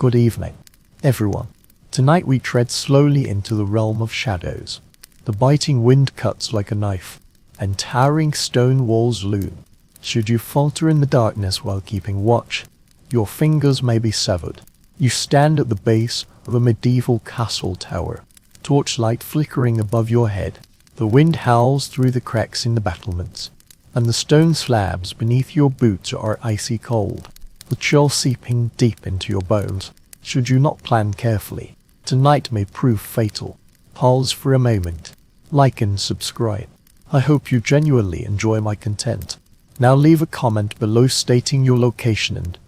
Good evening, everyone. Tonight we tread slowly into the realm of shadows. The biting wind cuts like a knife, and towering stone walls loom. Should you falter in the darkness while keeping watch, your fingers may be severed. You stand at the base of a medieval castle tower, torchlight flickering above your head. The wind howls through the cracks in the battlements, and the stone slabs beneath your boots are icy cold, the chill seeping deep into your bones. Should you not plan carefully, tonight may prove fatal. Pause for a moment, like and subscribe. I hope you genuinely enjoy my content. Now leave a comment below stating your location and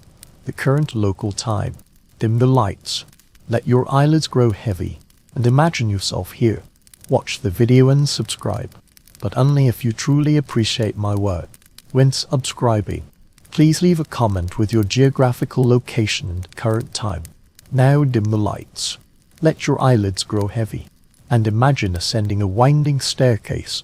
the current local time. Dim the lights, let your eyelids grow heavy, and imagine yourself here. Watch the video and subscribe, but only if you truly appreciate my work. When subscribing, please leave a comment with your geographical location and current time. Now dim the lights, let your eyelids grow heavy, and imagine ascending a winding staircase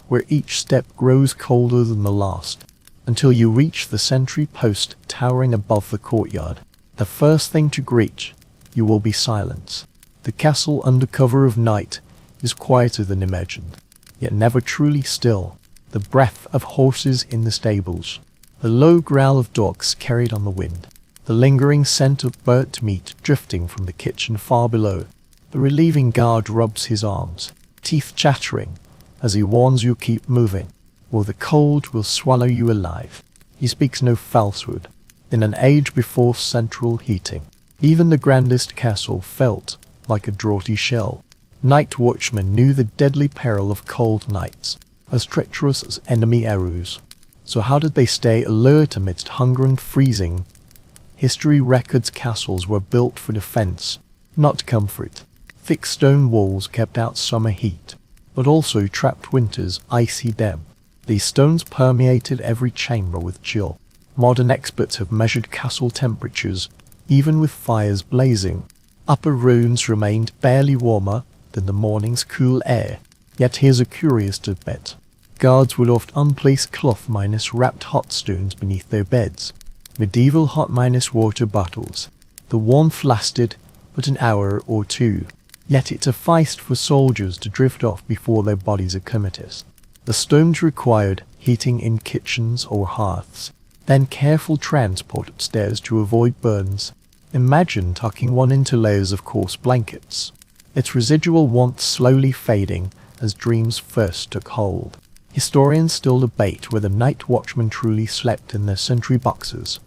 where each step grows colder than the last, until you reach the sentry post towering above the courtyard. The first thing to greet you will be silence. The castle under cover of night is quieter than imagined, yet never truly still. The breath of horses in the stables, the low growl of dogs carried on the wind, the lingering scent of burnt meat drifting from the kitchen far below. The relieving guard rubs his arms, teeth chattering, as he warns you keep moving, or the cold will swallow you alive. He speaks no falsehood. In an age before central heating, even the grandest castle felt like a draughty shell. Night watchmen knew the deadly peril of cold nights, as treacherous as enemy arrows. So how did they stay alert amidst hunger and freezing? History records castles were built for defense, not comfort. Thick stone walls kept out summer heat, but also trapped winter's icy damp. These stones permeated every chamber with chill. Modern experts have measured castle temperatures, even with fires blazing. Upper rooms remained barely warmer than the morning's cool air. Yet here's a curious tidbit. Guards would often place cloth wrapped hot stones beneath their beds. Medieval hot water bottles. The warmth lasted but an hour or two, yet it sufficed for soldiers to drift off before their bodies acclimatized. The stones required heating in kitchens or hearths, then careful transport upstairs to avoid burns. Imagine tucking one into layers of coarse blankets, its residual warmth slowly fading as dreams first took hold. Historians still debate whether night watchmen truly slept in their sentry boxes,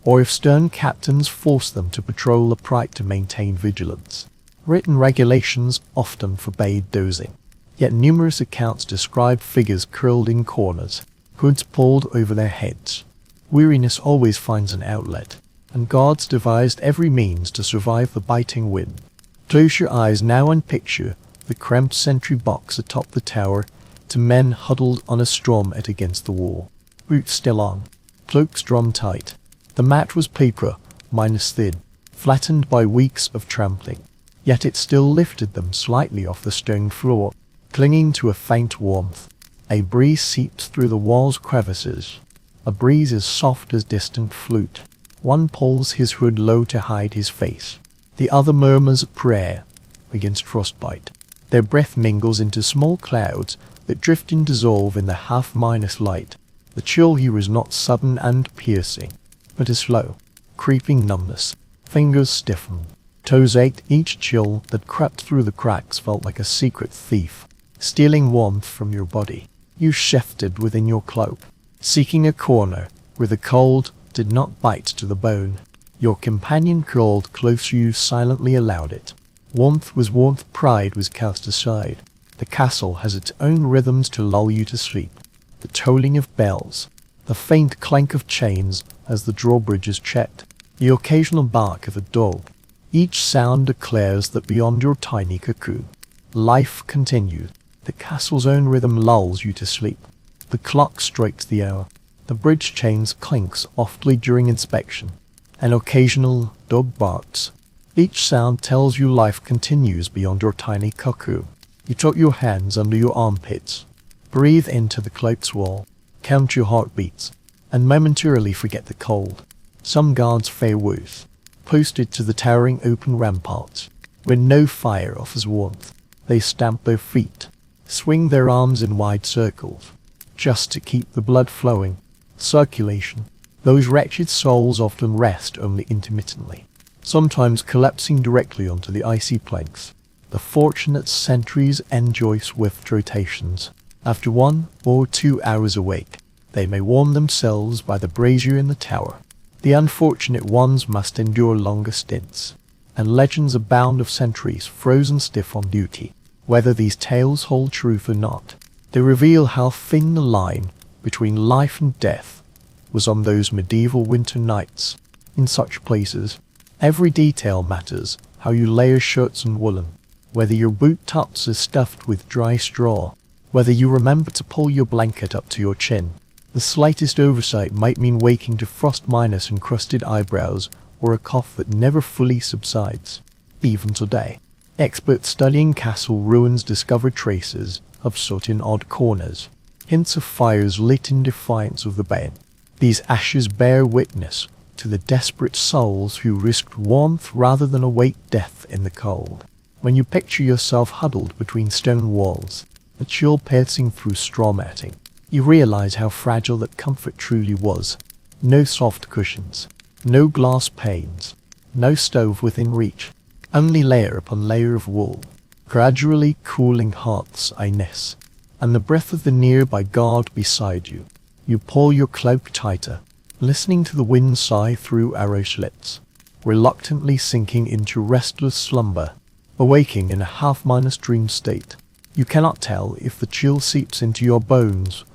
or if stern captains forced them to patrol upright to maintain vigilance. Written regulations often forbade dozing, yet numerous accounts describe figures curled in corners, hoods pulled over their heads. Weariness always finds an outlet, and guards devised every means to survive the biting wind. Close your eyes now and picture the cramped sentry box atop the tower to men huddled on a straw mat against the wall, boots still on, cloaks drawn tight. The mat was paper, thin, flattened by weeks of trampling, yet it still lifted them slightly off the stone floor, clinging to a faint warmth. A breeze seeps through the wall's crevices, a breeze as soft as distant flute. One pulls his hood low to hide his face, the other murmurs a prayer against frostbite. Their breath mingles into small clouds that drift and dissolve in the half-light. The chill here is not sudden and piercing, but a slow, creeping numbness. Fingers stiffen, toes ached. Each chill that crept through the cracks felt like a secret thief, stealing warmth from your body. You shifted within your cloak, seeking a corner where the cold did not bite to the bone. Your companion crawled close to you, silently allowed it. Warmth was warmth, pride was cast aside. The castle has its own rhythms to lull you to sleep. The tolling of bells, the faint clank of chains as the drawbridge is checked, the occasional bark of a dog. Each sound declares that beyond your tiny cocoon, life continues. The castle's own rhythm lulls you to sleep. The clock strikes the hour. The bridge chains clink softly during inspection. An occasional dog barks. Each sound tells you life continues beyond your tiny cocoon. You tuck your hands under your armpits, breathe into the cloak's wall, count your heartbeats, and momentarily forget the cold. Some guards fare worse. posted to the towering open ramparts, where no fire offers warmth. They stamp their feet, swing their arms in wide circles, just to keep the blood flowing. Circulation. Those wretched souls often rest only intermittently, sometimes collapsing directly onto the icy planks. The fortunate sentries enjoy swift rotations. After 1 or 2 hours awake, they may warm themselves by the brazier in the tower. The unfortunate ones must endure longer stints, and legends abound of sentries frozen stiff on duty. Whether these tales hold truth or not, they reveal how thin the line between life and death was on those medieval winter nights. In such places, every detail matters: how you layer shirts and woolen, whether your boot tops are stuffed with dry straw, whether you remember to pull your blanket up to your chin. The slightest oversight might mean waking to frost-minus encrusted eyebrows or a cough that never fully subsides. Even today, experts studying castle ruins discover traces of soot in odd corners, hints of fires lit in defiance of the ban. These ashes bear witness to the desperate souls who risked warmth rather than await death in the cold. When you picture yourself huddled between stone walls, a chill piercing through straw matting, you realize how fragile that comfort truly was. No soft cushions, no glass panes, no stove within reach, only layer upon layer of wool, gradually cooling hearth's ickiness, and the breath of the nearby guard beside you. You pull your cloak tighter, listening to the wind sigh through arrow slits, reluctantly sinking into restless slumber, awaking in a half-minus dream state. You cannot tell if the chill seeps into your bones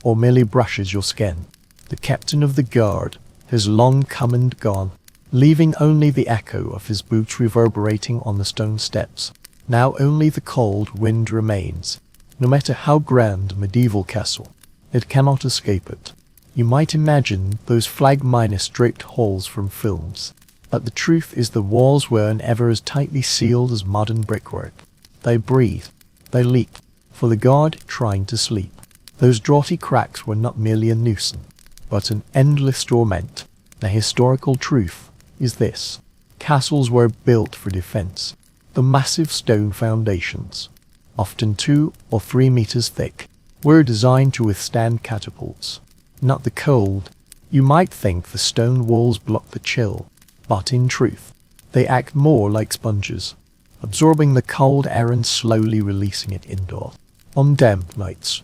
or merely brushes your skin. The captain of the guard has long come and gone, leaving only the echo of his boots reverberating on the stone steps. Now only the cold wind remains. No matter how grand a medieval castle, it cannot escape it. You might imagine those flag-minus draped halls from films, but the truth is the walls weren't ever as tightly sealed as modern brickwork. They breathe, they leak, for the guard trying to sleep. Those draughty cracks were not merely a nuisance, but an endless torment. The historical truth is this: castles were built for defense. The massive stone foundations, often 2 or 3 meters thick, were designed to withstand catapults, not the cold. You might think the stone walls block the chill, but in truth, they act more like sponges, absorbing the cold air and slowly releasing it indoors. On damp nights,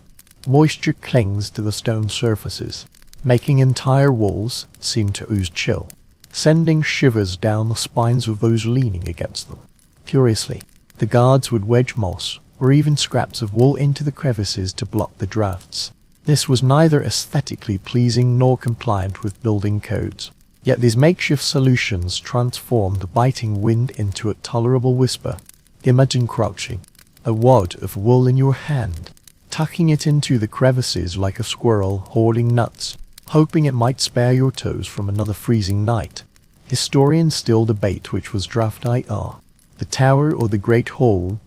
moisture clings to the stone surfaces, making entire walls seem to ooze chill, sending shivers down the spines of those leaning against them. Curiously, the guards would wedge moss or even scraps of wool into the crevices to block the drafts. This was neither aesthetically pleasing nor compliant with building codes. Yet these makeshift solutions transformed the biting wind into a tolerable whisper. Imagine crouching, a wad of wool in your hand, tucking it into the crevices like a squirrel hoarding nuts, hoping it might spare your toes from another freezing night. Historians still debate which was drafty, the tower or the great hall.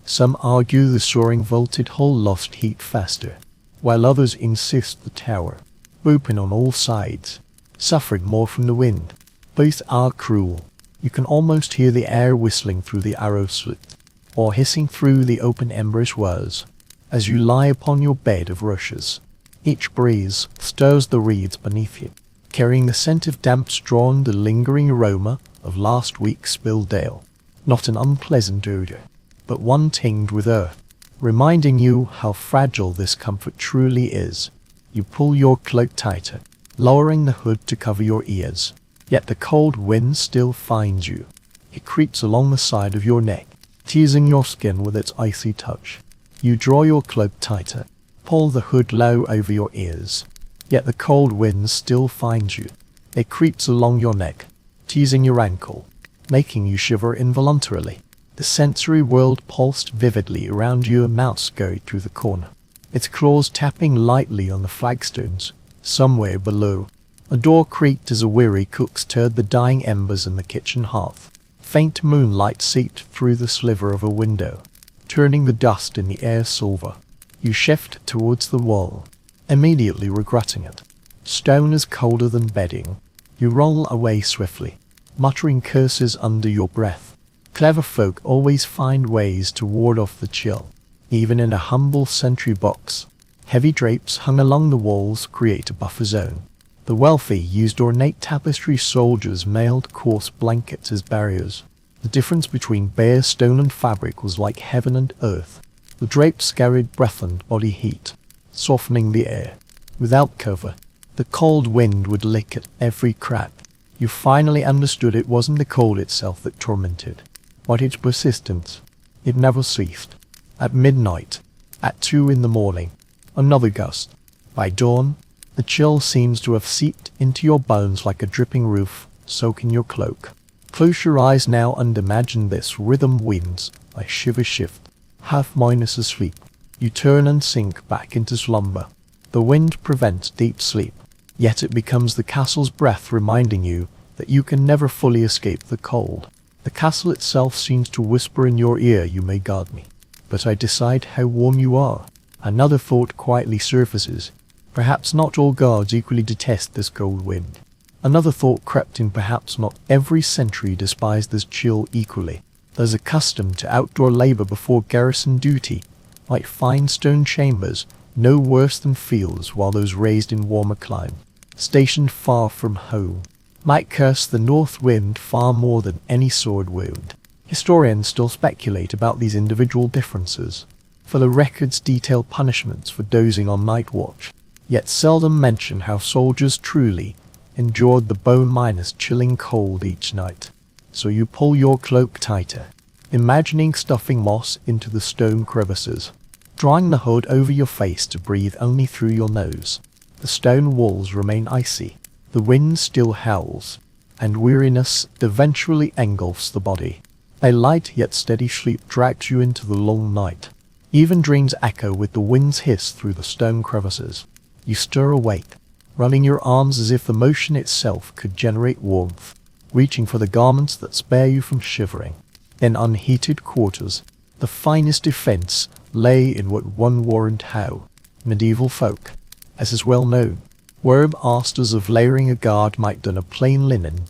Some argue the soaring vaulted hall lost heat faster, while others insist the tower, open on all sides, suffering more from the wind. Both are cruel. You can almost hear the air whistling through the arrow slit, or hissing through the open embers was, as you lie upon your bed of rushes. Each breeze stirs the reeds beneath you, carrying the scent of damp straw and the lingering aroma of last week's spilled ale. Not an unpleasant odor, but one tinged with earth, reminding you how fragile this comfort truly is. You pull your cloak tighter, lowering the hood to cover your ears, yet the cold wind still finds you. It creeps along the side of your neck, teasing your skin with its icy touch. You draw your cloak tighter, pull the hood low over your ears, yet the cold wind still finds you. It creeps along your neck, teasing your ankle, making you shiver involuntarily. The sensory world pulsed vividly around you. A mouse scurried through the corner, its claws tapping lightly on the flagstones. Somewhere below, a door creaked as a weary cook stirred the dying embers in the kitchen hearth. Faint moonlight seeped through the sliver of a window, turning the dust in the air silver. You shift towards the wall, immediately regretting it. Stone is colder than bedding. You roll away swiftly, muttering curses under your breath. Clever folk always find ways to ward off the chill. Even in a humble sentry box, heavy drapes hung along the walls create a buffer zone. The wealthy used ornate tapestry, soldiers mailed coarse blankets as barriers. The difference between bare stone and fabric was like heaven and earth. The drapes carried breath and body heat, softening the air. Without cover, the cold wind would lick at every crack. You finally understood it wasn't the cold itself that tormented, but its persistence. It never ceased. At midnight, at 2 in the morning, another gust. By dawn, the chill seems to have seeped into your bones like a dripping roof, soaking your cloak. Close your eyes now and imagine this rhythm winds. I shift, half minus asleep. You turn and sink back into slumber. The wind prevents deep sleep, yet it becomes the castle's breath reminding you that you can never fully escape the cold. The castle itself seems to whisper in your ear, you may guard me, but I decide how warm you are. Another thought quietly surfaces. Perhaps not all guards equally detest this cold wind. Another thought crept in. Perhaps not every sentry despised this chill equally. There's a custom to outdoor labor before garrison duty, like fine stone chambers, no worse than fields, while those raised in warmer clime, stationed far from home, might curse the north wind far more than any sword wound. Historians still speculate about these individual differences, for the records detail punishments for dozing on night watch, yet seldom mention how soldiers truly endured the bone-minus chilling cold each night. So you pull your cloak tighter, imagining stuffing moss into the stone crevices, drawing the hood over your face to breathe only through your nose. The stone walls remain icy, the wind still howls, and weariness eventually engulfs the body. A light yet steady sleep drags you into the long night. Even dreams echo with the wind's hiss through the stone crevices. You stir awake, running your arms as if the motion itself could generate warmth, reaching for the garments that spare you from shivering. In unheated quarters, the finest defense lay in what one warned how medieval folk, as is well known, were masters of layering. A guard might don a plain linen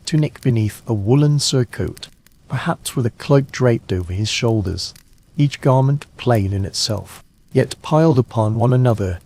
tunic beneath a woolen surcoat, perhaps with a cloak draped over his shoulders, each garment plain in itself, yet piled upon one another.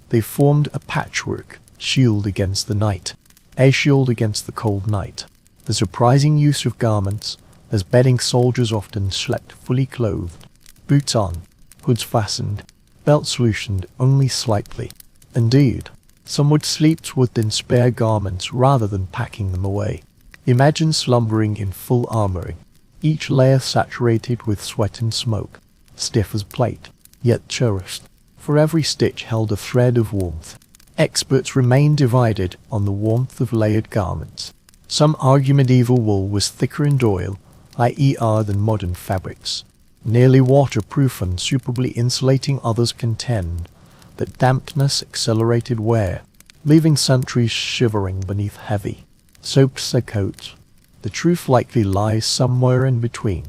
They formed a patchwork shield against the night, a shield against the cold night. The surprising use of garments, as bedding soldiers often slept fully clothed, boots on, hoods fastened, belts loosened only slightly. Indeed, some would sleep within spare garments rather than packing them away. Imagine slumbering in full armoring, each layer saturated with sweat and smoke, stiff as plate, yet cherished, for every stitch held a thread of warmth. Experts remain divided on the warmth of layered garments. Some argue medieval wool was thicker in oil, i.e. than modern fabrics, nearly waterproof and superbly insulating. Others contend that dampness accelerated wear, leaving sentries shivering beneath heavy, soaped coats. The truth likely lies somewhere in between.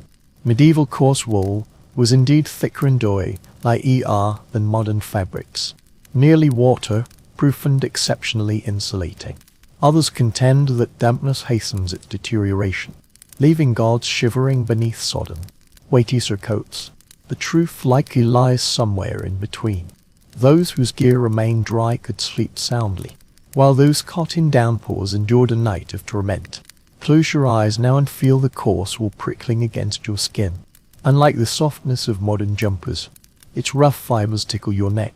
Medieval coarse wool was indeed thicker in oil, i.e. than modern fabrics, nearly waterproof and exceptionally insulating. Others contend that dampness hastens its deterioration, leaving guards shivering beneath sodden, weighty surcoats. The truth likely lies somewhere in between. Those whose gear remained dry could sleep soundly, while those caught in downpours endured a night of torment. Close your eyes now and feel the coarse wool prickling against your skin. Unlike the softness of modern jumpers, its rough fibers tickle your neck.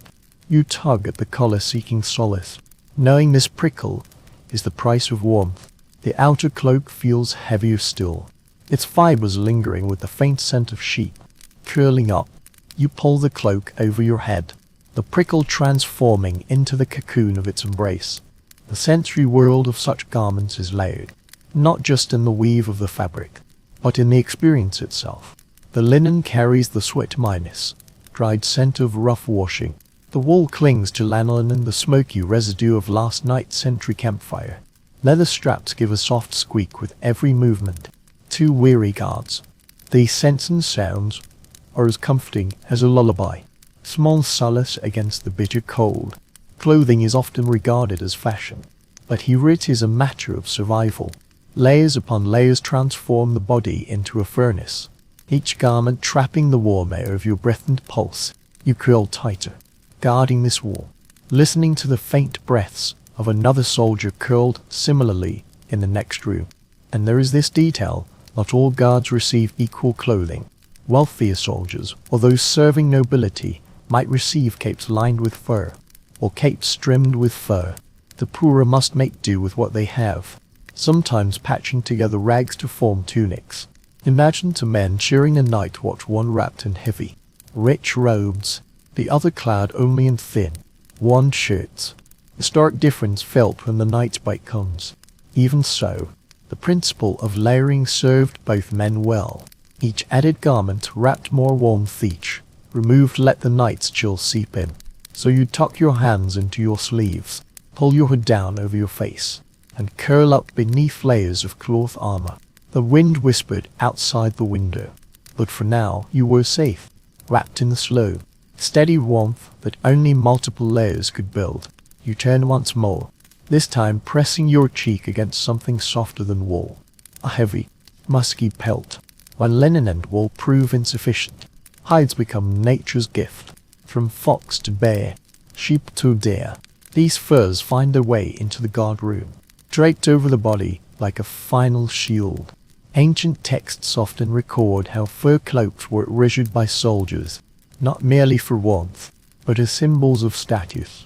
You tug at the collar seeking solace, knowing this prickle is the price of warmth. The outer cloak feels heavier still, its fibers lingering with the faint scent of sheep. Curling up, you pull the cloak over your head, the prickle transforming into the cocoon of its embrace. The sensory world of such garments is layered, not just in the weave of the fabric, but in the experience itself. The linen carries the sweat minus dried scent of rough washing. The wool clings to lanolin and the smoky residue of last night's sentry campfire. Leather straps give a soft squeak with every movement. Two weary guards. These scents and sounds are as comforting as a lullaby, small solace against the bitter cold. Clothing is often regarded as fashion, but here it is a matter of survival. Layers upon layers transform the body into a furnace. Each garment trapping the warm air of your breath and pulse. You curl tighter, guarding this wall, listening to the faint breaths of another soldier curled similarly in the next room. And there is this detail: not all guards receive equal clothing. Wealthier soldiers, or those serving nobility, might receive capes lined with fur, or capes trimmed with fur. The poorer must make do with what they have, sometimes patching together rags to form tunics. Imagine two men sharing a night watch, one wrapped in heavy, rich robes, the other clad only in thin, worn shirts. The stark difference felt when the night's bite comes. Even so, the principle of layering served both men well. Each added garment wrapped more warmth, each removed let the night's chill seep in. So you tuck your hands into your sleeves, pull your hood down over your face, and curl up beneath layers of cloth armor. The wind whispered outside the window, but for now you were safe, wrapped in the slow, steady warmth that only multiple layers could build. You turn once more, this time pressing your cheek against something softer than wool. A heavy, musky pelt. When linen and wool prove insufficient, hides become nature's gift. From fox to bear, sheep to deer, these furs find their way into the guard room, draped over the body like a final shield. Ancient texts often record how fur cloaks were issued by soldiers, not merely for warmth, but as symbols of status.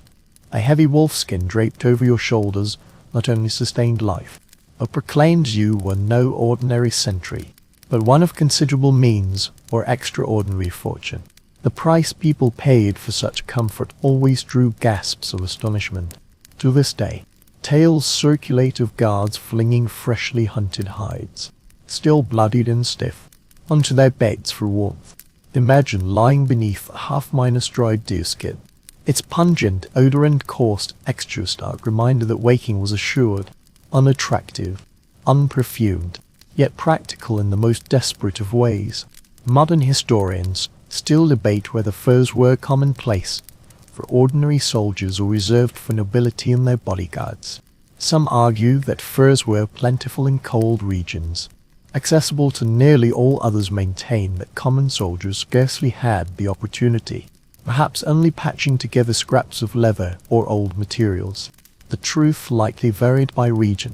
A heavy wolfskin draped over your shoulders not only sustained life, but proclaimed you were no ordinary sentry, but one of considerable means or extraordinary fortune. The price people paid for such comfort always drew gasps of astonishment. To this day, tales circulate of guards flinging freshly hunted hides, still bloodied and stiff, onto their beds for warmth. Imagine lying beneath a half-minus dried deerskin, its pungent odor and coarse texture stark reminder that waking was assured, unattractive, unperfumed, yet practical in the most desperate of ways. Modern historians still debate whether furs were commonplace for ordinary soldiers or reserved for nobility and their bodyguards. Some argue that furs were plentiful in cold regions, accessible to nearly all. Others maintain that common soldiers scarcely had the opportunity, perhaps only patching together scraps of leather or old materials. The truth likely varied by region,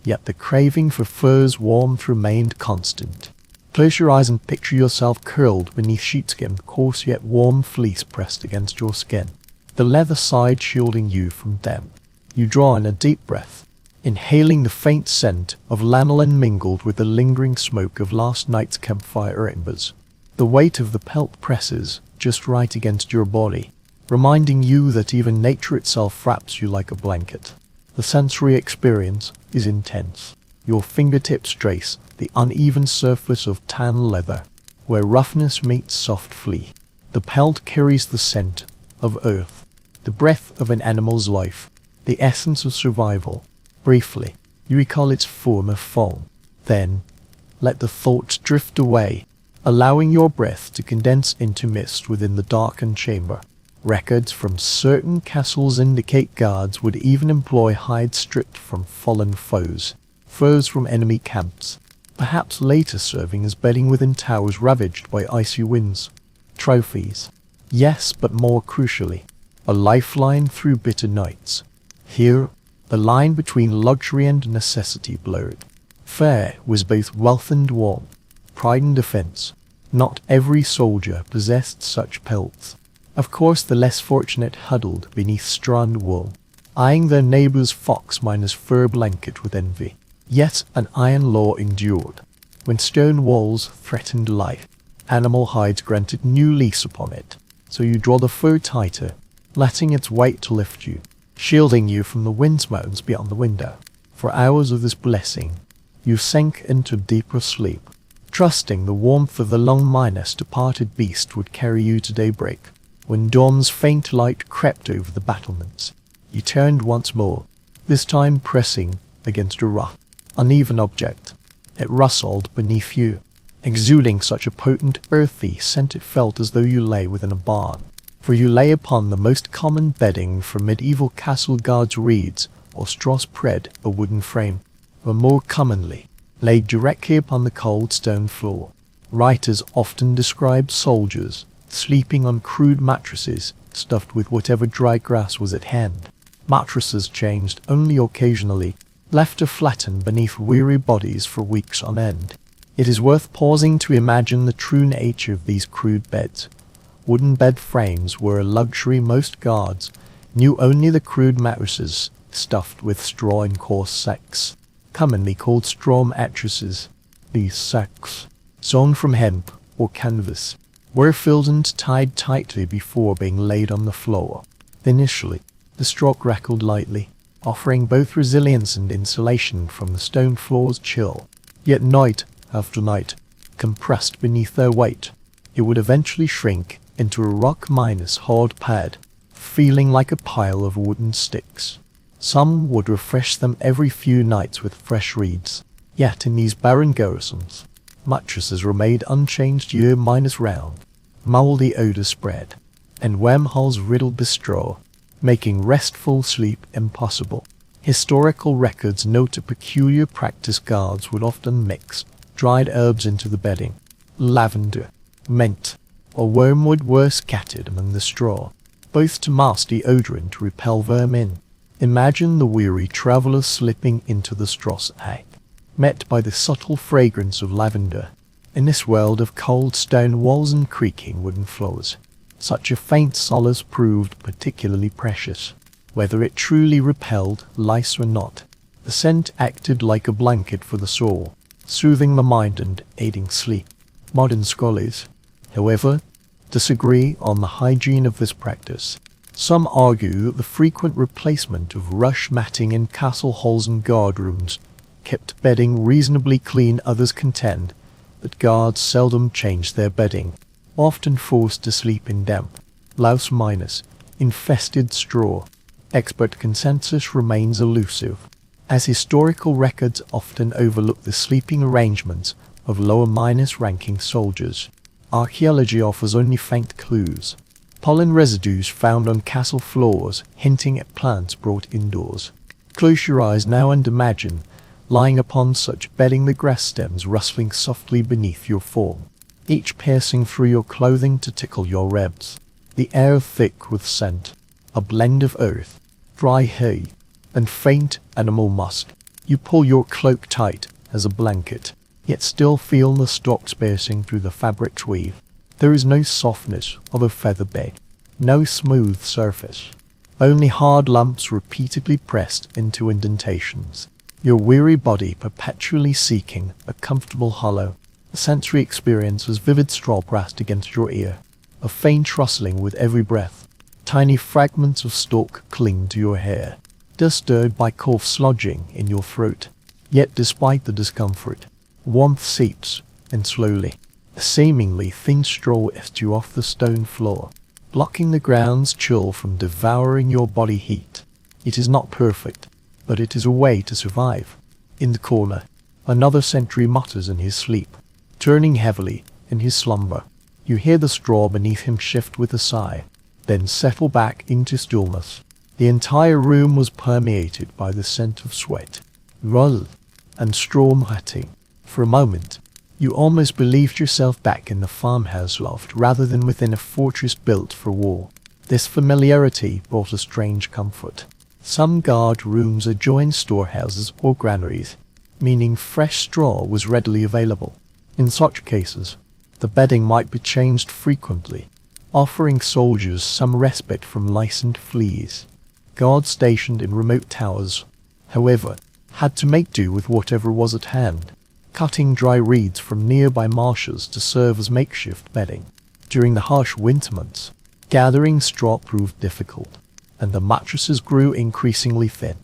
yet the craving for furs' warmth remained constant. Close your eyes and picture yourself curled beneath sheepskin, coarse yet warm fleece pressed against your skin, the leather side shielding you from damp. You draw in a deep breath, inhaling the faint scent of lanolin mingled with the lingering smoke of last night's campfire embers. The weight of the pelt presses just right against your body, reminding you that even nature itself wraps you like a blanket. The sensory experience is intense. Your fingertips trace the uneven surface of tan leather, where roughness meets soft flea. The pelt carries the scent of earth, the breath of an animal's life, the essence of survival. Briefly, you recall its form of foam. Then, let the thoughts drift away, allowing your breath to condense into mist within the darkened chamber. Records from certain castles indicate guards would even employ hides stripped from fallen foes, furs from enemy camps, perhaps later serving as bedding within towers ravaged by icy winds. Trophies. Yes, but more crucially, a lifeline through bitter nights. Here, the line between luxury and necessity blurred. Fare was both wealth and warmth, pride and defense. Not every soldier possessed such pelts. Of course, the less fortunate huddled beneath strand wool, eyeing their neighbor's fox-minus fur blanket with envy. Yet an iron law endured. When stone walls threatened life, animal hides granted new lease upon it. So you draw the fur tighter, letting its weight lift you, shielding you from the wind's moans beyond the window. For hours of this blessing, you sank into deeper sleep, trusting the warmth of the long-minus departed beast would carry you to daybreak. When dawn's faint light crept over the battlements, you turned once more, this time pressing against a rough, uneven object. It rustled beneath you, exuding such a potent, earthy scent it felt as though you lay within a barn. For you lay upon the most common bedding for medieval castle guards, reeds or straw spread a wooden frame. were more commonly laid directly upon the cold stone floor. Writers often describe soldiers sleeping on crude mattresses stuffed with whatever dry grass was at hand. Mattresses changed only occasionally, left to flatten beneath weary bodies for weeks on end. It is worth pausing to imagine the true nature of these crude beds. Wooden bed frames were a luxury most guards knew only the crude mattresses stuffed with straw in coarse sacks, commonly called straw mattresses. These sacks, sewn from hemp or canvas, were filled and tied tightly before being laid on the floor. Initially, the straw crackled lightly, offering both resilience and insulation from the stone floor's chill. Yet night after night, compressed beneath their weight, it would eventually shrink into a rock-hard pad, feeling like a pile of wooden sticks. Some would refresh them every few nights with fresh reeds. Yet in these barren garrisons, mattresses remained unchanged year-round. Mouldy odor spread, and wormholes riddled the straw, making restful sleep impossible. Historical records note a peculiar practice. Guards would often mix dried herbs into the bedding. Lavender, mint, or wormwood were scattered among the straw, both to mask the odor and to repel vermin. Imagine the weary traveler slipping into the straw sack, met by the subtle fragrance of lavender. In this world of cold stone walls and creaking wooden floors, such a faint solace proved particularly precious. Whether it truly repelled lice or not, the scent acted like a blanket for the soul, soothing the mind and aiding sleep. Modern scholars, however, disagree on the hygiene of this practice. Some argue that the frequent replacement of rush matting in castle halls and guard rooms kept bedding reasonably clean. Others contend that guards seldom changed their bedding, often forced to sleep in damp, infested straw. Expert consensus remains elusive, as historical records often overlook the sleeping arrangements of lower-ranking soldiers. Archaeology offers only faint clues. Pollen residues found on castle floors hinting at plants brought indoors. Close your eyes now and imagine lying upon such bedding, the grass stems rustling softly beneath your form, each piercing through your clothing to tickle your ribs. The air thick with scent, a blend of earth, dry hay, and faint animal musk. You pull your cloak tight as a blanket, yet still feel the stalks piercing through the fabric's weave. There is no softness of a feather bed, no smooth surface, only hard lumps repeatedly pressed into indentations. Your weary body perpetually seeking a comfortable hollow. The sensory experience is vivid straw pressed against your ear, a faint rustling with every breath. Tiny fragments of stalk cling to your hair, disturbed by coughs lodging in your throat. Yet despite the discomfort, warmth seeps, and slowly, a seemingly thin straw lifts you off the stone floor, blocking the ground's chill from devouring your body heat. It is not perfect, but it is a way to survive. In the corner, another sentry mutters in his sleep, turning heavily in his slumber. You hear the straw beneath him shift with a sigh, then settle back into stillness. The entire room was permeated by the scent of sweat, roll, and straw matting. For a moment, you almost believed yourself back in the farmhouse loft rather than within a fortress built for war. This familiarity brought a strange comfort. Some guard rooms adjoined storehouses or granaries, meaning fresh straw was readily available. In such cases, the bedding might be changed frequently, offering soldiers some respite from lice and fleas. Guards stationed in remote towers, however, had to make do with whatever was at hand, cutting dry reeds from nearby marshes to serve as makeshift bedding. During the harsh winter months, gathering straw proved difficult, and the mattresses grew increasingly thin.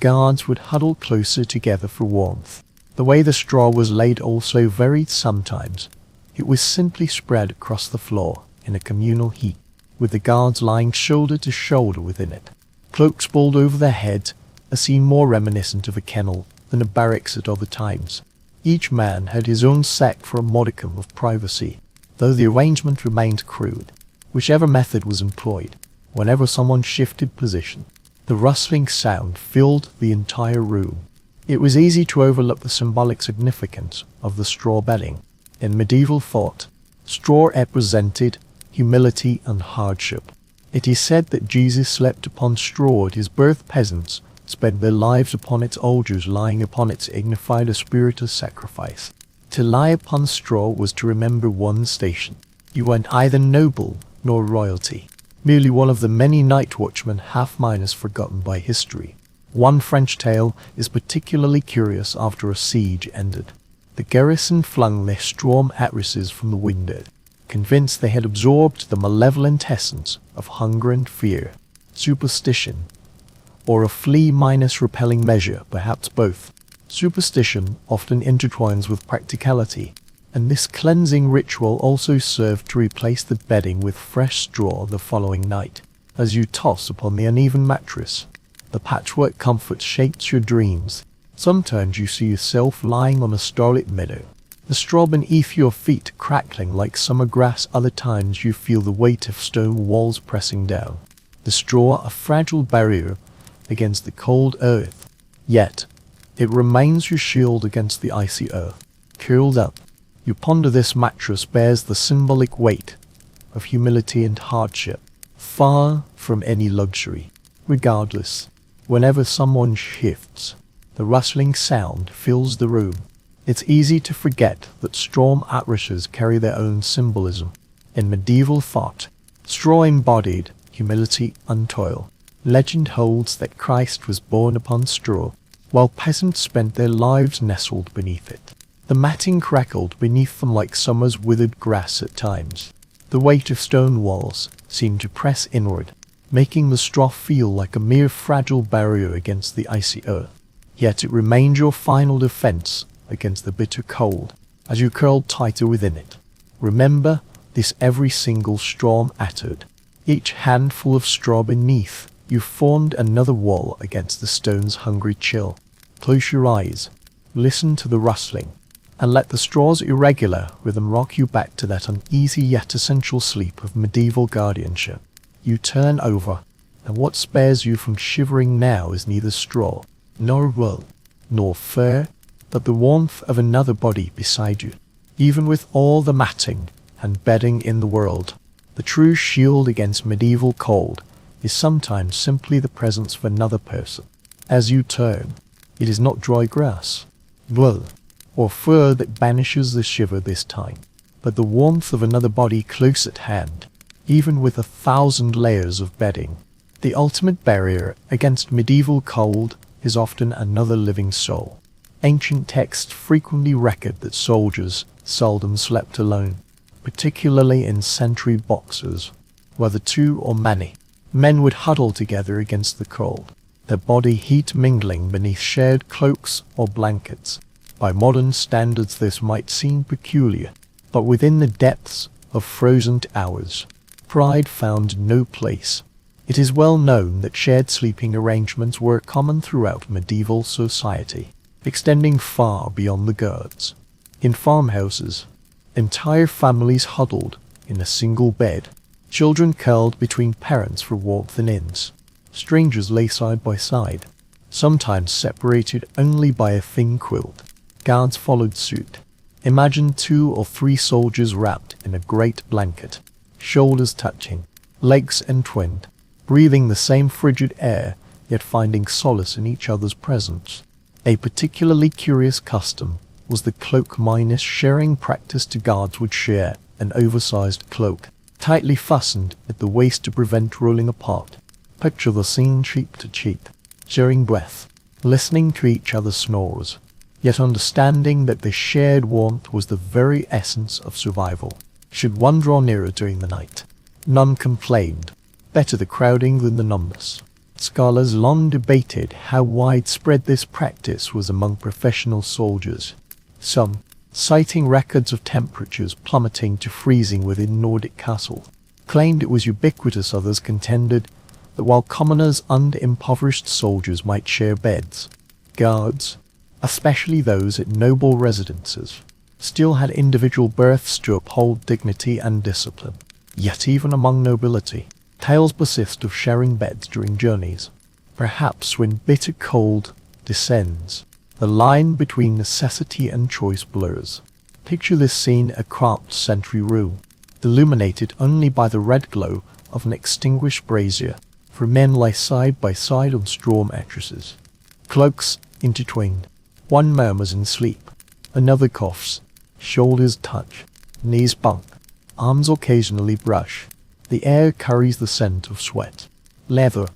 Guards would huddle closer together for warmth. The way the straw was laid also varied sometimes. It was simply spread across the floor in a communal heap, with the guards lying shoulder to shoulder within it. Cloaks pulled over their heads, a scene more reminiscent of a kennel than a barracks at other times. Each man had his own sack for a modicum of privacy, though the arrangement remained crude. Whichever method was employed, whenever someone shifted position, the rustling sound filled the entire room. It was easy to overlook the symbolic significance of the straw bedding. In medieval thought, straw represented humility and hardship. It is said that Jesus slept upon straw at his birth. Peasants spent their lives upon its altars. Lying upon it signified a spirit of sacrifice. To lie upon straw was to remember one's station. You weren't either noble nor royalty, merely one of the many night watchmen, half-miners forgotten by history. One French tale is particularly curious. After a siege ended, the garrison flung their straw mattresses from the window, convinced they had absorbed the malevolent essence of hunger and fear, superstition, or a flea-minus-repelling measure, perhaps both. Superstition often intertwines with practicality, and this cleansing ritual also served to replace the bedding with fresh straw the following night. As you toss upon the uneven mattress, the patchwork comfort shapes your dreams. Sometimes you see yourself lying on a starlit meadow, the straw beneath your feet crackling like summer grass. Other times you feel the weight of stone walls pressing down, the straw a fragile barrier against the cold earth. Yet, it remains your shield against the icy earth. Curled up, you ponder. This mattress bears the symbolic weight of humility and hardship, far from any luxury. Regardless, whenever someone shifts, the rustling sound fills the room. It's easy to forget that straw mattresses carry their own symbolism. In medieval thought, straw embodied humility and toil. Legend holds that Christ was born upon straw, while peasants spent their lives nestled beneath it. The matting crackled beneath them like summer's withered grass at times. The weight of stone walls seemed to press inward, making the straw feel like a mere fragile barrier against the icy earth. Yet it remained your final defense against the bitter cold as you curled tighter within it. Remember this: every single straw mattered. Each handful of straw beneath you formed another wall against the stone's hungry chill. Close your eyes, listen to the rustling, and let the straw's irregular rhythm rock you back to that uneasy yet essential sleep of medieval guardianship. You turn over, and what spares you from shivering now is neither straw, nor wool, nor fur, but the warmth of another body beside you. Even with all the matting and bedding in the world, the true shield against medieval cold is sometimes simply the presence of another person. As you turn, it is not dry grass, wool, or fur that banishes the shiver this time, but the warmth of another body close at hand, even with 1,000 layers of bedding. The ultimate barrier against medieval cold is often another living soul. Ancient texts frequently record that soldiers seldom slept alone, particularly in sentry boxes, whether two or many. Men would huddle together against the cold, their body heat mingling beneath shared cloaks or blankets. By modern standards this might seem peculiar, but within the depths of frozen hours, pride found no place. It is well known that shared sleeping arrangements were common throughout medieval society, extending far beyond the guards. In farmhouses, entire families huddled in a single bed. Children curled between parents for warmth in inns. Strangers lay side by side, sometimes separated only by a thin quilt. Guards followed suit. Imagine 2 or 3 soldiers wrapped in a great blanket, shoulders touching, legs entwined, breathing the same frigid air, yet finding solace in each other's presence. A particularly curious custom was the cloak minus sharing practice. Two guards would share an oversized cloak, tightly fastened at the waist to prevent rolling apart. Picture the scene cheek to cheek, sharing breath, listening to each other's snores, yet understanding that the shared warmth was the very essence of survival. Should one draw nearer during the night, none complained. Better the crowding than the numbness. Scholars long debated how widespread this practice was among professional soldiers. Some, citing records of temperatures plummeting to freezing within Nordic castles, claimed it was ubiquitous. Others contended that while commoners and impoverished soldiers might share beds, guards, especially those at noble residences, still had individual berths to uphold dignity and discipline. Yet even among nobility, tales persist of sharing beds during journeys, perhaps when bitter cold descends. The line between necessity and choice blurs. Picture this scene a cramped sentry room, illuminated only by the red glow of an extinguished brazier, for men lie side by side on straw mattresses, cloaks intertwined. One murmurs in sleep, another coughs, shoulders touch, knees bunk, arms occasionally brush. The air carries the scent of sweat, leather,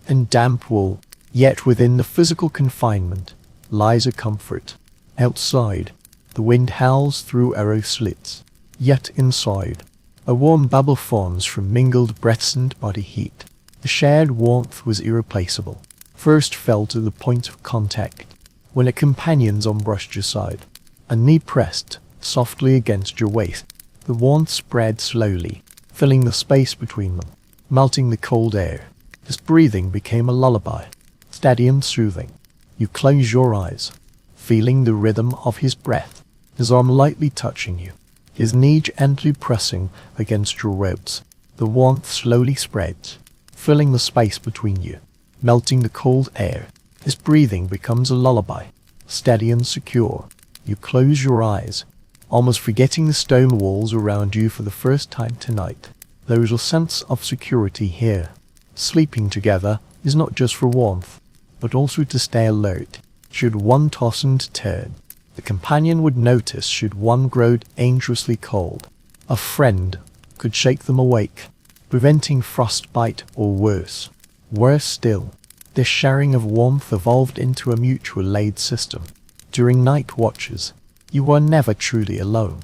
and damp wool, yet within the physical confinement lies a comfort. Outside, the wind howls through arrow slits, yet inside, a warm bubble forms from mingled breaths and body heat. The shared warmth was irreplaceable, first felt at the point of contact, when a companion's arm brushed your side, a knee pressed softly against your waist. The warmth spread slowly, filling the space between them, melting the cold air. His breathing became a lullaby, steady and soothing. You close your eyes, feeling the rhythm of his breath, his arm lightly touching you, his knee gently pressing against your ribs. The warmth slowly spreads, filling the space between you, melting the cold air. His breathing becomes a lullaby, steady and secure. You close your eyes, almost forgetting the stone walls around you for the first time tonight. There is a sense of security here. Sleeping together is not just for warmth, but also to stay alert. Should one toss and turn, the companion would notice. Should one grow dangerously cold, a friend could shake them awake, preventing frostbite or worse. Worse still, this sharing of warmth evolved into a mutual aid system. During night watches, you were never truly alone.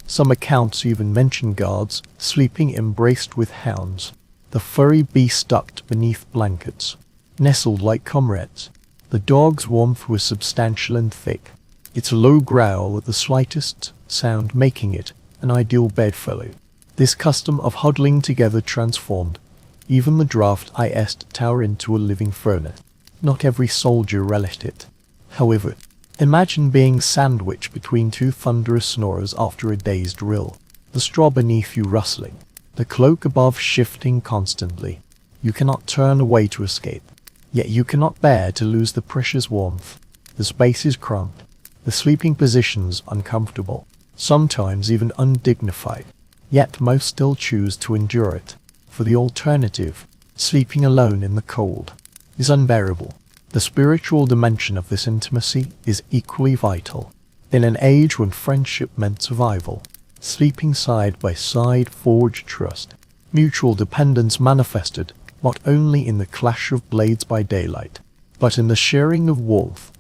Some accounts even mention guards sleeping embraced with hounds, the furry beasts tucked beneath blankets, nestled like comrades. The dog's warmth was substantial and thick, its low growl at the slightest sound making it an ideal bedfellow. This custom of huddling together transformed even the drafty tower into a living furnace. Not every soldier relished it, however. Imagine being sandwiched between two thunderous snores after a day's drill, the straw beneath you rustling, the cloak above shifting constantly. You cannot turn away to escape, yet you cannot bear to lose the precious warmth. The space is cramped, the sleeping positions uncomfortable, sometimes even undignified, yet most still choose to endure it, for the alternative, sleeping alone in the cold, is unbearable. The spiritual dimension of this intimacy is equally vital. In an age when friendship meant survival, sleeping side by side forged trust. Mutual dependence manifested not only in the clash of blades by daylight, but in the sharing of warmth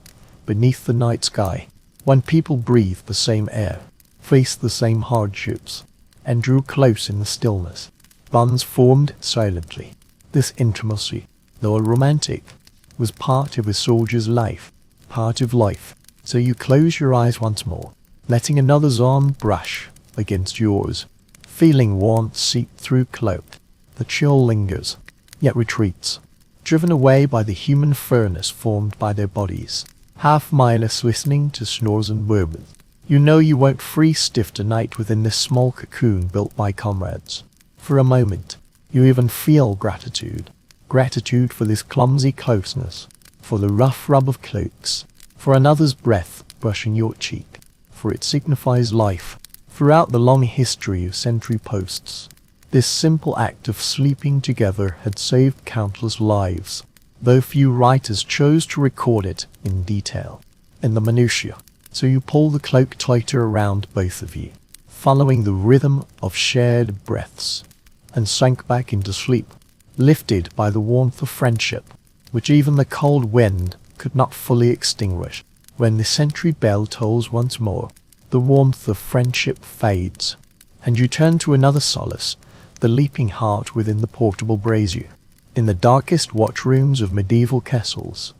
beneath the night sky. When people breathed the same air, faced the same hardships, and drew close in the stillness, bonds formed silently. This intimacy, though romantic, was part of a soldier's life, part of life. So you close your eyes once more, letting another's arm brush against yours, feeling warmth seep through cloak. The chill lingers, yet retreats, driven away by the human furnace formed by their bodies. Half mindless listening to snores and murmurs. You know you won't freeze stiff tonight within this small cocoon built by comrades. For a moment, you even feel gratitude. Gratitude for this clumsy closeness, for the rough rub of cloaks, for another's breath brushing your cheek, for it signifies life. Throughout the long history of sentry posts, this simple act of sleeping together had saved countless lives, though few writers chose to record it in detail, in the minutiae. So you pull the cloak tighter around both of you, following the rhythm of shared breaths, and sank back into sleep, lifted by the warmth of friendship, which even the cold wind could not fully extinguish. When the sentry bell tolls once more, the warmth of friendship fades, and you turn to another solace, the leaping heart within the portable brazier. In the darkest watchrooms of medieval castles,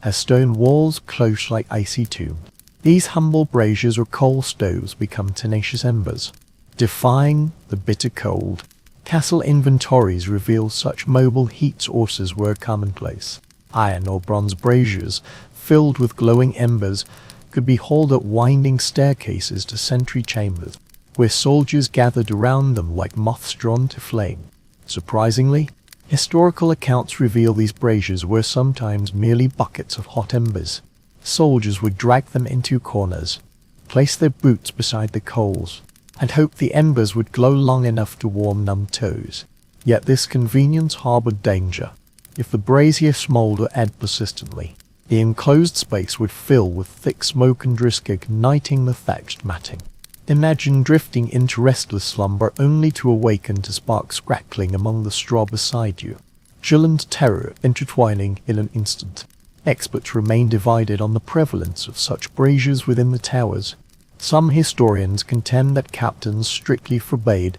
as stone walls close like icy tombs, these humble braziers or coal stoves become tenacious embers, defying the bitter cold. Castle inventories reveal such mobile heat sources were commonplace. Iron or bronze braziers, filled with glowing embers, could be hauled up winding staircases to sentry chambers, where soldiers gathered around them like moths drawn to flame. Surprisingly, historical accounts reveal these braziers were sometimes merely buckets of hot embers, Soldiers would drag them into corners, place their boots beside the coals, and hope the embers would glow long enough to warm numb toes. Yet this convenience harbored danger. If the brazier smoldered persistently, the enclosed space would fill with thick smoke and risk igniting the thatched matting. Imagine drifting into restless slumber only to awaken to sparks crackling among the straw beside you. Chill and terror intertwining in an instant. Experts remain divided on the prevalence of such braziers within the towers. Some historians contend that captains strictly forbade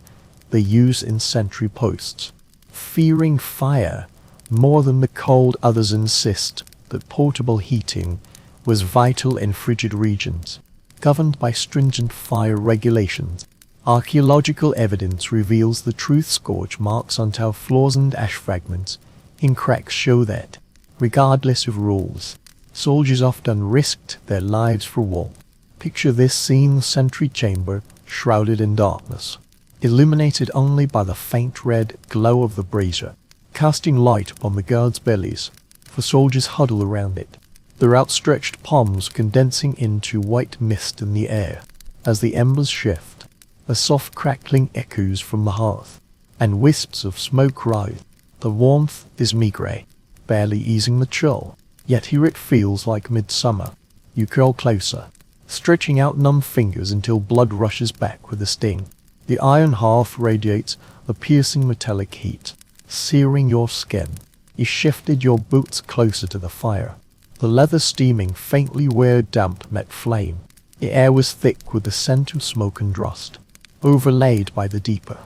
their use in sentry posts, fearing fire more than the cold. Others insist that portable heating was vital in frigid regions, governed by stringent fire regulations. Archaeological evidence reveals the truth. Scorch marks on tile floors and ash fragments in cracks show that, regardless of rules, soldiers often risked their lives for war. Picture this scene: the sentry chamber, shrouded in darkness, illuminated only by the faint red glow of the brazier, casting light upon the guards' bellies, for soldiers huddle around it, their outstretched palms condensing into white mist in the air. As the embers shift, a soft crackling echoes from the hearth, and wisps of smoke rise. The warmth is meagre, barely easing the chill, yet here it feels like midsummer. You curl closer, stretching out numb fingers until blood rushes back with a sting. The iron hearth radiates a piercing metallic heat, searing your skin. You shifted your boots closer to the fire, the leather steaming faintly where damp met flame. The air was thick with the scent of smoke and rust, overlaid by the deeper,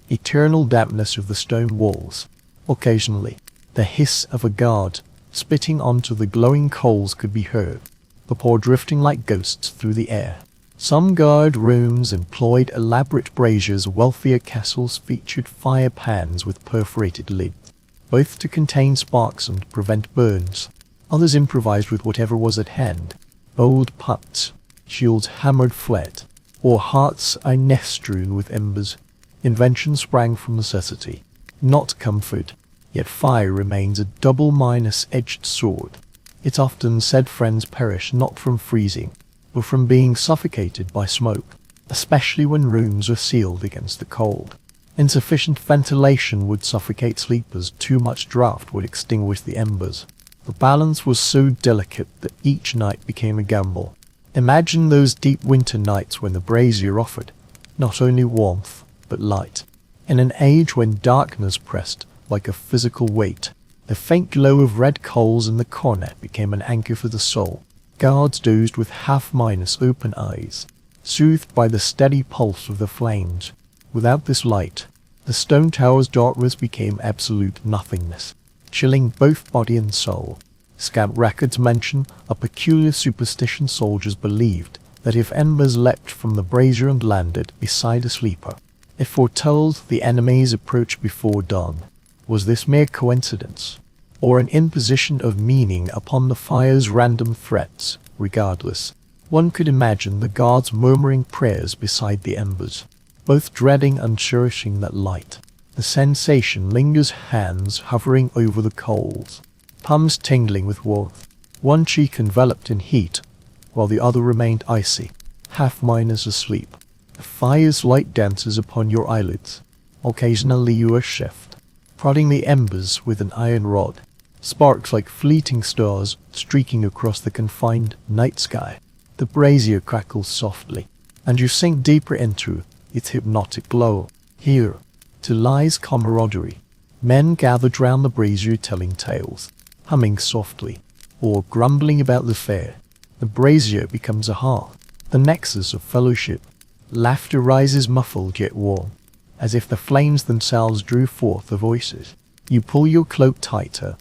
eternal dampness of the stone walls. Occasionally, the hiss of a guard spitting onto the glowing coals could be heard, the pour drifting like ghosts through the air. Some guard rooms employed elaborate braziers. Wealthier castles featured fire pans with perforated lids, both to contain sparks and prevent burns. Others improvised with whatever was at hand: bold pots, shields hammered flat, or hearths strewn with embers. Invention sprang from necessity, not comfort, yet fire remains a double-edged sword. It's often said friends perish not from freezing, but from being suffocated by smoke, especially when rooms are sealed against the cold. Insufficient ventilation would suffocate sleepers. Too much draught would extinguish the embers. The balance was so delicate that each night became a gamble. Imagine those deep winter nights when the brazier offered not only warmth, but light. In an age when darkness pressed like a physical weight, the faint glow of red coals in the corner became an anchor for the soul. Guards dozed with open eyes, soothed by the steady pulse of the flames. Without this light, the stone tower's darkness became absolute nothingness, chilling both body and soul. Scant records mention a peculiar superstition. Soldiers believed that if embers leapt from the brazier and landed beside a sleeper, it foretold the enemy's approach before dawn. Was this mere coincidence, or an imposition of meaning upon the fire's random threats? Regardless, one could imagine the guards murmuring prayers beside the embers, both dreading and cherishing that light. The sensation lingers, hands hovering over the coals, palms tingling with warmth, one cheek enveloped in heat, while the other remained icy, asleep. The fire's light dances upon your eyelids. Occasionally you are shift, prodding the embers with an iron rod, sparks like fleeting stars streaking across the confined night sky. The brazier crackles softly, and you sink deeper into its hypnotic glow. Here, to lies camaraderie. Men gathered round the brazier telling tales, humming softly, or grumbling about the fare. The brazier becomes a hearth, the nexus of fellowship. Laughter rises muffled yet warm, as if the flames themselves drew forth the voices. You pull your cloak tighter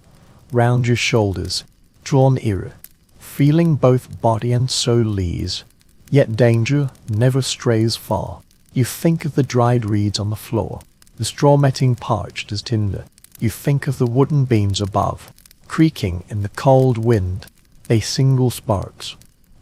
round your shoulders, drawn nearer, feeling both body and soul ease. Yet danger never strays far. You think of the dried reeds on the floor, the straw matting parched as tinder. You think of the wooden beams above, creaking in the cold wind. They single sparks,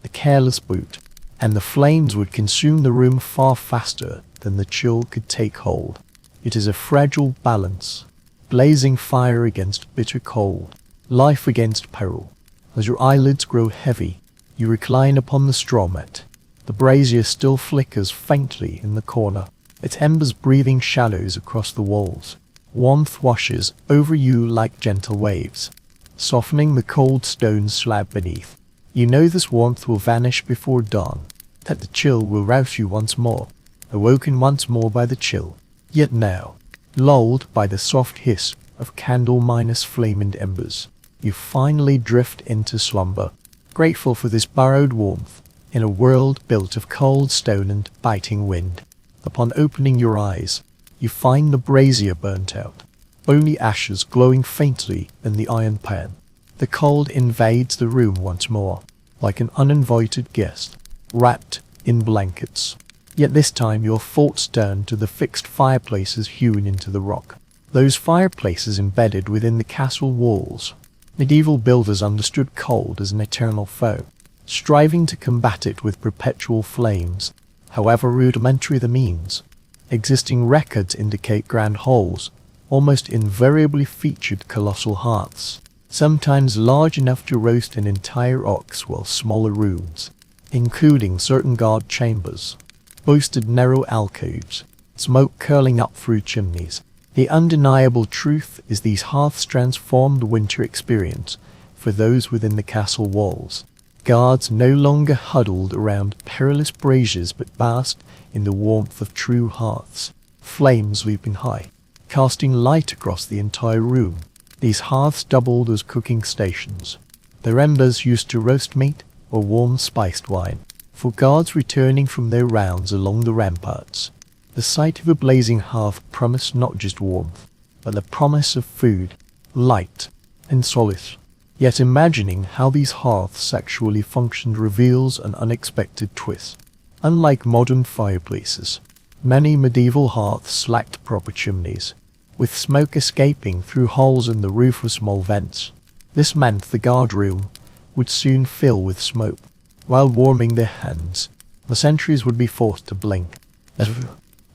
the careless boot, and the flames would consume the room far faster than the chill could take hold. It is a fragile balance, blazing fire against bitter cold, life against peril. As your eyelids grow heavy, You recline upon the straw mat. The brazier still flickers faintly in the corner, its embers breathing shadows across the walls. Warmth washes over you like gentle waves, softening the cold stone slab beneath. You know this warmth will vanish before dawn, that the chill will rouse you once more, awoken once more by the chill. Yet now, lulled by the soft hiss of candle-flame embers, you finally drift into slumber, grateful for this borrowed warmth in a world built of cold stone and biting wind. Upon opening your eyes, you find the brazier burnt out, only ashes glowing faintly in the iron pan. The cold invades the room once more, like an uninvited guest, wrapped in blankets. Yet this time your thoughts turn to the fixed fireplaces hewn into the rock. Those fireplaces embedded within the castle walls. Medieval builders understood cold as an eternal foe, striving to combat it with perpetual flames, however rudimentary the means. Existing records indicate grand halls almost invariably featured colossal hearths, sometimes large enough to roast an entire ox, while smaller rooms, including certain guard chambers, boasted narrow alcoves, smoke curling up through chimneys. The undeniable truth is these hearths transformed the winter experience for those within the castle walls. Guards no longer huddled around perilous braziers but basked in the warmth of true hearths, flames leaping high, casting light across the entire room. These hearths doubled as cooking stations. Their embers used to roast meat or warm spiced wine, for guards returning from their rounds along the ramparts. The sight of a blazing hearth promised not just warmth, but the promise of food, light, and solace. Yet imagining how these hearths actually functioned reveals an unexpected twist. Unlike modern fireplaces, many medieval hearths lacked proper chimneys, with smoke escaping through holes in the roof or small vents. This meant the guard room would soon fill with smoke. While warming their hands, the sentries would be forced to blink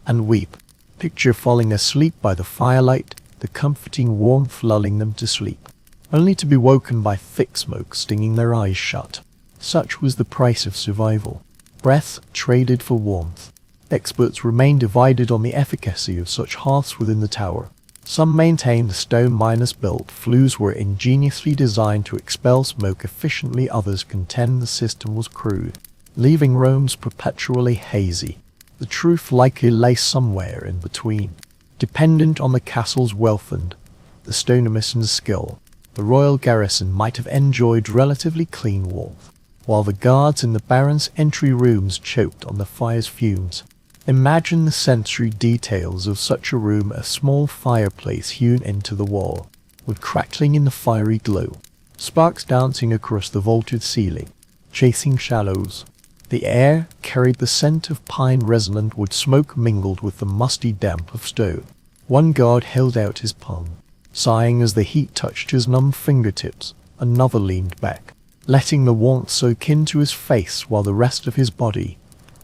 and weep. Picture falling asleep by the firelight, the comforting warmth lulling them to sleep, only to be woken by thick smoke stinging their eyes shut. Such was the price of survival. Breath traded for warmth. Experts remain divided on the efficacy of such hearths within the tower. Some maintain the stone miners-built flues were ingeniously designed to expel smoke efficiently, others contend the system was crude, leaving rooms perpetually hazy. The truth likely lay somewhere in between. Dependent on the castle's wealth and the stonemason's skill, the royal garrison might have enjoyed relatively clean warmth, while the guards in the baron's entry rooms choked on the fire's fumes. Imagine the sensory details of such a room: a small fireplace hewn into the wall, with crackling in the fiery glow, sparks dancing across the vaulted ceiling, chasing shadows. The air carried the scent of pine resonant wood, smoke mingled with the musty damp of stone. One guard held out his palm, sighing as the heat touched his numb fingertips. Another leaned back, letting the warmth soak into his face while the rest of his body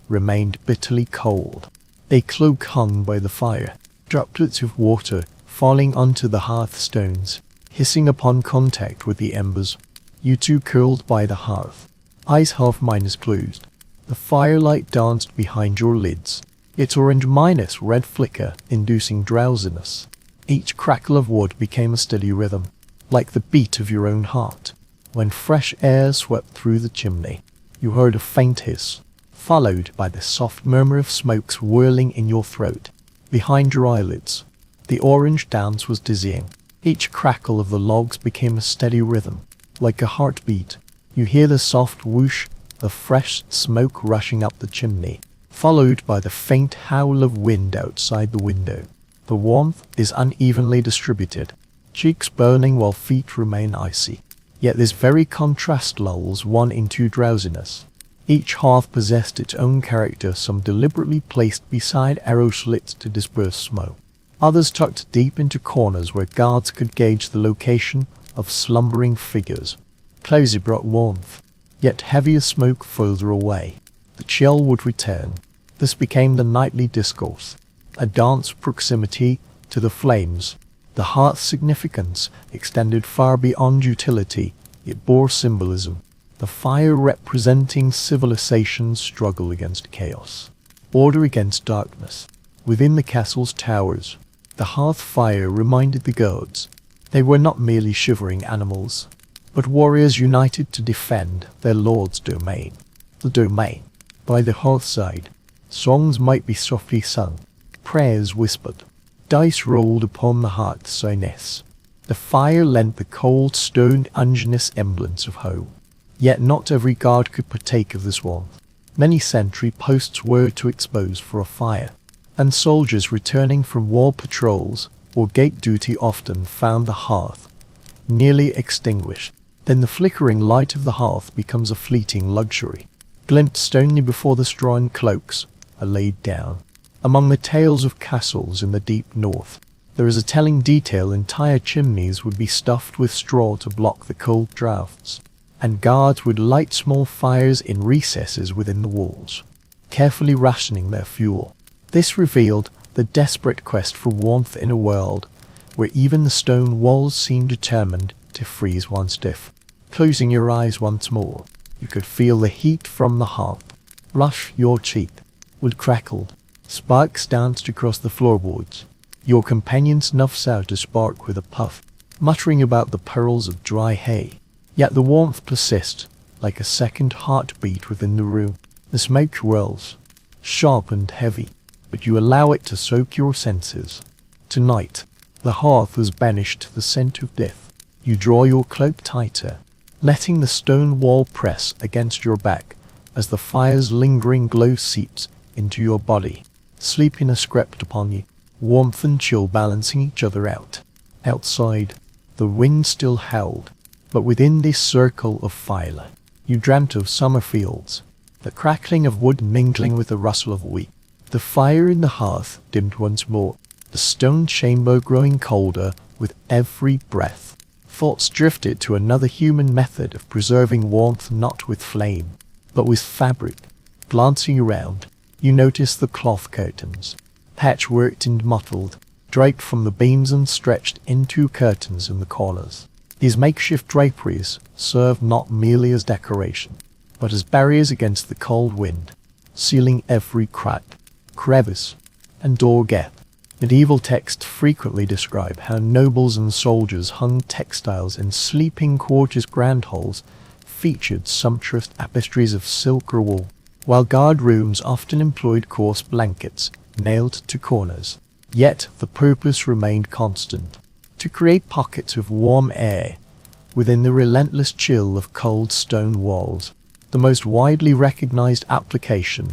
remained bitterly cold. A cloak hung by the fire, droplets of water falling onto the hearthstones, hissing upon contact with the embers. You two curled by the hearth, eyes half-minus closed. The firelight danced behind your lids, its orange-red flicker inducing drowsiness. Each crackle of wood became a steady rhythm, like the beat of your own heart. When fresh air swept through the chimney, you heard a faint hiss, followed by the soft murmur of smoke swirling in your throat. Behind your eyelids, the orange dance was dizzying. Each crackle of the logs became a steady rhythm, like a heartbeat. You hear the soft whoosh of fresh smoke rushing up the chimney, followed by the faint howl of wind outside the window. The warmth is unevenly distributed, cheeks burning while feet remain icy. Yet this very contrast lulls one into drowsiness. Each hearth possessed its own character, some deliberately placed beside arrow slits to disperse smoke, others tucked deep into corners where guards could gauge the location of slumbering figures. Closer brought warmth, yet heavier smoke further away. The chill would return. This became the nightly discourse, a dance proximity to the flames. The hearth's significance extended far beyond utility. It bore symbolism. the fire representing civilization's struggle against chaos, order against darkness. Within the castle's towers, the hearth fire reminded the gods they were not merely shivering animals, but warriors united to defend their lord's domain. The domain. By the hearthside, songs might be softly sung, prayers whispered, dice rolled upon the hearthstone. The fire lent the cold stone ungenous semblance of home. Yet not every guard could partake of this warmth. Many sentry posts were too exposed for a fire, and soldiers returning from war patrols or gate duty often found the hearth nearly extinguished. Then the flickering light of the hearth becomes a fleeting luxury, glimpsed only before the straw and cloaks are laid down. Among the tales of castles in the deep north, there is a telling detail: entire chimneys would be stuffed with straw to block the cold draughts, and guards would light small fires in recesses within the walls, carefully rationing their fuel. This revealed the desperate quest for warmth in a world where even the stone walls seemed determined to freeze one stiff. Closing your eyes once more, you could feel the heat from the hearth rush your cheek. Wood crackled, sparks danced across the floorboards. Your companion snuffs out a spark with a puff, muttering about the perils of dry hay. Yet the warmth persists, like a second heartbeat within the room. The smoke swirls, sharp and heavy, but you allow it to soak your senses. Tonight, the hearth was banished to the scent of death. You draw your cloak tighter, letting the stone wall press against your back as the fire's lingering glow seeps into your body. Sleepiness crept upon you, warmth and chill balancing each other out. Outside, the wind still howled, but within this circle of firelight, you dreamt of summer fields, the crackling of wood mingling with the rustle of wheat. The fire in the hearth dimmed once more, the stone chamber growing colder with every breath. Thoughts drifted to another human method of preserving warmth, not with flame, but with fabric. Glancing around, you noticed the cloth curtains, patchworked and mottled, draped from the beams and stretched into curtains in the corners. These makeshift draperies served not merely as decoration, but as barriers against the cold wind, sealing every crack, crevice, and door gap. Medieval texts frequently describe how nobles and soldiers hung textiles in sleeping quarters. Grand halls featured sumptuous tapestries of silk or wool, while guard rooms often employed coarse blankets nailed to corners. Yet the purpose remained constant: to create pockets of warm air within the relentless chill of cold stone walls. The most widely recognized application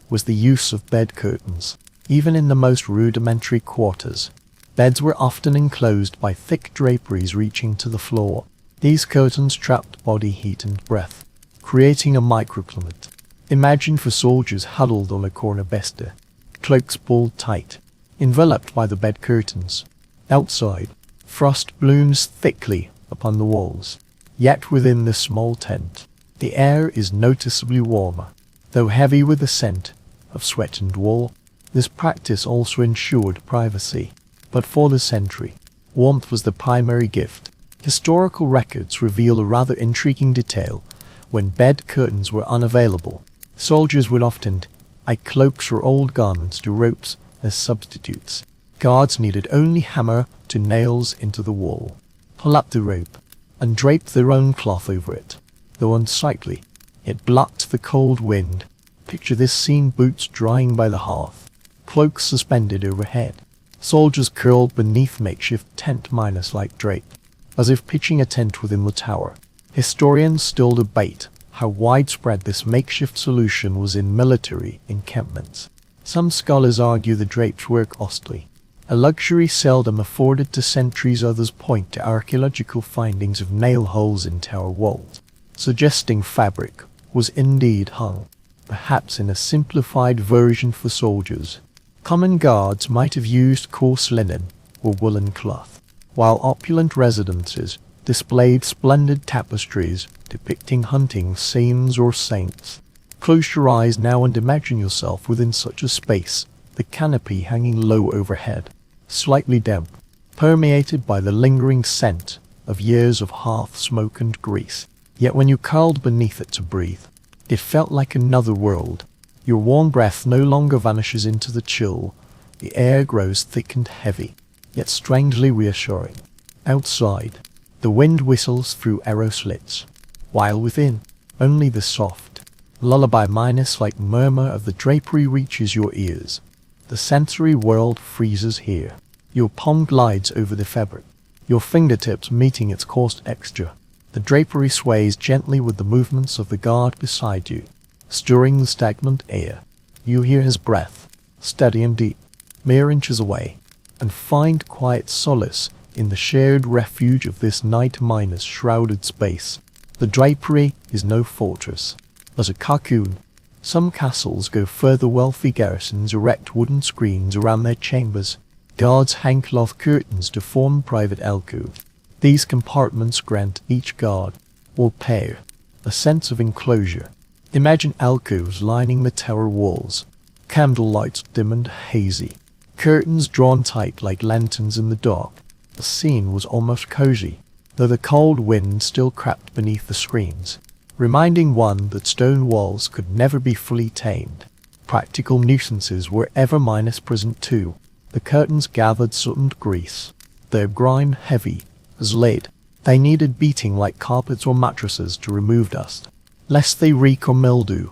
was the use of bed curtains. Even in the most rudimentary quarters, beds were often enclosed by thick draperies reaching to the floor. These curtains trapped body heat and breath, creating a microclimate. Imagine for soldiers huddled on a corner bester, cloaks pulled tight, enveloped by the bed curtains. Outside, frost blooms thickly upon the walls. Yet within the small tent, the air is noticeably warmer, though heavy with the scent of sweat and wool. This practice also ensured privacy, but for the sentry, warmth was the primary gift. Historical records reveal a rather intriguing detail. When bed curtains were unavailable, soldiers would often tie cloaks or old garments to ropes as substitutes. Guards needed only hammer to nails into the wall, pull up the rope, and drape their own cloth over it. Though unsightly, it blocked the cold wind. Picture this scene: boots drying by the hearth, cloaks suspended overhead, soldiers curled beneath makeshift tent minus-like drape, as if pitching a tent within the tower. Historians still debate how widespread this makeshift solution was in military encampments. Some scholars argue the drapes were costly, a luxury seldom afforded to sentries. Others point to archaeological findings of nail holes in tower walls, suggesting fabric was indeed hung, perhaps in a simplified version for soldiers. Common guards might have used coarse linen or woolen cloth, while opulent residences displayed splendid tapestries depicting hunting scenes or saints. Close your eyes now and imagine yourself within such a space, the canopy hanging low overhead, slightly damp, permeated by the lingering scent of years of hearth smoke and grease. Yet when you curled beneath it to breathe, it felt like another world. Your warm breath no longer vanishes into the chill. The air grows thick and heavy, yet strangely reassuring. Outside, the wind whistles through arrow slits, while within, only the soft, lullaby-like murmur of the drapery reaches your ears. The sensory world freezes here. Your palm glides over the fabric, your fingertips meeting its coarse texture. The drapery sways gently with the movements of the guard beside you, stirring the stagnant air. You hear his breath, steady and deep, mere inches away, and find quiet solace in the shared refuge of this night-minus shrouded space. The drapery is no fortress, but a cocoon. Some castles go further. Wealthy garrisons erect wooden screens around their chambers. Guards hang cloth curtains to form private alcoves. These compartments grant each guard, or pair, a sense of enclosure. Imagine alcoves lining the tower walls, candlelights dim and hazy, curtains drawn tight like lanterns in the dark. The scene was almost cozy, though the cold wind still crept beneath the screens, reminding one that stone walls could never be fully tamed. Practical nuisances were ever present too. The curtains gathered soot and grease, their grime heavy as lead. They needed beating like carpets or mattresses to remove dust, lest they reek or mildew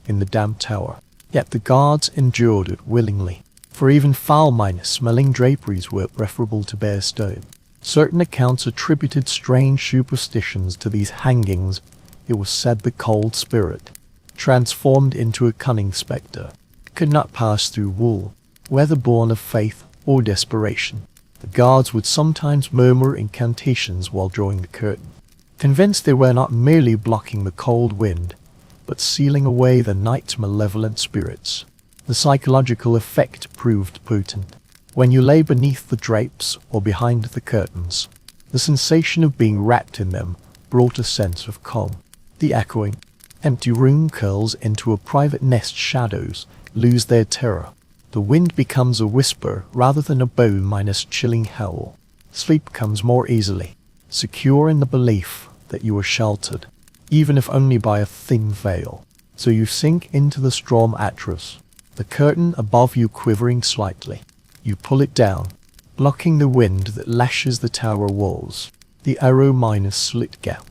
in the damp tower. Yet the guards endured it willingly, for even foul-smelling draperies were preferable to bare stone. Certain accounts attributed strange superstitions to these hangings. It was said the cold spirit, transformed into a cunning spectre, could not pass through wool, whether born of faith or desperation. The guards would sometimes murmur incantations while drawing the curtain, convinced they were not merely blocking the cold wind, but sealing away the night's malevolent spirits. The psychological effect proved potent. When you lay beneath the drapes or behind the curtains, the sensation of being wrapped in them brought a sense of calm. The echoing, empty room curls into a private nest. Shadows lose their terror. The wind becomes a whisper rather than a bone-chilling howl. Sleep comes more easily, secure in the belief that you are sheltered, even if only by a thin veil. So you sink into the straw mattress, the curtain above you quivering slightly. You pull it down, blocking the wind that lashes the tower walls. The arrow-slit gap.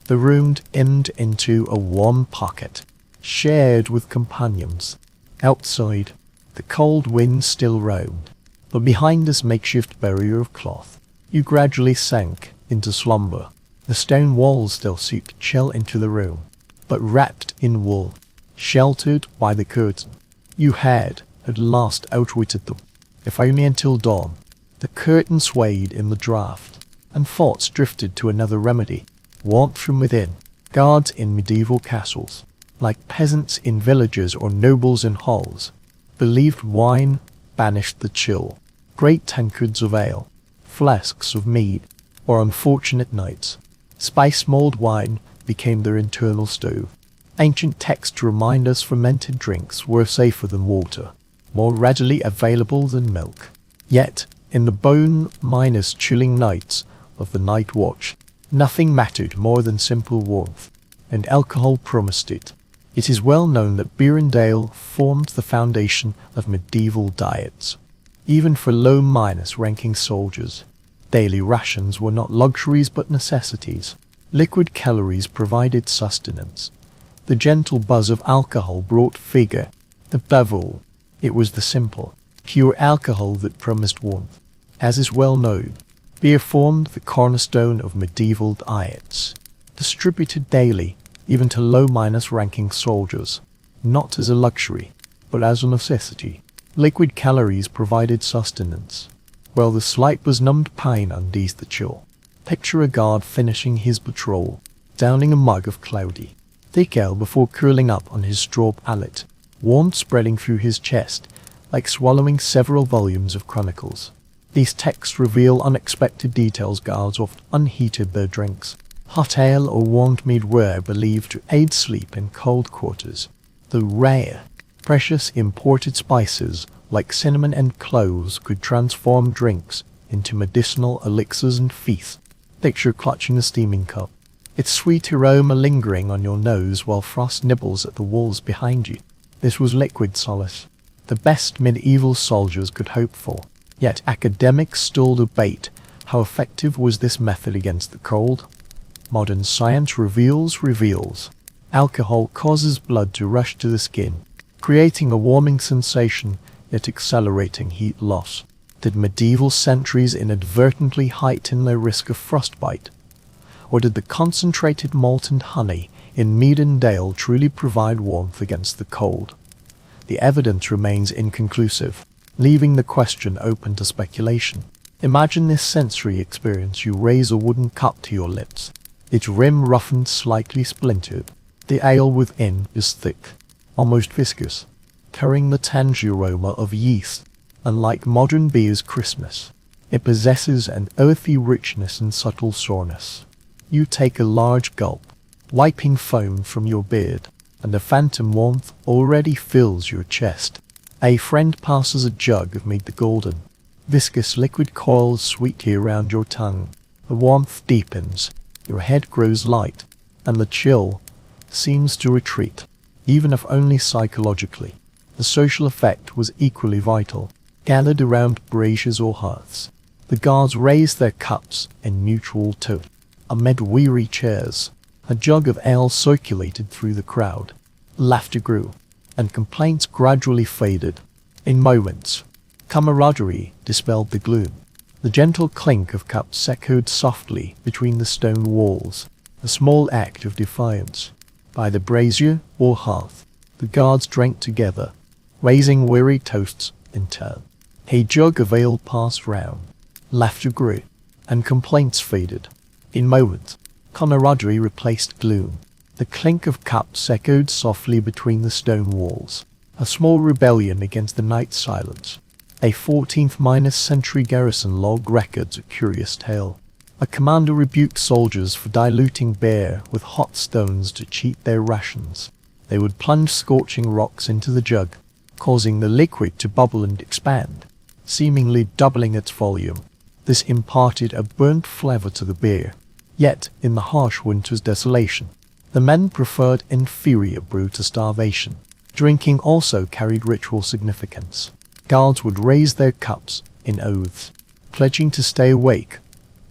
The room turned into a warm pocket, shared with companions. Outside, the cold wind still roamed, but behind this makeshift barrier of cloth, you gradually sank into slumber. The stone walls still seeped chill into the room, but wrapped in wool, sheltered by the curtain. You had, at last, outwitted them, if only until dawn. The curtain swayed in the draught, and thoughts drifted to another remedy. Warmth from within. Guards in medieval castles, like peasants in villages or nobles in halls, believed wine banished the chill. Great tankards of ale, flasks of mead, or unfortunate nights, spice-mulled wine became their internal stove. Ancient texts remind us fermented drinks were safer than water, more readily available than milk. Yet, in the bone-chilling nights of the night watch, nothing mattered more than simple warmth, and alcohol promised it. It is well known that beer and ale formed the foundation of medieval diets. Even for low-ranking soldiers, daily rations were not luxuries but necessities. Liquid calories provided sustenance. The gentle buzz of alcohol brought vigor. The bevel, it was the simple, pure alcohol that promised warmth. As is well known, beer formed the cornerstone of medieval diets, distributed daily, even to low-ranking soldiers, not as a luxury, but as a necessity. Liquid calories provided sustenance, while the slight was numbed pain undies the chill. Picture a guard finishing his patrol, downing a mug of cloudy, thick ale before curling up on his straw pallet, warmth spreading through his chest, like swallowing several volumes of chronicles. These texts reveal unexpected details. Guards often unheated their drinks. Hot ale or warmed mead were believed to aid sleep in cold quarters. The rare, precious imported spices like cinnamon and cloves could transform drinks into medicinal elixirs and feasts. Picture clutching a steaming cup, its sweet aroma lingering on your nose while frost nibbles at the walls behind you. This was liquid solace, the best medieval soldiers could hope for. Yet academics still debate how effective was this method against the cold. Modern science reveals. Alcohol causes blood to rush to the skin, creating a warming sensation yet accelerating heat loss. Did medieval sentries inadvertently heighten their risk of frostbite? Or did the concentrated malted honey in mead and ale truly provide warmth against the cold? The evidence remains inconclusive, leaving the question open to speculation. Imagine this sensory experience. You raise a wooden cup to your lips, its rim roughened, slightly splintered. The ale within is thick, almost viscous, carrying the tangy aroma of yeast. Unlike modern beer's crispness, it possesses an earthy richness and subtle sourness. You take a large gulp, wiping foam from your beard, and a phantom warmth already fills your chest. A friend passes a jug of mead. The golden, viscous liquid coils sweetly around your tongue. The warmth deepens, your head grows light, and the chill seems to retreat, even if only psychologically. The social effect was equally vital. Gathered around braziers or hearths, the guards raised their cups in mutual toast. Amid weary cheers, a jug of ale circulated through the crowd. Laughter grew, and complaints gradually faded. In moments, camaraderie dispelled the gloom. The gentle clink of cups echoed softly between the stone walls, a small act of defiance. By the brazier or hearth, the guards drank together, raising weary toasts in turn. A jug of ale passed round, laughter grew, and complaints faded. In moments, camaraderie replaced gloom. The clink of cups echoed softly between the stone walls, a small rebellion against the night silence. A 14th-century garrison log records a curious tale. A commander rebuked soldiers for diluting beer with hot stones to cheat their rations. They would plunge scorching rocks into the jug, causing the liquid to bubble and expand, seemingly doubling its volume. This imparted a burnt flavor to the beer. Yet, in the harsh winter's desolation, the men preferred inferior brew to starvation. Drinking also carried ritual significance. Guards would raise their cups in oaths, pledging to stay awake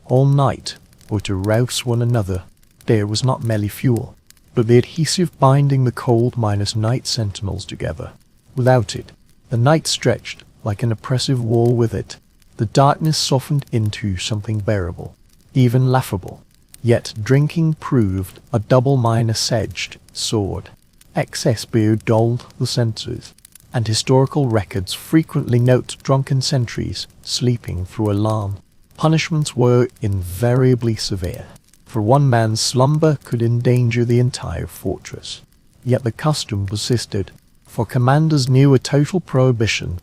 all night or to rouse one another. Beer was not merely fuel, but the adhesive binding the cold minus night sentinels together. Without it, the night stretched like an oppressive wall. With it, the darkness softened into something bearable, even laughable. Yet drinking proved a double-edged sword. Excess beer dulled the senses, and historical records frequently note drunken sentries sleeping through alarm. Punishments were invariably severe, for one man's slumber could endanger the entire fortress. Yet the custom persisted, for commanders knew a total prohibition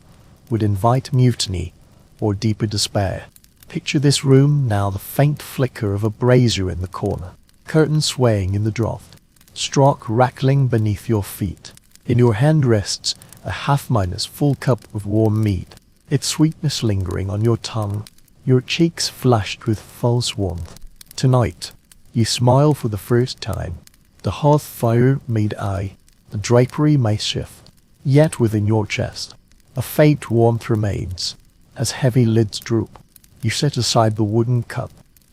would invite mutiny or deeper despair. Picture this room now: the faint flicker of a brazier in the corner, curtains swaying in the draught, straw rattling beneath your feet. In your hand rests a half-full cup of warm mead, its sweetness lingering on your tongue, your cheeks flushed with false warmth. Tonight, you smile for the first time. The hearth fire may die, the drapery may shift, yet within your chest, a faint warmth remains. As heavy lids droop, you set aside the wooden cup,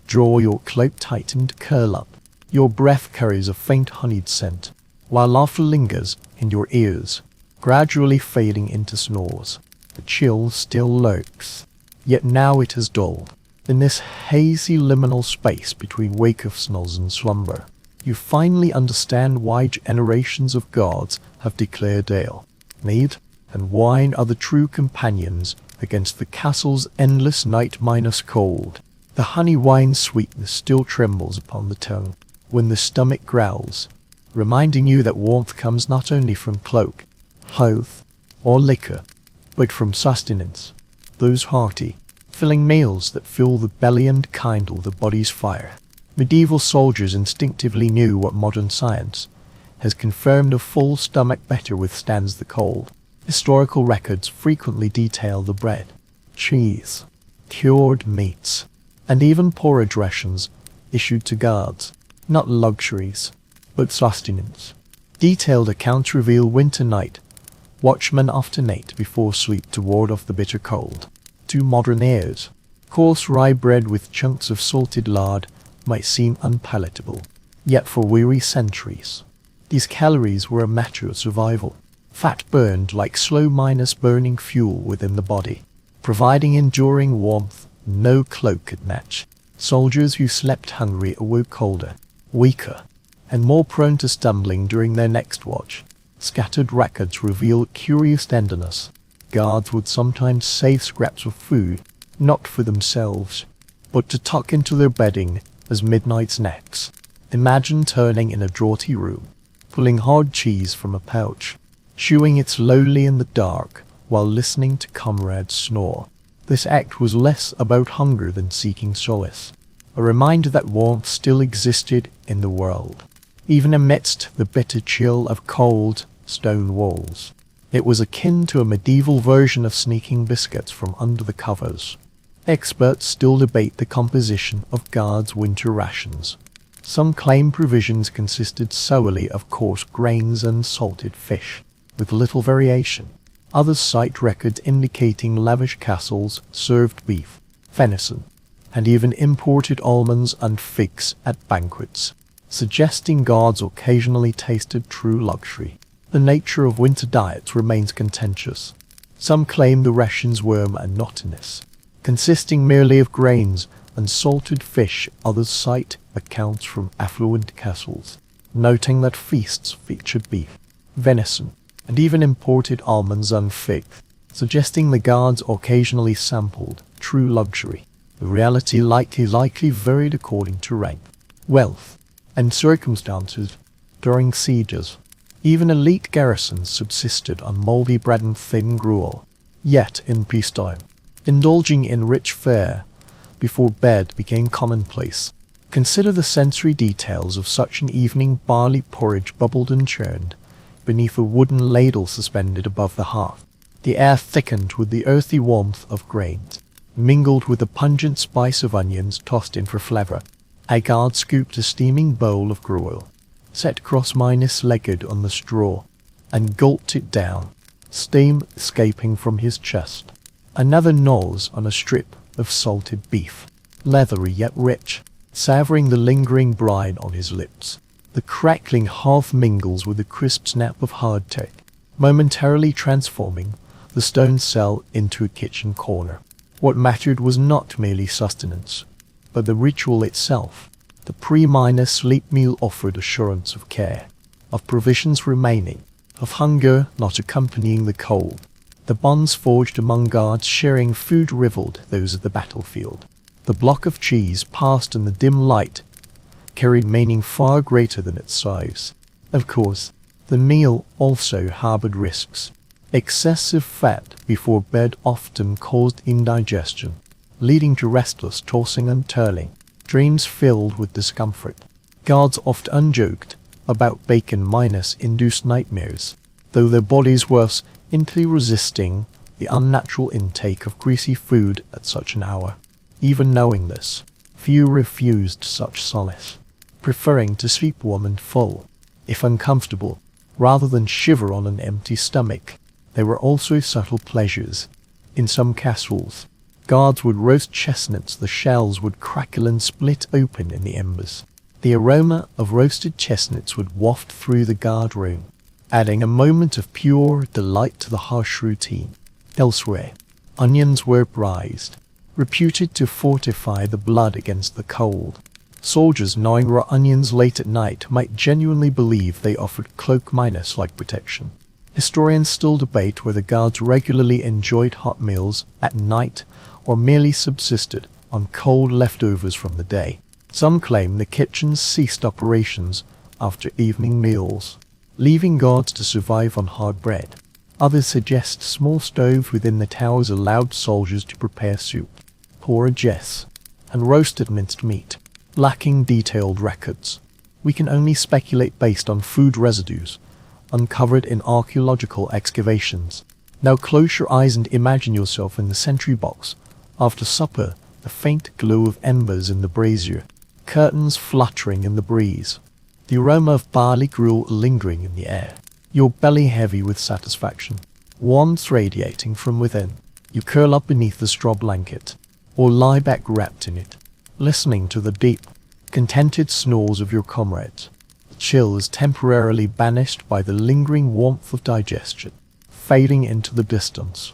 draw your cloak tight and curl up. Your breath carries a faint honeyed scent, while laughter lingers in your ears, gradually fading into snores. The chill still lurks, yet now it has dulled. In this hazy liminal space between wakefulness and slumber, you finally understand why generations of gods have declared ale, mead, and wine are the true companions against the castle's endless night minus cold. The honey wine sweetness still trembles upon the tongue when the stomach growls, reminding you that warmth comes not only from cloak, hearth, or liquor, but from sustenance. Those hearty, filling meals that fill the belly and kindle the body's fire. Medieval soldiers instinctively knew what modern science has confirmed: a full stomach better withstands the cold. Historical records frequently detail the bread, cheese, cured meats, and even porridge rations issued to guards. not luxuries, but sustenance. Detailed accounts reveal winter night. Watchmen often ate before sleep to ward off the bitter cold. To modern ears, coarse rye bread with chunks of salted lard might seem unpalatable. Yet for weary centuries, these calories were a matter of survival. Fat burned like slow minus burning fuel within the body, providing enduring warmth no cloak could match. Soldiers who slept hungry awoke colder, weaker, and more prone to stumbling during their next watch. Scattered records reveal curious tenderness. Guards would sometimes save scraps of food, not for themselves, but to tuck into their bedding as midnight snacks. Imagine turning in a draughty room, pulling hard cheese from a pouch, chewing it slowly in the dark while listening to comrades snore. This act was less about hunger than seeking solace, a reminder that warmth still existed in the world, even amidst the bitter chill of cold stone walls. It was akin to a medieval version of sneaking biscuits from under the covers. Experts still debate the composition of guards' winter rations. Some claim provisions consisted solely of coarse grains and salted fish, with little variation. Others cite records indicating lavish castles served beef, venison, and even imported almonds and figs at banquets, suggesting guards occasionally tasted true luxury. The nature of winter diets remains contentious. Some claim the rations were monotonous, consisting merely of grains and salted fish. Others cite accounts from affluent castles, noting that feasts featured beef, venison, and even imported almonds and figs, suggesting the guards occasionally sampled true luxury. The reality likely varied according to rank, wealth, and circumstances. During sieges, even elite garrisons subsisted on moldy bread and thin gruel. Yet in peacetime, indulging in rich fare before bed became commonplace. Consider the sensory details of such an evening. Barley porridge bubbled and churned beneath a wooden ladle suspended above the hearth. The air thickened with the earthy warmth of grains, mingled with the pungent spice of onions tossed in for flavor. A guard scooped a steaming bowl of gruel, sat cross-legged on the straw, and gulped it down, steam escaping from his chest. Another gnaws on a strip of salted beef, leathery yet rich, savoring the lingering brine on his lips. The crackling hearth mingles with the crisp snap of hardtack, momentarily transforming the stone cell into a kitchen corner. What mattered was not merely sustenance, but the ritual itself. The pre-sleep meal offered assurance of care, of provisions remaining, of hunger not accompanying the cold. The bonds forged among guards sharing food rivaled those of the battlefield. The block of cheese passed in the dim light carried meaning far greater than its size. Of course, the meal also harbored risks. Excessive fat before bed often caused indigestion, leading to restless tossing and turning, dreams filled with discomfort. Guards often joked about bacon-induced nightmares, though their bodies were intensely resisting the unnatural intake of greasy food at such an hour. Even knowing this, few refused such solace, preferring to sleep warm and full, if uncomfortable, rather than shiver on an empty stomach. There were also subtle pleasures. In some castles, guards would roast chestnuts. The shells would crackle and split open in the embers. The aroma of roasted chestnuts would waft through the guard room, adding a moment of pure delight to the harsh routine. Elsewhere, onions were prized, reputed to fortify the blood against the cold. Soldiers gnawing raw onions late at night might genuinely believe they offered cloak-like protection. Historians still debate whether guards regularly enjoyed hot meals at night or merely subsisted on cold leftovers from the day. Some claim the kitchens ceased operations after evening meals, leaving guards to survive on hard bread. Others suggest small stoves within the towers allowed soldiers to prepare soup, porridges, and roasted minced meat. Lacking detailed records, we can only speculate based on food residues uncovered in archaeological excavations. Now close your eyes and imagine yourself in the sentry box. After supper, the faint glow of embers in the brazier, curtains fluttering in the breeze, the aroma of barley gruel lingering in the air, your belly heavy with satisfaction, warmth radiating from within. You curl up beneath the straw blanket, or lie back wrapped in it, listening to the deep, contented snores of your comrades. The chill is temporarily banished by the lingering warmth of digestion, fading into the distance.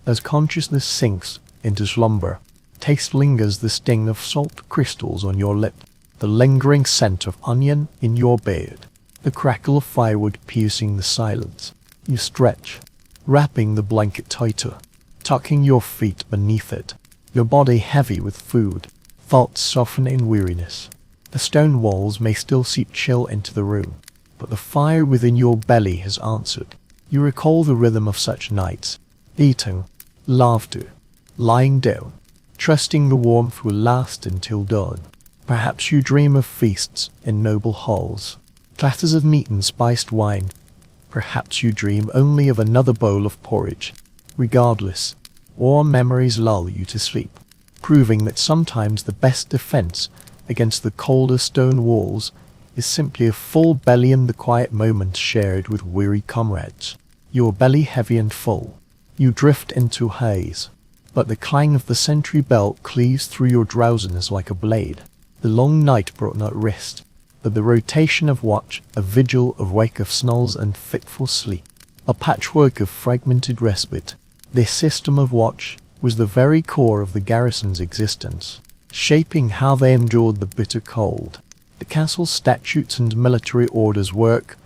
As consciousness sinks into slumber, taste lingers the sting of salt crystals on your lip, the lingering scent of onion in your beard, the crackle of firewood piercing the silence. You stretch, wrapping the blanket tighter, tucking your feet beneath it, your body heavy with food, thoughts soften in weariness. The stone walls may still seep chill into the room, but the fire within your belly has answered. You recall the rhythm of such nights, eating, laughter, lying down, trusting the warmth will last until dawn. Perhaps you dream of feasts in noble halls, glasses of meat and spiced wine. Perhaps you dream only of another bowl of porridge. Regardless, warm memories lull you to sleep, proving that sometimes the best defense against the colder stone walls is simply a full belly and the quiet moments shared with weary comrades. Your belly heavy and full, you drift into haze, but the clang of the sentry bell cleaves through your drowsiness like a blade. The long night brought not rest, but the rotation of watch, a vigil of wake of snulls and fitful sleep, a patchwork of fragmented respite. This system of watch was the very core of the garrison's existence, shaping how they endured the bitter cold. The castle's statutes and military orders work,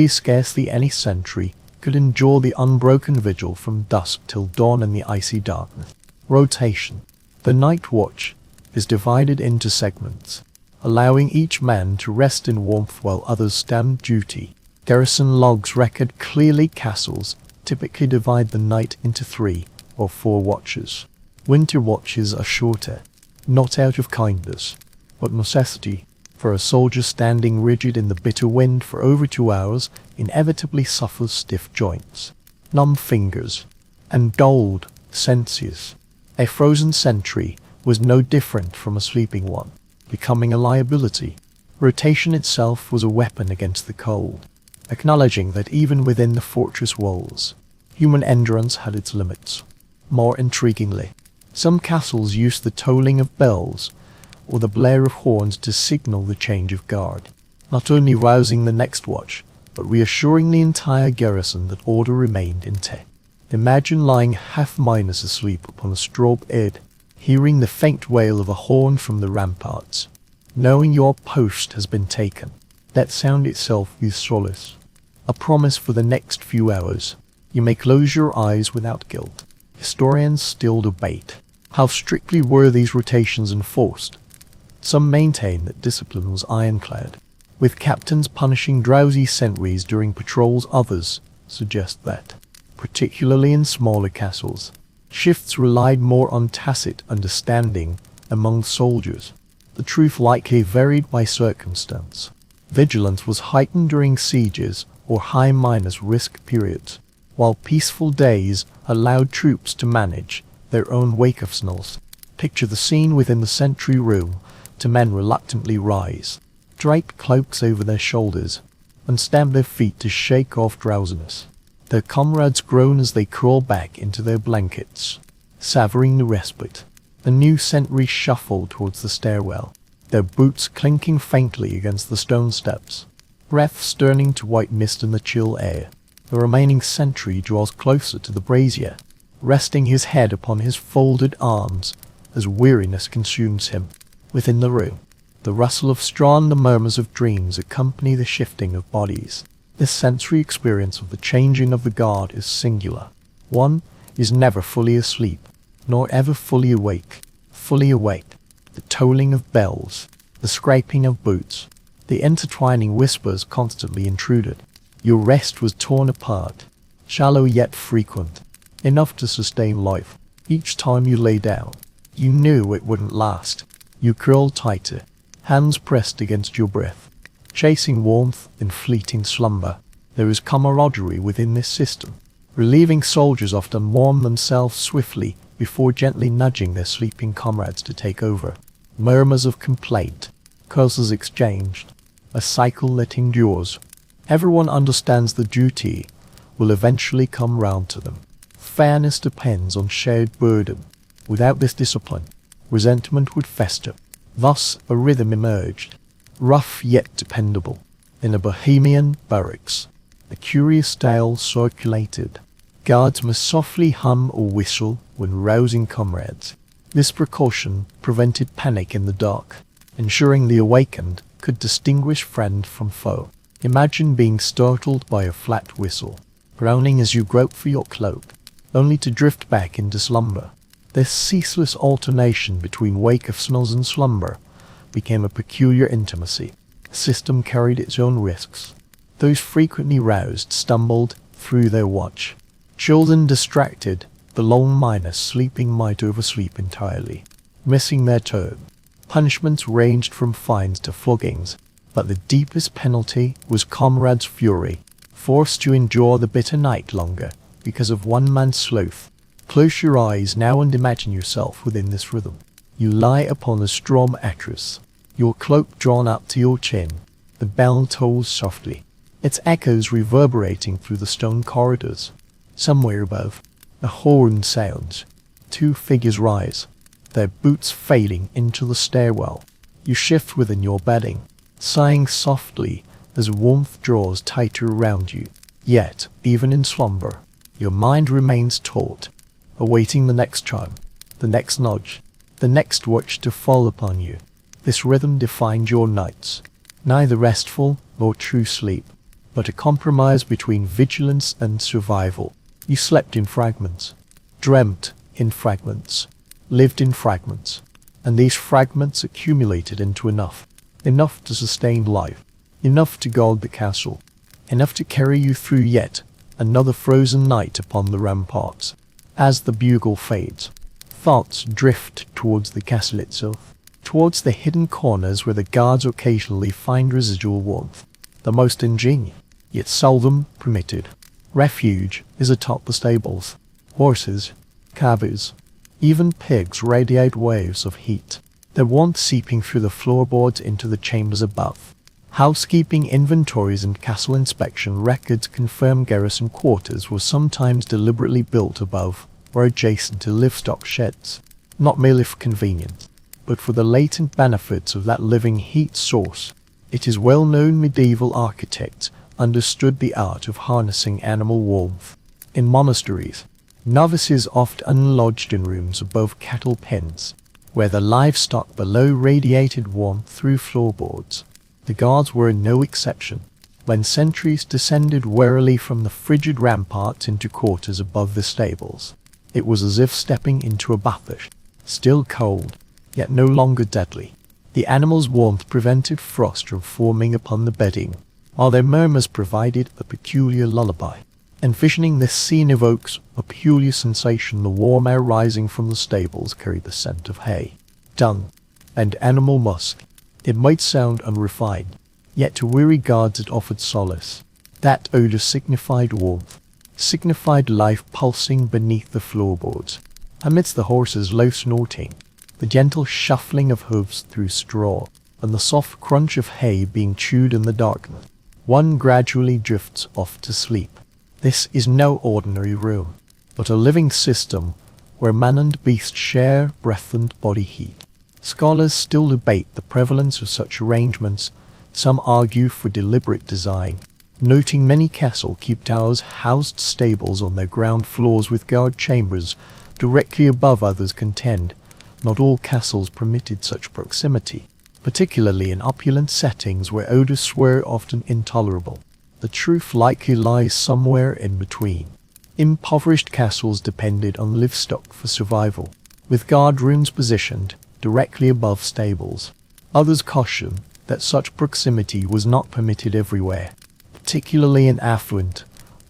scarcely any sentry could endure the unbroken vigil from dusk till dawn in the icy darkness. Rotation. The night watch is divided into segments, allowing each man to rest in warmth while others stand duty. Garrison logs record clearly castles typically divide the night into 3 or 4 watches. Winter watches are shorter, not out of kindness, but necessity, for a soldier standing rigid in the bitter wind for over 2 hours inevitably suffers stiff joints, numb fingers, and dulled senses. A frozen sentry was no different from a sleeping one, becoming a liability. Rotation itself was a weapon against the cold, acknowledging that even within the fortress walls, human endurance had its limits. More intriguingly, some castles used the tolling of bells or the blare of horns to signal the change of guard, not only rousing the next watch, but reassuring the entire garrison that order remained intact. Imagine lying half-minded asleep upon a straw bed, hearing the faint wail of a horn from the ramparts, knowing your post has been taken. That sound itself is solace, a promise for the next few hours. You may close your eyes without guilt. Historians still debate how strictly were these rotations enforced. Some maintain that discipline was ironclad, with captains punishing drowsy sentries during patrols. Others suggest that, particularly in smaller castles, shifts relied more on tacit understanding among soldiers. The truth likely varied by circumstance. Vigilance was heightened during sieges or high-minus risk periods, while peaceful days allowed troops to manage their own wake of snulls. Picture the scene within the sentry room. To men reluctantly rise, drape cloaks over their shoulders, and stamp their feet to shake off drowsiness. Their comrades groan as they crawl back into their blankets, savoring the respite. The new sentries shuffle towards the stairwell, their boots clinking faintly against the stone steps, breaths turning to white mist in the chill air. The remaining sentry draws closer to the brazier, resting his head upon his folded arms as weariness consumes him. Within the room, the rustle of straw and the murmurs of dreams accompany the shifting of bodies. This sensory experience of the changing of the guard is singular. One is never fully asleep, nor ever fully awake. Fully awake, the tolling of bells, the scraping of boots, the intertwining whispers constantly intruded. Your rest was torn apart, shallow yet frequent, enough to sustain life. Each time you lay down, you knew it wouldn't last. You curled tighter, hands pressed against your breath, chasing warmth in fleeting slumber. There is camaraderie within this system. Relieving soldiers often warm themselves swiftly before gently nudging their sleeping comrades to take over. Murmurs of complaint, curses exchanged, a cycle that endures. Everyone understands the duty will eventually come round to them. Fairness depends on shared burden. Without this discipline, resentment would fester. Thus, a rhythm emerged, rough yet dependable. In a Bohemian barracks, a curious tale circulated. Guards must softly hum or whistle when rousing comrades. This precaution prevented panic in the dark, ensuring the awakened could distinguish friend from foe. Imagine being startled by a flat whistle, groaning as you grope for your cloak, only to drift back into slumber. This ceaseless alternation between wakefulness and slumber became a peculiar intimacy. The system carried its own risks. Those frequently roused stumbled through their watch. Children distracted, the lone miners sleeping might oversleep entirely, missing their turn. Punishments ranged from fines to floggings, but the deepest penalty was comrades' fury, forced to endure the bitter night longer because of one man's sloth. Close your eyes now and imagine yourself within this rhythm. You lie upon a straw mattress, your cloak drawn up to your chin. The bell tolls softly, its echoes reverberating through the stone corridors. Somewhere above, the horn sounds. Two figures rise, their boots fading into the stairwell. You shift within your bedding, sighing softly as warmth draws tighter around you. Yet, even in slumber, your mind remains taut, awaiting the next chime, the next nudge, the next watch to fall upon you. This rhythm defined your nights, neither restful nor true sleep, but a compromise between vigilance and survival. You slept in fragments, dreamt in fragments, lived in fragments, and these fragments accumulated into enough to sustain life, enough to guard the castle, enough to carry you through yet another frozen night upon the ramparts. As the bugle fades, thoughts drift towards the castle itself, towards the hidden corners where the guards occasionally find residual warmth, the most ingenious, yet seldom permitted. Refuge is atop the stables. Horses, cabbages, even pigs radiate waves of heat, their warmth seeping through the floorboards into the chambers above. Housekeeping inventories and castle inspection records confirm garrison quarters were sometimes deliberately built above or adjacent to livestock sheds, not merely for convenience, but for the latent benefits of that living heat source. It is well known medieval architects understood the art of harnessing animal warmth. In monasteries, novices often lodged in rooms above cattle pens, where the livestock below radiated warmth through floorboards. The guards were no exception. When sentries descended warily from the frigid ramparts into quarters above the stables, it was as if stepping into a bath, still cold, yet no longer deadly. The animals' warmth prevented frost from forming upon the bedding, while their murmurs provided a peculiar lullaby. Envisioning this scene evokes a peculiar sensation. The warm air rising from the stables carried the scent of hay, dung, and animal musk. It might sound unrefined, yet to weary guards it offered solace. That odor signified warmth, signified life pulsing beneath the floorboards. Amidst the horses' low snorting, the gentle shuffling of hooves through straw, and the soft crunch of hay being chewed in the darkness, one gradually drifts off to sleep. This is no ordinary room, but a living system where man and beast share breath and body heat. Scholars still debate the prevalence of such arrangements. Some argue for deliberate design, noting many castle keep towers housed stables on their ground floors with guard chambers directly above. Others contend not all castles permitted such proximity, particularly in opulent settings where odors were often intolerable. The truth likely lies somewhere in between. Impoverished castles depended on livestock for survival, with guard rooms positioned directly above stables. Others caution that such proximity was not permitted everywhere, particularly in affluent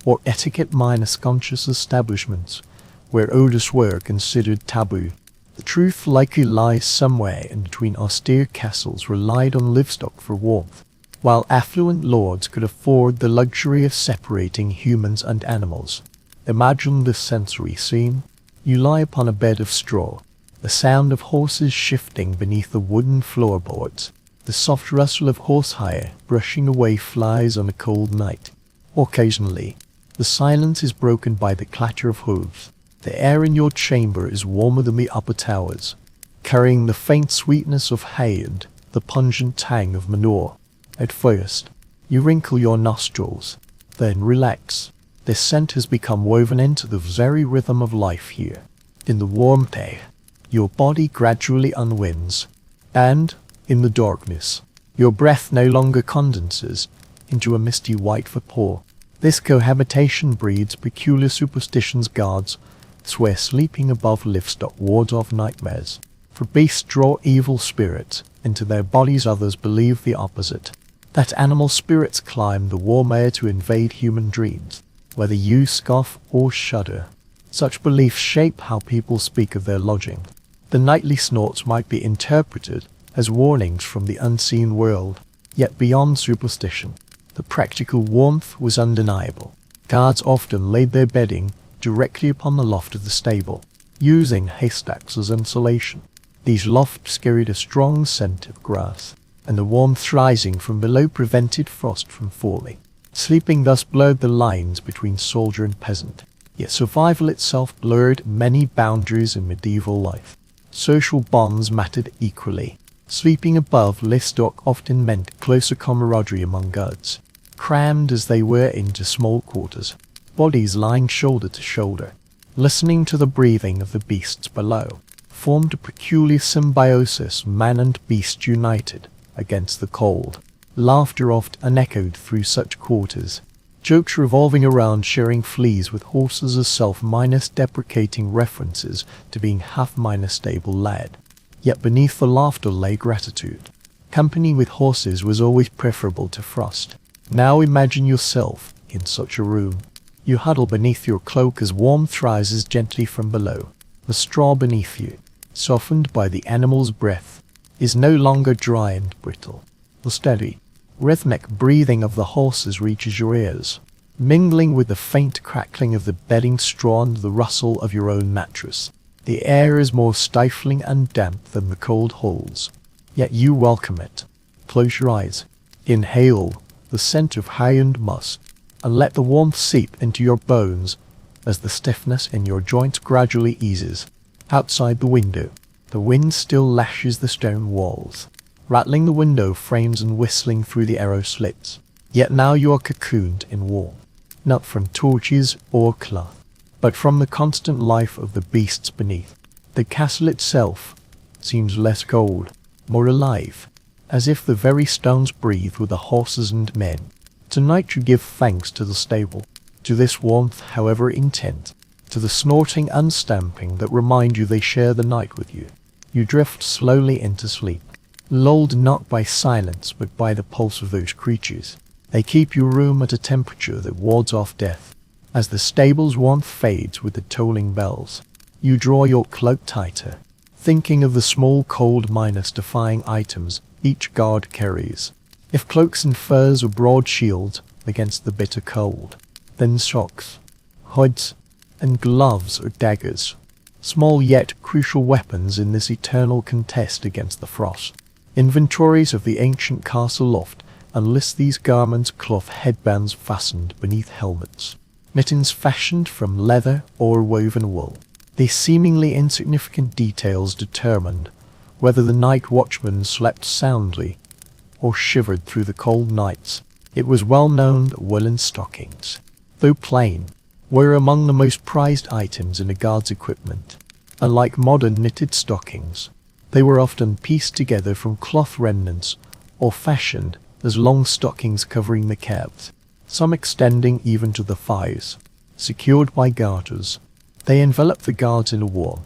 or etiquette-conscious establishments where odors were considered taboo. The truth likely lies somewhere in between. Austere castles relied on livestock for warmth, while affluent lords could afford the luxury of separating humans and animals. Imagine this sensory scene. You lie upon a bed of straw, the sound of horses shifting beneath the wooden floorboards, the soft rustle of horsehair brushing away flies on a cold night. Occasionally, the silence is broken by the clatter of hooves. The air in your chamber is warmer than the upper towers, carrying the faint sweetness of hay and the pungent tang of manure. At first, you wrinkle your nostrils, then relax. This scent has become woven into the very rhythm of life here. In the warm air, your body gradually unwinds, and, in the darkness, your breath no longer condenses into a misty white vapor. This cohabitation breeds peculiar superstitions. Guards swear sleeping above livestock wards off nightmares. For beasts draw evil spirits into their bodies. Others believe the opposite, that animal spirits climb the warm air to invade human dreams. Whether you scoff or shudder, such beliefs shape how people speak of their lodging. The nightly snorts might be interpreted as warnings from the unseen world, yet beyond superstition, the practical warmth was undeniable. Guards often laid their bedding directly upon the loft of the stable, using haystacks as insulation. These lofts carried a strong scent of grass, and the warmth rising from below prevented frost from falling. Sleeping thus blurred the lines between soldier and peasant, yet survival itself blurred many boundaries in medieval life. Social bonds mattered equally. Sleeping above livestock often meant closer camaraderie among guards, crammed as they were into small quarters, bodies lying shoulder to shoulder, listening to the breathing of the beasts below, formed a peculiar symbiosis. Man and beast united against the cold. Laughter oft unechoed through such quarters, jokes revolving around sharing fleas with horses as self-deprecating references to being half-stable lad. Yet beneath the laughter lay gratitude. Company with horses was always preferable to frost. Now imagine yourself in such a room. You huddle beneath your cloak as warmth rises gently from below. The straw beneath you, softened by the animal's breath, is no longer dry and brittle. The steady, rhythmic breathing of the horses reaches your ears, mingling with the faint crackling of the bedding straw and the rustle of your own mattress. The air is more stifling and damp than the cold halls, yet you welcome it. Close your eyes, inhale the scent of hay and musk, and let the warmth seep into your bones as the stiffness in your joints gradually eases. Outside the window, the wind still lashes the stone walls, rattling the window frames and whistling through the arrow slits. Yet now you are cocooned in warmth, not from torches or cloth, but from the constant life of the beasts beneath. The castle itself seems less cold, more alive, as if the very stones breathe with the horses and men. Tonight you give thanks to the stable, to this warmth however intent, to the snorting and stamping that remind you they share the night with you. You drift slowly into sleep, lulled not by silence but by the pulse of those creatures. They keep your room at a temperature that wards off death. As the stable's warmth fades with the tolling bells, you draw your cloak tighter, thinking of the small cold minus-defying items each guard carries. If cloaks and furs or broad shields against the bitter cold, then socks, hoods, and gloves or daggers, small yet crucial weapons in this eternal contest against the frost. Inventories of the ancient castle loft enlist these garments: cloth headbands fastened beneath helmets, mittens fashioned from leather or woven wool. These seemingly insignificant details determined whether the night watchman slept soundly or shivered through the cold nights. It was well known that woolen stockings, though plain, were among the most prized items in a guard's equipment. Unlike modern knitted stockings, they were often pieced together from cloth remnants or fashioned as long stockings covering the calves, some extending even to the thighs. Secured by garters, they enveloped the guards in a warm,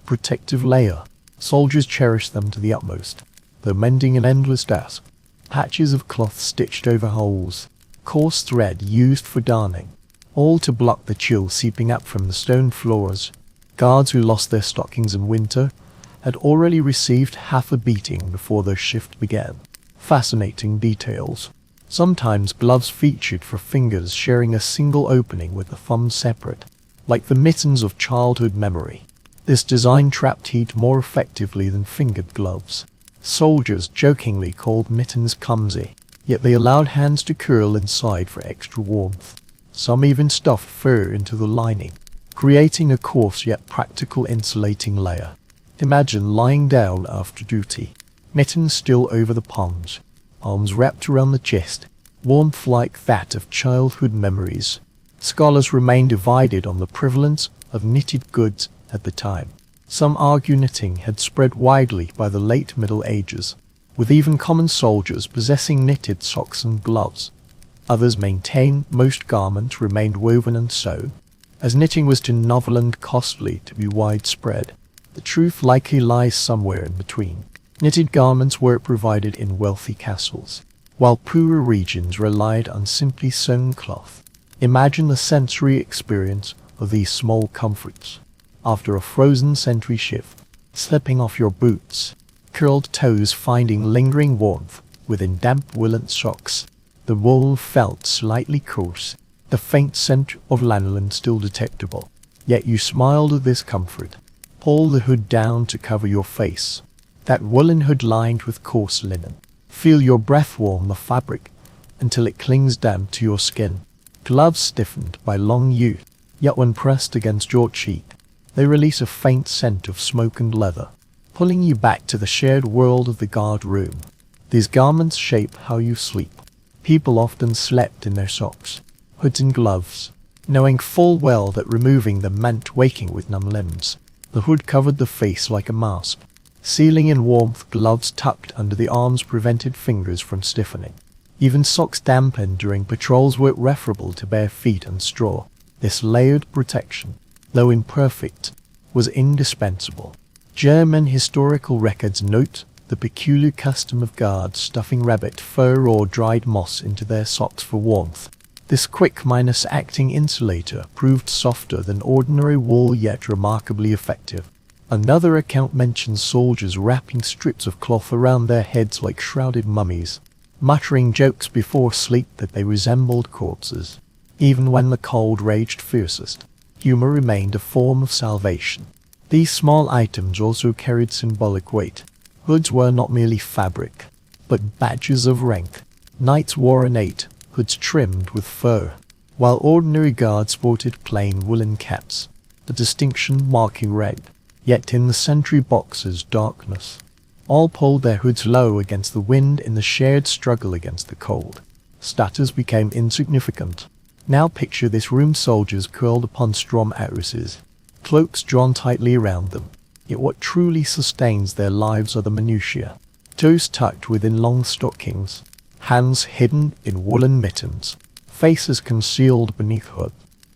protective layer. Soldiers cherished them to the utmost, though mending an endless task. Patches of cloth stitched over holes, coarse thread used for darning, all to block the chill seeping up from the stone floors. Guards who lost their stockings in winter had already received half a beating before their shift began. Fascinating details. Sometimes gloves featured for fingers sharing a single opening with the thumb separate, like the mittens of childhood memory. This design trapped heat more effectively than fingered gloves. Soldiers jokingly called mittens clumsy, yet they allowed hands to curl inside for extra warmth. Some even stuffed fur into the lining, creating a coarse yet practical insulating layer. Imagine lying down after duty, mittens still over the palms, arms wrapped around the chest, warmth like that of childhood memories. Scholars remain divided on the prevalence of knitted goods at the time. Some argue knitting had spread widely by the late Middle Ages, with even common soldiers possessing knitted socks and gloves. Others maintain most garments remained woven and sewn, as knitting was too novel and costly to be widespread. The truth likely lies somewhere in between. Knitted garments were provided in wealthy castles, while poorer regions relied on simply sewn cloth. Imagine the sensory experience of these small comforts. After a frozen sentry shift, slipping off your boots, curled toes finding lingering warmth within damp woolen socks. The wool felt slightly coarse, the faint scent of lanolin still detectable. Yet you smiled at this comfort. Pull the hood down to cover your face. That woolen hood lined with coarse linen. Feel your breath warm the fabric until it clings damp to your skin. Gloves stiffened by long use, yet when pressed against your cheek, they release a faint scent of smoke and leather, pulling you back to the shared world of the guard room. These garments shape how you sleep. People often slept in their socks, hoods and gloves, knowing full well that removing them meant waking with numb limbs. The hood covered the face like a mask, sealing in warmth. Gloves tucked under the arms prevented fingers from stiffening. Even socks dampened during patrols were referable to bare feet and straw. This layered protection, though imperfect, was indispensable. German historical records note the peculiar custom of guards stuffing rabbit fur or dried moss into their socks for warmth. This quick acting insulator proved softer than ordinary wool yet remarkably effective. Another account mentions soldiers wrapping strips of cloth around their heads like shrouded mummies, muttering jokes before sleep that they resembled corpses. Even when the cold raged fiercest, humor remained a form of salvation. These small items also carried symbolic weight. Hoods were not merely fabric, but badges of rank. Knights wore ornate hoods trimmed with fur, while ordinary guards sported plain woolen caps, the distinction marking rank. Yet in the sentry box's darkness, all pulled their hoods low against the wind in the shared struggle against the cold. Status became insignificant. Now picture this room: soldiers curled upon straw mattresses, cloaks drawn tightly around them. Yet what truly sustains their lives are the minutiae. Toes tucked within long stockings, hands hidden in woolen mittens, faces concealed beneath hood.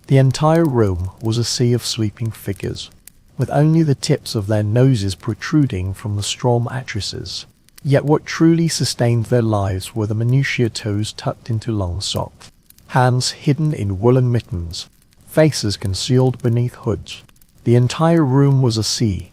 The entire room was a sea of sleeping figures, with only the tips of their noses protruding from the straw mattresses. Yet what truly sustained their lives were the minutiae: toes tucked into long socks, hands hidden in woolen mittens, faces concealed beneath hoods. The entire room was a sea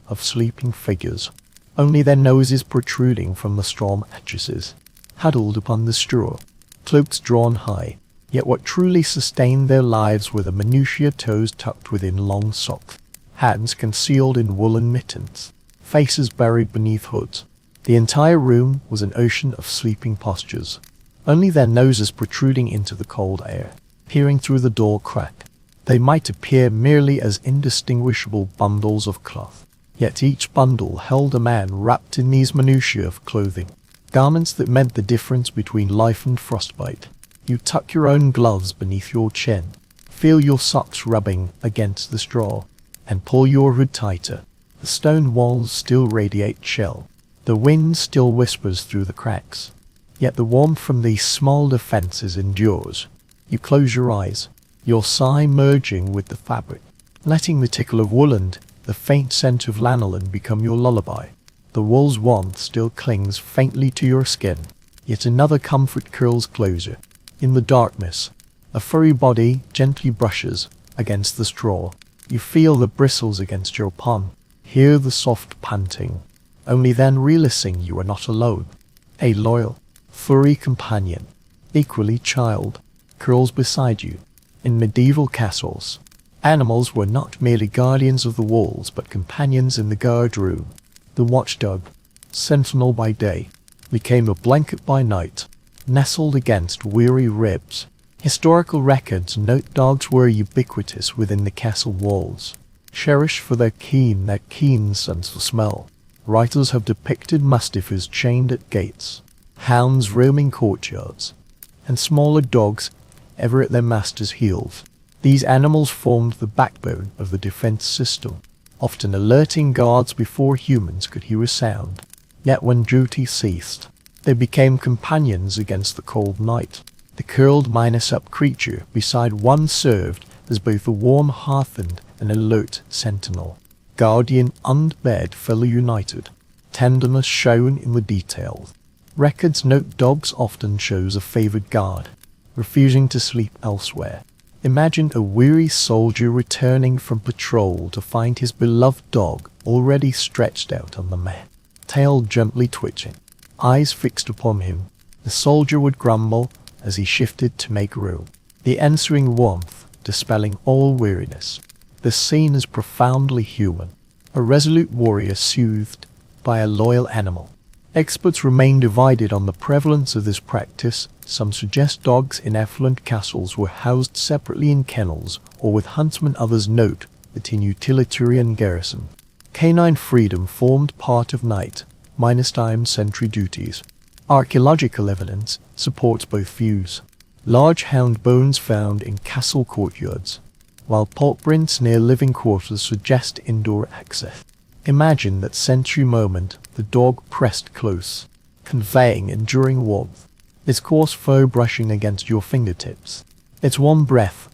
of sleeping figures, only their noses protruding from the straw mattresses, huddled upon the straw, cloaks drawn high. Yet what truly sustained their lives were the minutiae: toes tucked within long socks, hands concealed in woolen mittens, faces buried beneath hoods. The entire room was an ocean of sleeping postures, only their noses protruding into the cold air, peering through the door crack. They might appear merely as indistinguishable bundles of cloth, yet each bundle held a man wrapped in these minutiae of clothing, garments that meant the difference between life and frostbite. You tuck your own gloves beneath your chin, feel your socks rubbing against the straw, and pull your hood tighter. The stone walls still radiate chill. The wind still whispers through the cracks. Yet the warmth from these small defenses endures. You close your eyes, your sigh merging with the fabric, letting the tickle of wool and the faint scent of lanolin become your lullaby. The wool's warmth still clings faintly to your skin. Yet another comfort curls closer. In the darkness, a furry body gently brushes against the straw. You feel the bristles against your palm, hear the soft panting, only then realizing you are not alone. A loyal, furry companion, equally child, curls beside you. In medieval castles, animals were not merely guardians of the walls but companions in the guard room. The watchdog, sentinel by day, became a blanket by night, nestled against weary ribs. Historical records note dogs were ubiquitous within the castle walls, cherished for their keen sense of smell. Writers have depicted mastiffs chained at gates, hounds roaming courtyards, and smaller dogs ever at their master's heels. These animals formed the backbone of the defense system, often alerting guards before humans could hear a sound. Yet when duty ceased, they became companions against the cold night. The curled minus-up creature beside one served as both a warm hearth and an alert sentinel. Guardian and bed fellow united, tenderness shown in the details. Records note dogs often chose a favored guard, refusing to sleep elsewhere. Imagine a weary soldier returning from patrol to find his beloved dog already stretched out on the mat, tail gently twitching, eyes fixed upon him. The soldier would grumble as he shifted to make room, the answering warmth dispelling all weariness. The scene is profoundly human, a resolute warrior soothed by a loyal animal. Experts remain divided on the prevalence of this practice. Some suggest dogs in affluent castles were housed separately in kennels or with huntsmen. Others note that in utilitarian garrison, canine freedom formed part of night-time sentry duties. Archaeological evidence supports both views. Large hound bones found in castle courtyards, while paw prints near living quarters suggest indoor access. Imagine that sentry moment, the dog pressed close, conveying enduring warmth, its coarse fur brushing against your fingertips. Its warm breath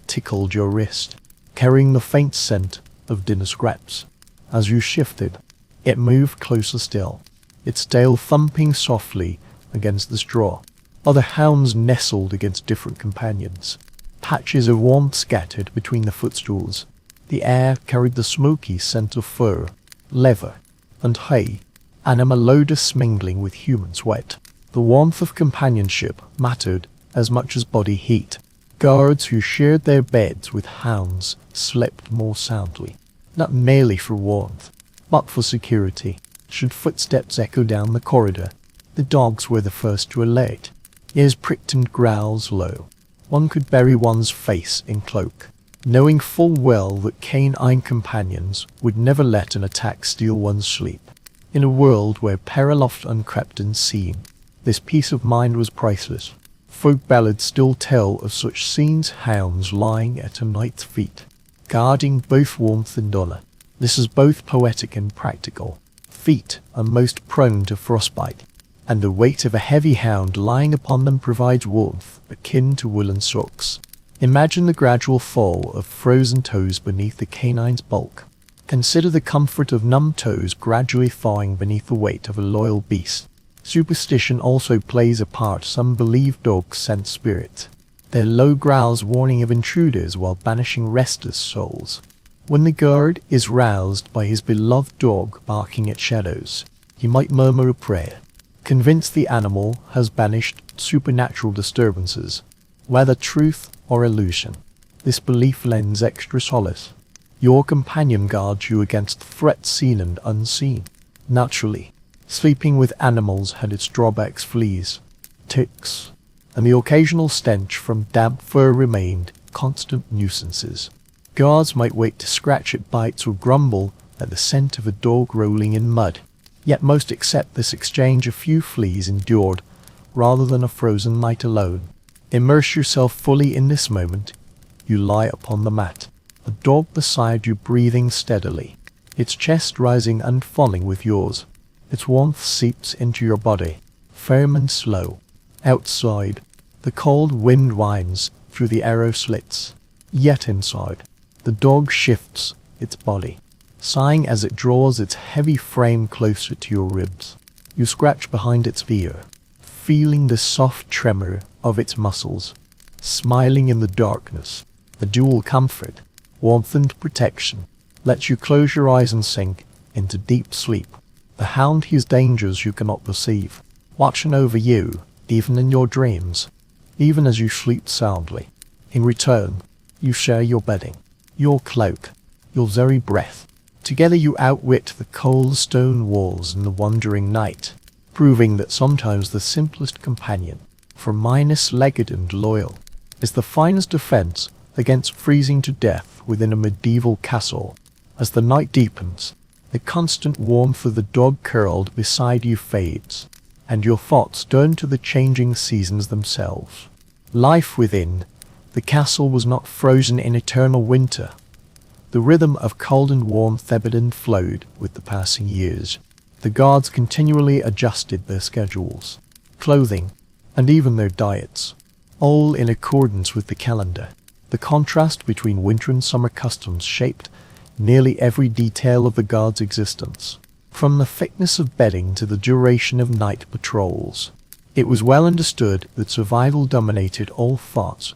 tickled your wrist, carrying the faint scent of dinner scraps. As you shifted, it moved closer still, its tail thumping softly against the straw. Other hounds nestled against different companions, patches of warmth scattered between the footstools. The air carried the smoky scent of fur, leather, and hay, animal odors mingling with human sweat. The warmth of companionship mattered as much as body heat. Guards who shared their beds with hounds slept more soundly, not merely for warmth, but for security. Should footsteps echo down the corridor, the dogs were the first to alert. Ears pricked and growls low. One could bury one's face in cloak, knowing full well that canine companions would never let an attack steal one's sleep. In a world where peril oft uncrept unseen, this peace of mind was priceless. Folk ballads still tell of such scenes, hounds lying at a knight's feet, guarding both warmth and honor. This is both poetic and practical. Feet are most prone to frostbite, and the weight of a heavy hound lying upon them provides warmth akin to woolen socks. Imagine the gradual fall of frozen toes beneath the canine's bulk. Consider the comfort of numb toes gradually thawing beneath the weight of a loyal beast. Superstition also plays a part. Some believe dogs sense spirit, their low growls warning of intruders while banishing restless souls. When the guard is roused by his beloved dog barking at shadows, he might murmur a prayer, convinced the animal has banished supernatural disturbances. Whether truth or illusion, this belief lends extra solace. Your companion guards you against threats seen and unseen. Naturally, sleeping with animals had its drawbacks. Fleas, ticks, and the occasional stench from damp fur remained constant nuisances. Guards might wait to scratch at bites or grumble at the scent of a dog rolling in mud. Yet most accept this exchange. A few fleas endured rather than a frozen night alone. Immerse yourself fully in this moment. You lie upon the mat, a dog beside you breathing steadily, its chest rising and falling with yours. Its warmth seeps into your body, firm and slow. Outside, the cold wind winds through the arrow slits. Yet inside, the dog shifts its body, sighing as it draws its heavy frame closer to your ribs. You scratch behind its ear, feeling the soft tremor of its muscles, smiling in the darkness. The dual comfort, warmth and protection, lets you close your eyes and sink into deep sleep. The hound hears dangers you cannot perceive, watching over you, even in your dreams, even as you sleep soundly. In return, you share your bedding, your cloak, your very breath. Together you outwit the cold stone walls and the wandering night, proving that sometimes the simplest companion, for minus-legged and loyal, is the finest defense against freezing to death within a medieval castle. As the night deepens, the constant warmth of the dog curled beside you fades, and your thoughts turn to the changing seasons themselves. Life within the castle was not frozen in eternal winter. The rhythm of cold and warmth ebbed and flowed with the passing years. The guards continually adjusted their schedules, clothing, and even their diets, all in accordance with the calendar. The contrast between winter and summer customs shaped nearly every detail of the guards' existence, from the thickness of bedding to the duration of night patrols. It was well understood that survival dominated all thoughts.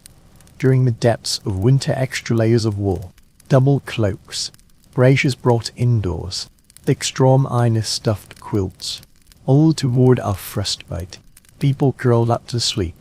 During the depths of winter, extra layers of wool, double cloaks, braziers brought indoors, thick straw minus stuffed quilts, all to ward off frostbite. People curled up to sleep,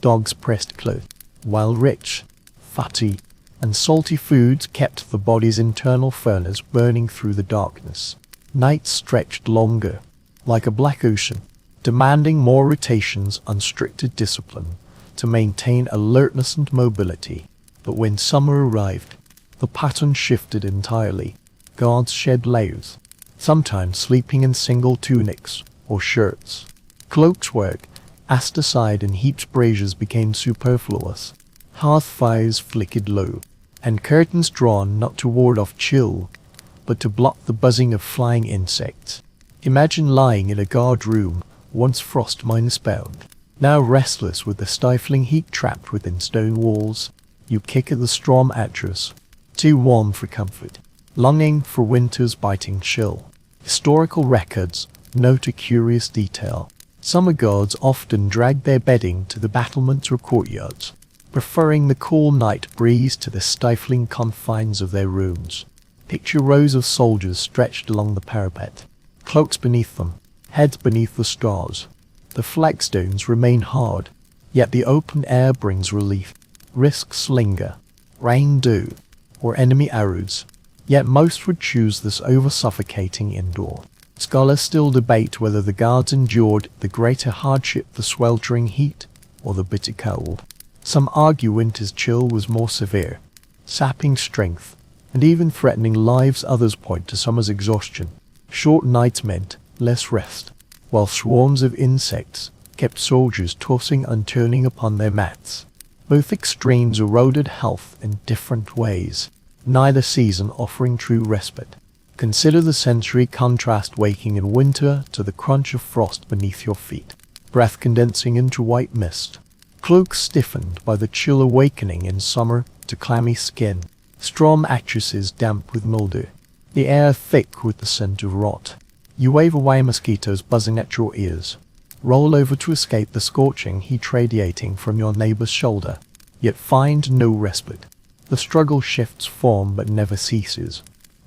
dogs pressed close, while rich, fatty, and salty foods kept the body's internal furnace burning through the darkness. Nights stretched longer, like a black ocean, demanding more rotations and stricter discipline to maintain alertness and mobility. But when summer arrived, the pattern shifted entirely. Guards shed layers, sometimes sleeping in single tunics or shirts. Cloaks were cast aside and heaped braziers became superfluous. Hearth fires flickered low, and curtains drawn not to ward off chill, but to block the buzzing of flying insects. Imagine lying in a guard room, once frost-minus bound, now restless with the stifling heat trapped within stone walls. You kick at the straw mattress, too warm for comfort, longing for winter's biting chill. Historical records note a curious detail. Summer guards often dragged their bedding to the battlements or courtyards, preferring the cool night breeze to the stifling confines of their rooms. Picture rows of soldiers stretched along the parapet, cloaks beneath them, heads beneath the stars. The flagstones remain hard, yet the open air brings relief. Risks linger, rain, dew, or enemy arrows, yet most would choose this over suffocating indoor. Scholars still debate whether the guards endured the greater hardship, the sweltering heat or the bitter cold. Some argue winter's chill was more severe, sapping strength and even threatening lives. Others point to summer's exhaustion. Short nights meant less rest, while swarms of insects kept soldiers tossing and turning upon their mats. Both extremes eroded health in different ways, neither season offering true respite. Consider the sensory contrast: waking in winter to the crunch of frost beneath your feet, breath condensing into white mist, cloaks stiffened by the chill awakening in summer to clammy skin, straw mattresses damp with mildew, the air thick with the scent of rot. You wave away mosquitoes buzzing at your ears, roll over to escape the scorching heat radiating from your neighbor's shoulder, yet find no respite. The struggle shifts form but never ceases.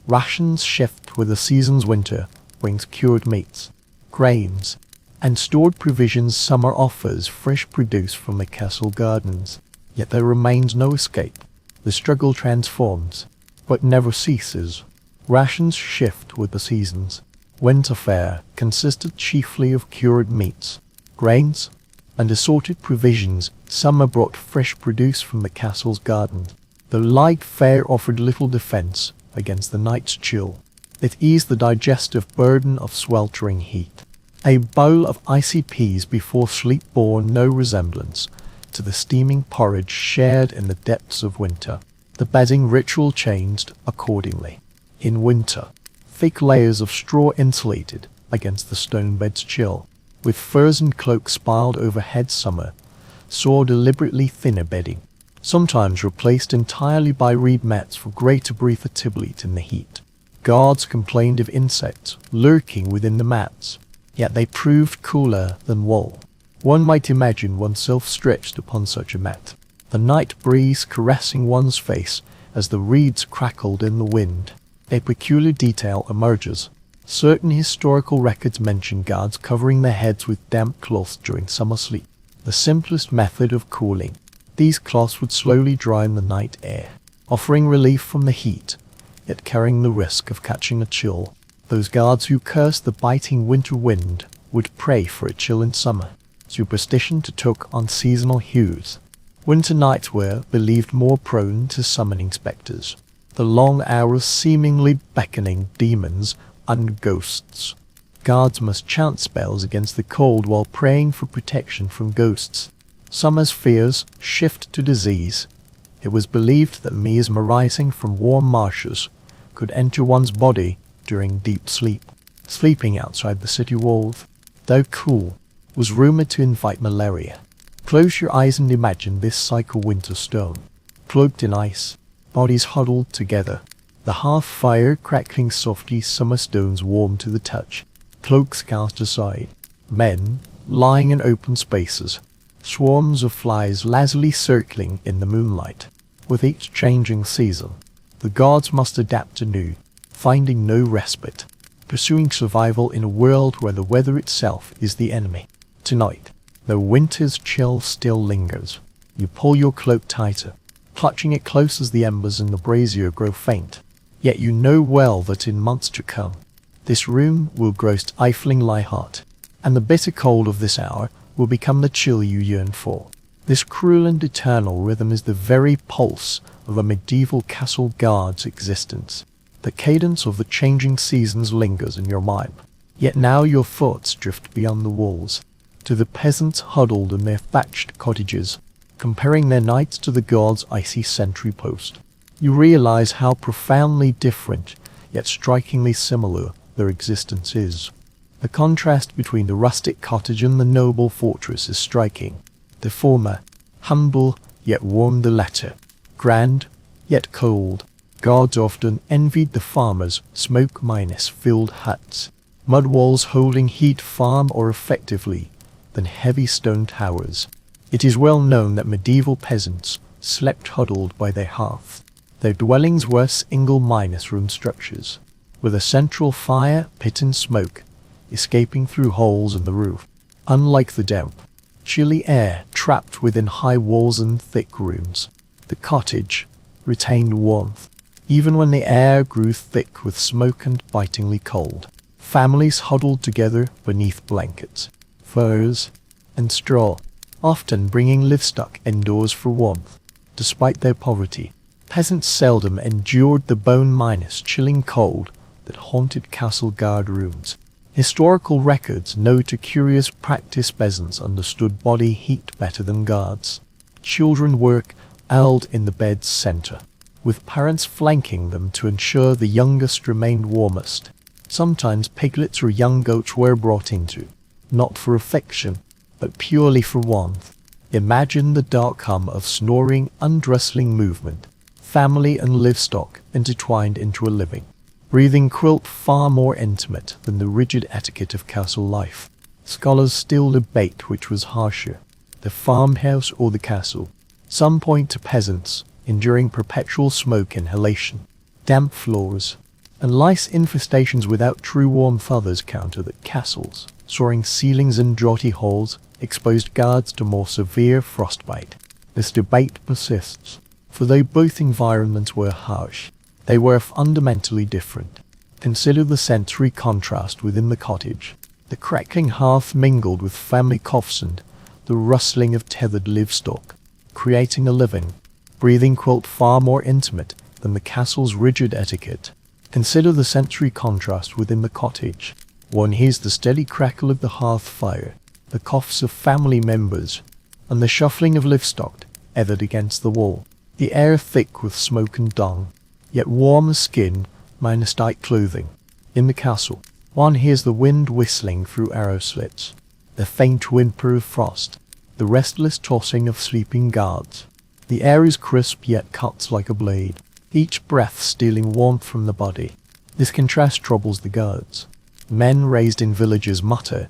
Rations shift with the season's. Winter brings cured meats, grains, and stored provisions. Summer offers fresh produce from the castle gardens, yet there remains no escape. The struggle transforms, but never ceases. Rations shift with the seasons. Winter fare consisted chiefly of cured meats, grains, and assorted provisions. Summer brought fresh produce from the castle's gardens. The light fare offered little defense against the night's chill. It eased the digestive burden of sweltering heat. A bowl of icy peas before sleep bore no resemblance to the steaming porridge shared in the depths of winter. The bedding ritual changed accordingly. In winter, thick layers of straw insulated against the stone bed's chill, with furs and cloaks piled overhead. Summer saw deliberately thinner bedding, sometimes replaced entirely by reed mats for greater breathability in the heat. Guards complained of insects lurking within the mats, yet they proved cooler than wool. One might imagine oneself stretched upon such a mat, the night breeze caressing one's face as the reeds crackled in the wind. A peculiar detail emerges. Certain historical records mention guards covering their heads with damp cloths during summer sleep, the simplest method of cooling. These cloths would slowly dry in the night air, offering relief from the heat, yet carrying the risk of catching a chill. Those guards who cursed the biting winter wind would pray for a chill in summer. Superstition took on seasonal hues. Winter nights were believed more prone to summoning specters, the long hours seemingly beckoning demons and ghosts. Guards must chant spells against the cold while praying for protection from ghosts. Summer's fears shift to disease. It was believed that mesmerizing from warm marshes could enter one's body during deep sleep. Sleeping outside the city walls, though cool, was rumored to invite malaria. Close your eyes and imagine this cycle winter storm. Cloaked in ice, bodies huddled together, the hearth fire crackling softly, summer stones warm to the touch, cloaks cast aside, men lying in open spaces, swarms of flies lazily circling in the moonlight. With each changing season, the gods must adapt anew, finding no respite, pursuing survival in a world where the weather itself is the enemy. Tonight, though winter's chill still lingers, you pull your cloak tighter, clutching it close as the embers in the brazier grow faint. Yet you know well that in months to come, this room will grow stiflingly hot, and the bitter cold of this hour will become the chill you yearn for. This cruel and eternal rhythm is the very pulse of a medieval castle guard's existence. The cadence of the changing seasons lingers in your mind, yet now your thoughts drift beyond the walls, to the peasants huddled in their thatched cottages, comparing their nights to the god's icy sentry post. You realize how profoundly different, yet strikingly similar, their existence is. The contrast between the rustic cottage and the noble fortress is striking. The former, humble, yet warm; the latter, grand, yet cold. Guards often envied the farmers' smoke-filled huts, mud walls holding heat far more effectively than heavy stone towers. It is well known that medieval peasants slept huddled by their hearth. Their dwellings were single-room structures, with a central fire pit and smoke escaping through holes in the roof. Unlike the damp, chilly air trapped within high walls and thick rooms, the cottage retained warmth, even when the air grew thick with smoke and bitingly cold. Families huddled together beneath blankets, furs, and straw, often bringing livestock indoors for warmth. Despite their poverty, peasants seldom endured the bone-chilling cold that haunted castle guard rooms. Historical records note a curious practice: peasants understood body heat better than guards. Children were held in the bed's center, with parents flanking them to ensure the youngest remained warmest. Sometimes piglets or young goats were brought into, not for affection, but purely for warmth. Imagine the dark hum of snoring, undressing movement, family and livestock intertwined into a living, breathing quilt far more intimate than the rigid etiquette of castle life. Scholars still debate which was harsher, the farmhouse or the castle. Some point to peasants enduring perpetual smoke inhalation, damp floors, and lice infestations without true warmth. Others counter that castles, soaring ceilings and draughty halls, exposed guards to more severe frostbite. This debate persists, for though both environments were harsh, they were fundamentally different. Consider the sensory contrast within the cottage. The crackling hearth mingled with family coughs and the rustling of tethered livestock, creating a living, breathing quilt far more intimate than the castle's rigid etiquette. Consider the sensory contrast within the cottage. One hears the steady crackle of the hearth fire, the coughs of family members, and the shuffling of livestock tethered against the wall. The air thick with smoke and dung, yet warm as skin minus tight clothing. In the castle, one hears the wind whistling through arrow slits, the faint whimper of frost, the restless tossing of sleeping guards. The air is crisp yet cuts like a blade, each breath stealing warmth from the body. This contrast troubles the guards. Men raised in villages mutter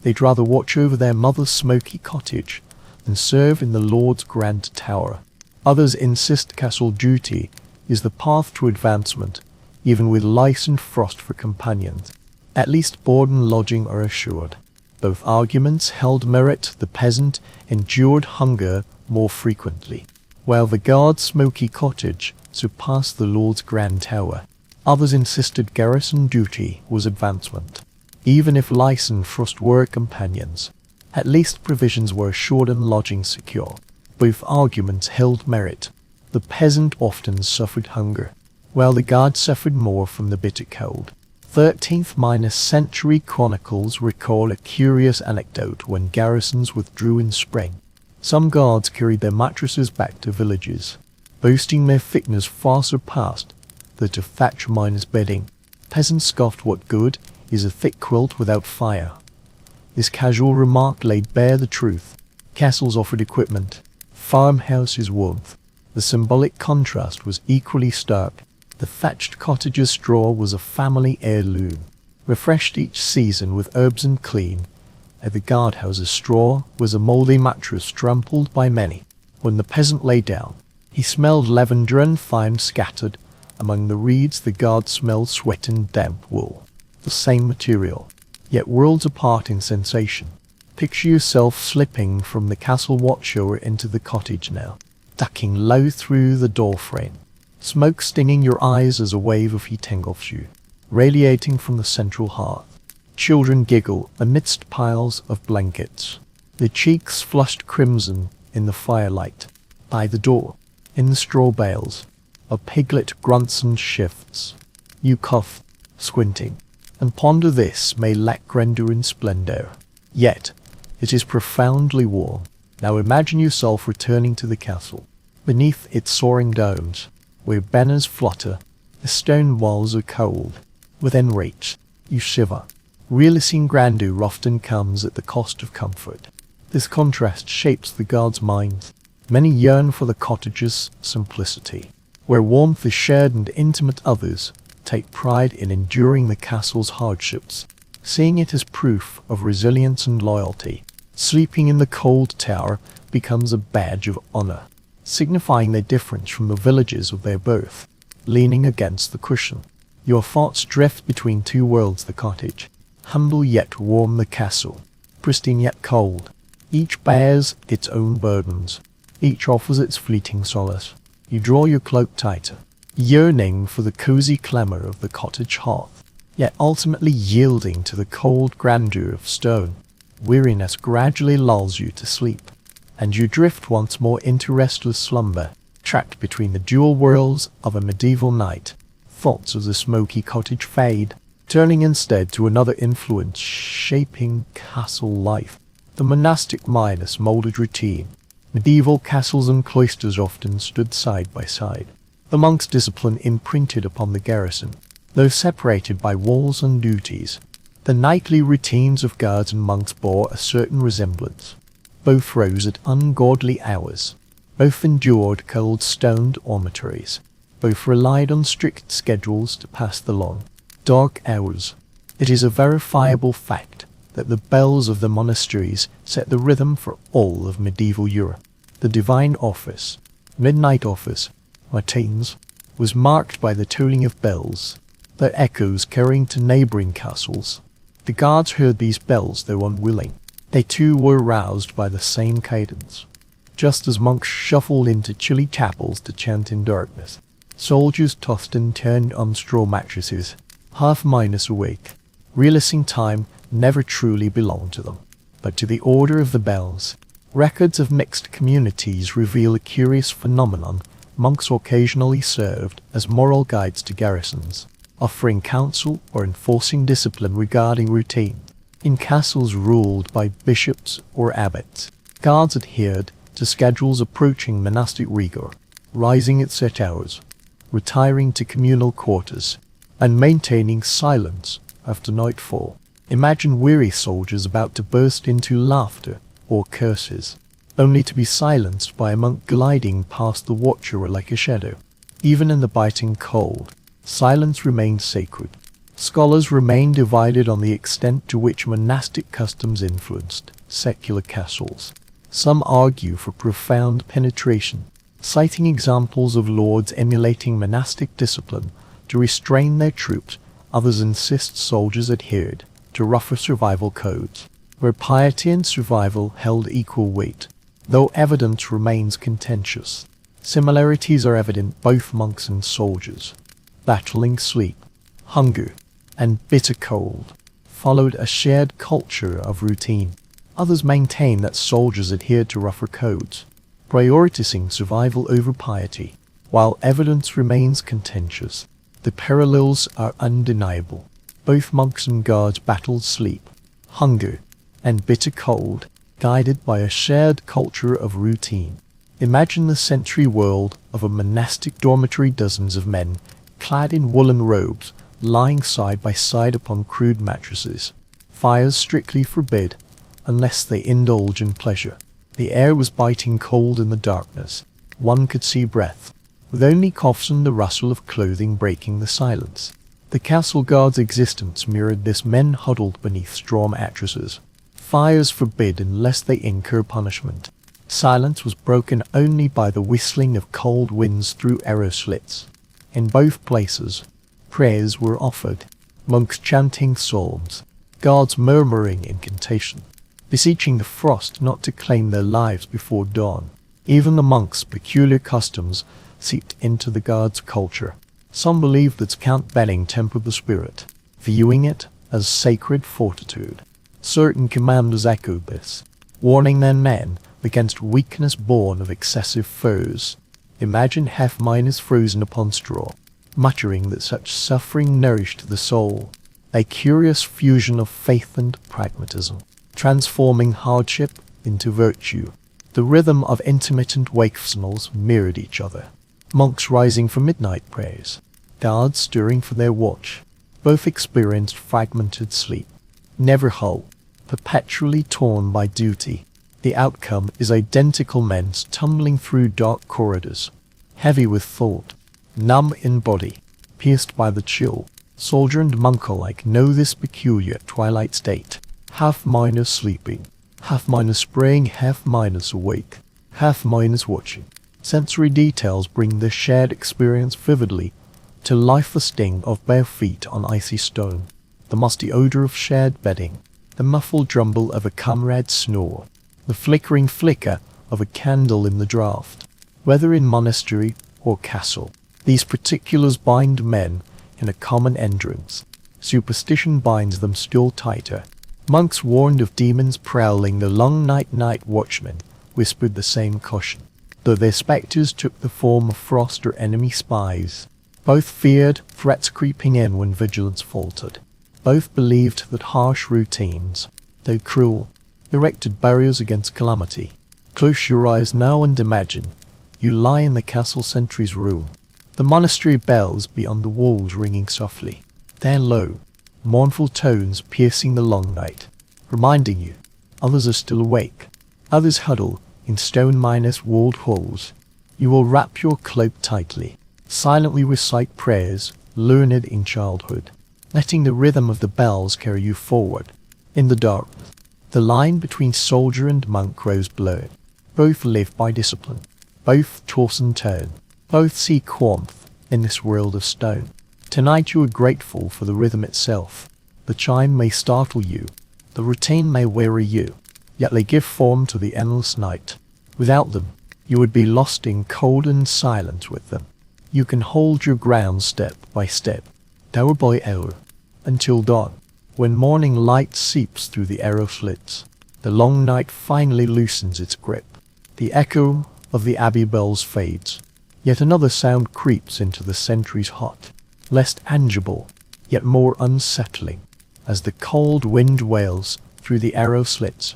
they'd rather watch over their mother's smoky cottage than serve in the Lord's grand tower. Others insist castle duty is the path to advancement, even with lice and frost for companions. At least board and lodging are assured. Both arguments held merit. The peasant endured hunger more frequently, while the guard's smoky cottage surpassed the Lord's grand tower. Others insisted garrison duty was advancement. Even if lice and frost were companions, at least provisions were assured and lodging secure. Both arguments held merit. The peasant often suffered hunger, while the guard suffered more from the bitter cold. 13th-century chronicles recall a curious anecdote when garrisons withdrew in spring. Some guards carried their mattresses back to villages, boasting their thickness far surpassed that of thatch miners' bedding. Peasants scoffed, what good is a thick quilt without fire? This casual remark laid bare the truth. Castles offered equipment, farmhouses warmth. The symbolic contrast was equally stark. The thatched cottage's straw was a family heirloom, refreshed each season with herbs and clean. At the guardhouse's straw was a mouldy mattress trampled by many. When the peasant lay down, he smelled lavender and thyme scattered among the reeds. The guard smelled sweat and damp wool. The same material, yet worlds apart in sensation. Picture yourself slipping from the castle watchtower into the cottage now, ducking low through the doorframe, smoke stinging your eyes as a wave of heat engulfs you, radiating from the central hearth. Children giggle amidst piles of blankets, their cheeks flushed crimson in the firelight. By the door, in the straw bales, a piglet grunts and shifts. You cough, squinting, and ponder. This may lack grandeur and splendor, yet it is profoundly warm. Now imagine yourself returning to the castle. Beneath its soaring domes, where banners flutter, the stone walls are cold. Within reach, you shiver. Realising grandeur often comes at the cost of comfort. This contrast shapes the guards' minds. Many yearn for the cottage's simplicity, where warmth is shared and intimate. Others take pride in enduring the castle's hardships, seeing it as proof of resilience and loyalty. Sleeping in the cold tower becomes a badge of honor, signifying their difference from the villages of their birth. Leaning against the cushion, your thoughts drift between two worlds. The cottage, humble yet warm; the castle, pristine yet cold. Each bears its own burdens. Each offers its fleeting solace. You draw your cloak tighter, yearning for the cozy clamor of the cottage hearth, yet ultimately yielding to the cold grandeur of stone. Weariness gradually lulls you to sleep, and you drift once more into restless slumber, trapped between the dual worlds of a medieval night. Thoughts of the smoky cottage fade, turning instead to another influence shaping castle life: the monastic minus molded routine. Medieval castles and cloisters often stood side by side. The monk's discipline imprinted upon the garrison, though separated by walls and duties. The nightly routines of guards and monks bore a certain resemblance. Both rose at ungodly hours. Both endured cold stone dormitories. Both relied on strict schedules to pass the long, dark hours. It is a verifiable fact that the bells of the monasteries set the rhythm for all of medieval Europe. The divine office, midnight office, matins, was marked by the tolling of bells, their echoes carrying to neighboring castles. The guards heard these bells, though unwilling. They too were roused by the same cadence. Just as monks shuffled into chilly chapels to chant in darkness, soldiers tossed and turned on straw mattresses, half minus awake, realizing time never truly belonged to them, but to the order of the bells. Records of mixed communities reveal a curious phenomenon. Monks occasionally served as moral guides to garrisons, offering counsel or enforcing discipline regarding routine. In castles ruled by bishops or abbots, guards adhered to schedules approaching monastic rigor, rising at set hours, retiring to communal quarters, and maintaining silence after nightfall. Imagine weary soldiers about to burst into laughter or curses, only to be silenced by a monk gliding past the watchtower like a shadow. Even in the biting cold, silence remained sacred. Scholars remain divided on the extent to which monastic customs influenced secular castles. Some argue for profound penetration, citing examples of lords emulating monastic discipline to restrain their troops. Others insist soldiers adhered to rougher survival codes, where piety and survival held equal weight. Though evidence remains contentious, similarities are evident. Both monks and soldiers battling sleep, hunger, and bitter cold, followed a shared culture of routine. Others maintain that soldiers adhered to rougher codes, prioritizing survival over piety. While evidence remains contentious, the parallels are undeniable. Both monks and guards battled sleep, hunger, and bitter cold, guided by a shared culture of routine. Imagine the century world of a monastic dormitory, dozens of men, clad in woolen robes, lying side by side upon crude mattresses. Fires strictly forbid, unless they indulge in pleasure. The air was biting cold in the darkness. One could see breath, with only coughs and the rustle of clothing breaking the silence. The castle guard's existence mirrored this, men huddled beneath straw mattresses. Fires forbid unless they incur punishment. Silence was broken only by the whistling of cold winds through arrow slits. In both places, prayers were offered, monks chanting psalms, guards murmuring incantation, beseeching the frost not to claim their lives before dawn. Even the monks' peculiar customs seeped into the guards' culture. Some believed that Count Benning tempered the spirit, viewing it as sacred fortitude. Certain commanders echoed this, warning their men against weakness born of excessive thirst. Imagine half-miners frozen upon straw, muttering that such suffering nourished the soul. A curious fusion of faith and pragmatism, transforming hardship into virtue. The rhythm of intermittent wakefulness mirrored each other. Monks rising for midnight prayers, guards stirring for their watch. Both experienced fragmented sleep, never whole, perpetually torn by duty. The outcome is identical, men tumbling through dark corridors, heavy with thought, numb in body, pierced by the chill. Soldier and monk alike know this peculiar twilight state. Half-miners sleeping, half-miners praying, half-miners awake, half-miners watching. Sensory details bring this shared experience vividly to life: the sting of bare feet on icy stone, the musty odor of shared bedding, the muffled rumble of a comrade's snore, the flickering flicker of a candle in the draught. Whether in monastery or castle, these particulars bind men in a common entrance. Superstition binds them still tighter. Monks warned of demons prowling the long night. Night watchmen whispered the same caution, though their spectres took the form of frost or enemy spies. Both feared threats creeping in when vigilance faltered. Both believed that harsh routines, though cruel, erected barriers against calamity. Close your eyes now and imagine you lie in the castle sentry's room, the monastery bells beyond the walls ringing softly, their low, mournful tones piercing the long night, reminding you others are still awake. Others huddle in stone minus walled halls. You will wrap your cloak tightly, silently recite prayers learned in childhood, letting the rhythm of the bells carry you forward. In the darkness, the line between soldier and monk grows blurred. Both live by discipline, both toss and turn, both seek warmth in this world of stone. Tonight you are grateful for the rhythm itself. The chime may startle you, the routine may weary you, yet they give form to the endless night. Without them, you would be lost in cold and silence. With them, you can hold your ground step by step, hour by hour, until dawn. When morning light seeps through the arrow slits, the long night finally loosens its grip. The echo of the abbey bells fades. Yet another sound creeps into the sentry's heart, less tangible, yet more unsettling, as the cold wind wails through the arrow slits,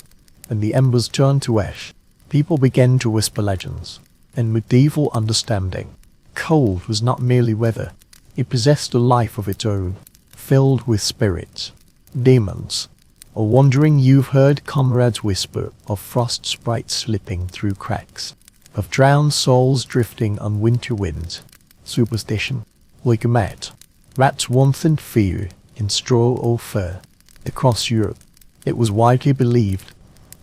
and the embers turn to ash. People begin to whisper legends and medieval understanding. Cold was not merely weather, it possessed a life of its own, filled with spirits, demons, or wandering. You've heard comrades whisper of frost sprites slipping through cracks, of drowned souls drifting on winter winds. Superstition, like a mat, wraps warmth and fear in straw or fur. Across Europe, it was widely believed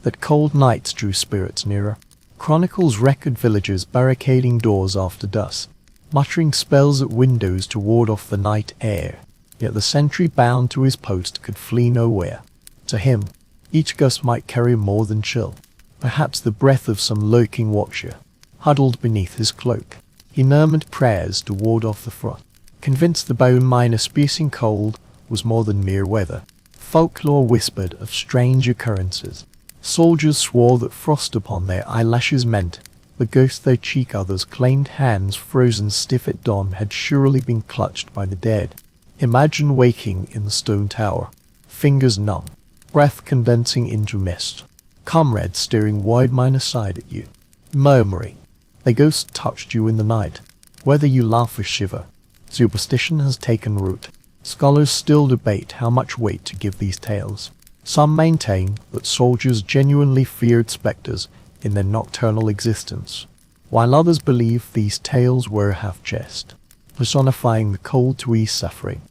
that cold nights drew spirits nearer. Chronicles record villagers barricading doors after dusk, muttering spells at windows to ward off the night air. Yet the sentry bound to his post could flee nowhere. To him, each gust might carry more than chill, perhaps the breath of some lurking watcher. Huddled beneath his cloak, he murmured prayers to ward off the frost, convinced the bone-piercing cold was more than mere weather. Folklore whispered of strange occurrences. Soldiers swore that frost upon their eyelashes meant the ghost their cheek. Others claimed hands frozen stiff at dawn had surely been clutched by the dead. Imagine waking in the stone tower, fingers numb, breath condensing into mist, comrades staring wide-eyed at you, murmuring, "The ghost touched you in the night." Whether you laugh or shiver, superstition has taken root. Scholars still debate how much weight to give these tales. Some maintain that soldiers genuinely feared specters in their nocturnal existence, while others believe these tales were half-jest, personifying the cold to ease suffering.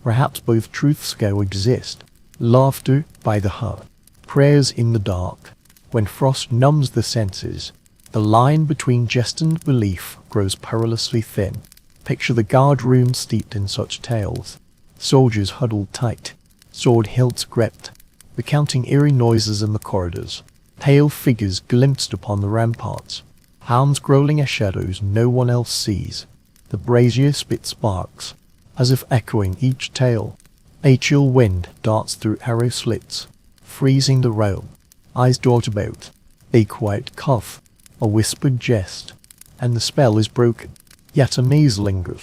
Perhaps both truths coexist. Laughter by the hearth, prayers in the dark. When frost numbs the senses, the line between jest and belief grows perilously thin. Picture the guard room steeped in such tales. Soldiers huddled tight, sword hilts gripped, recounting eerie noises in the corridors. Pale figures glimpsed upon the ramparts, hounds growling at shadows no one else sees. The brazier spits sparks, as if echoing each tale. A chill wind darts through arrow slits, freezing the realm. Eyes dart about. A quiet cough, a whispered jest, and the spell is broken. Yet a maze lingers.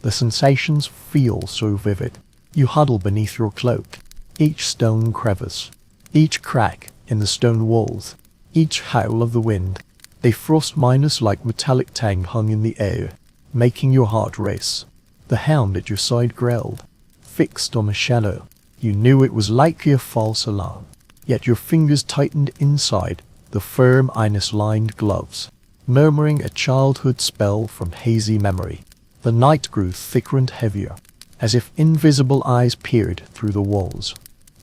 The sensations feel so vivid. You huddle beneath your cloak. Each stone crevice, each crack in the stone walls, each howl of the wind, a frost-like metallic tang hung in the air, making your heart race. The hound at your side growled, fixed on a shadow. You knew it was likely a false alarm, yet your fingers tightened inside the firm iris-lined gloves, murmuring a childhood spell from hazy memory. The night grew thicker and heavier, as if invisible eyes peered through the walls.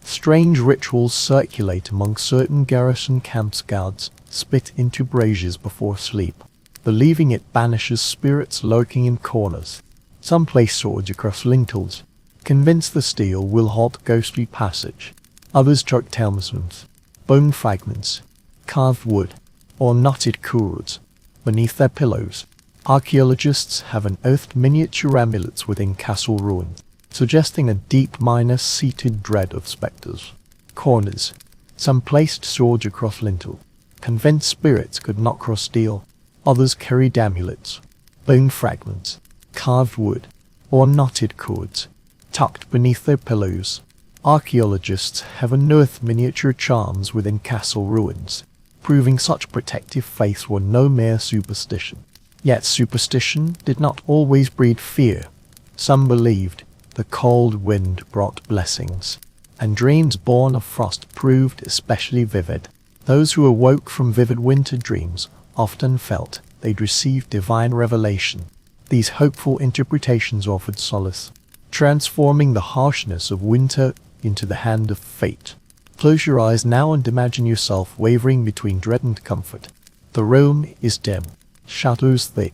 Strange rituals circulate among certain garrison camps. Guards spit into braziers before sleep, believing it banishes spirits lurking in corners. Some place swords across lintels, convinced the steel will halt ghostly passage. Others chuck talismans, bone fragments, carved wood, or knotted cords beneath their pillows. Archaeologists have unearthed miniature amulets within castle ruins, suggesting a deep seated dread of specters. Corners, some placed swords across lintel, convinced spirits could not cross steel. Others carried amulets, bone fragments, carved wood, or knotted cords, tucked beneath their pillows. Archaeologists have unearthed miniature charms within castle ruins, proving such protective faiths were no mere superstition. Yet superstition did not always breed fear. Some believed the cold wind brought blessings, and dreams born of frost proved especially vivid. Those who awoke from vivid winter dreams often felt they'd received divine revelation. These hopeful interpretations offered solace, transforming the harshness of winter into the hand of fate. Close your eyes now and imagine yourself wavering between dread and comfort. The room is dim, shadows thick,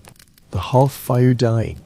the hearth fire dying.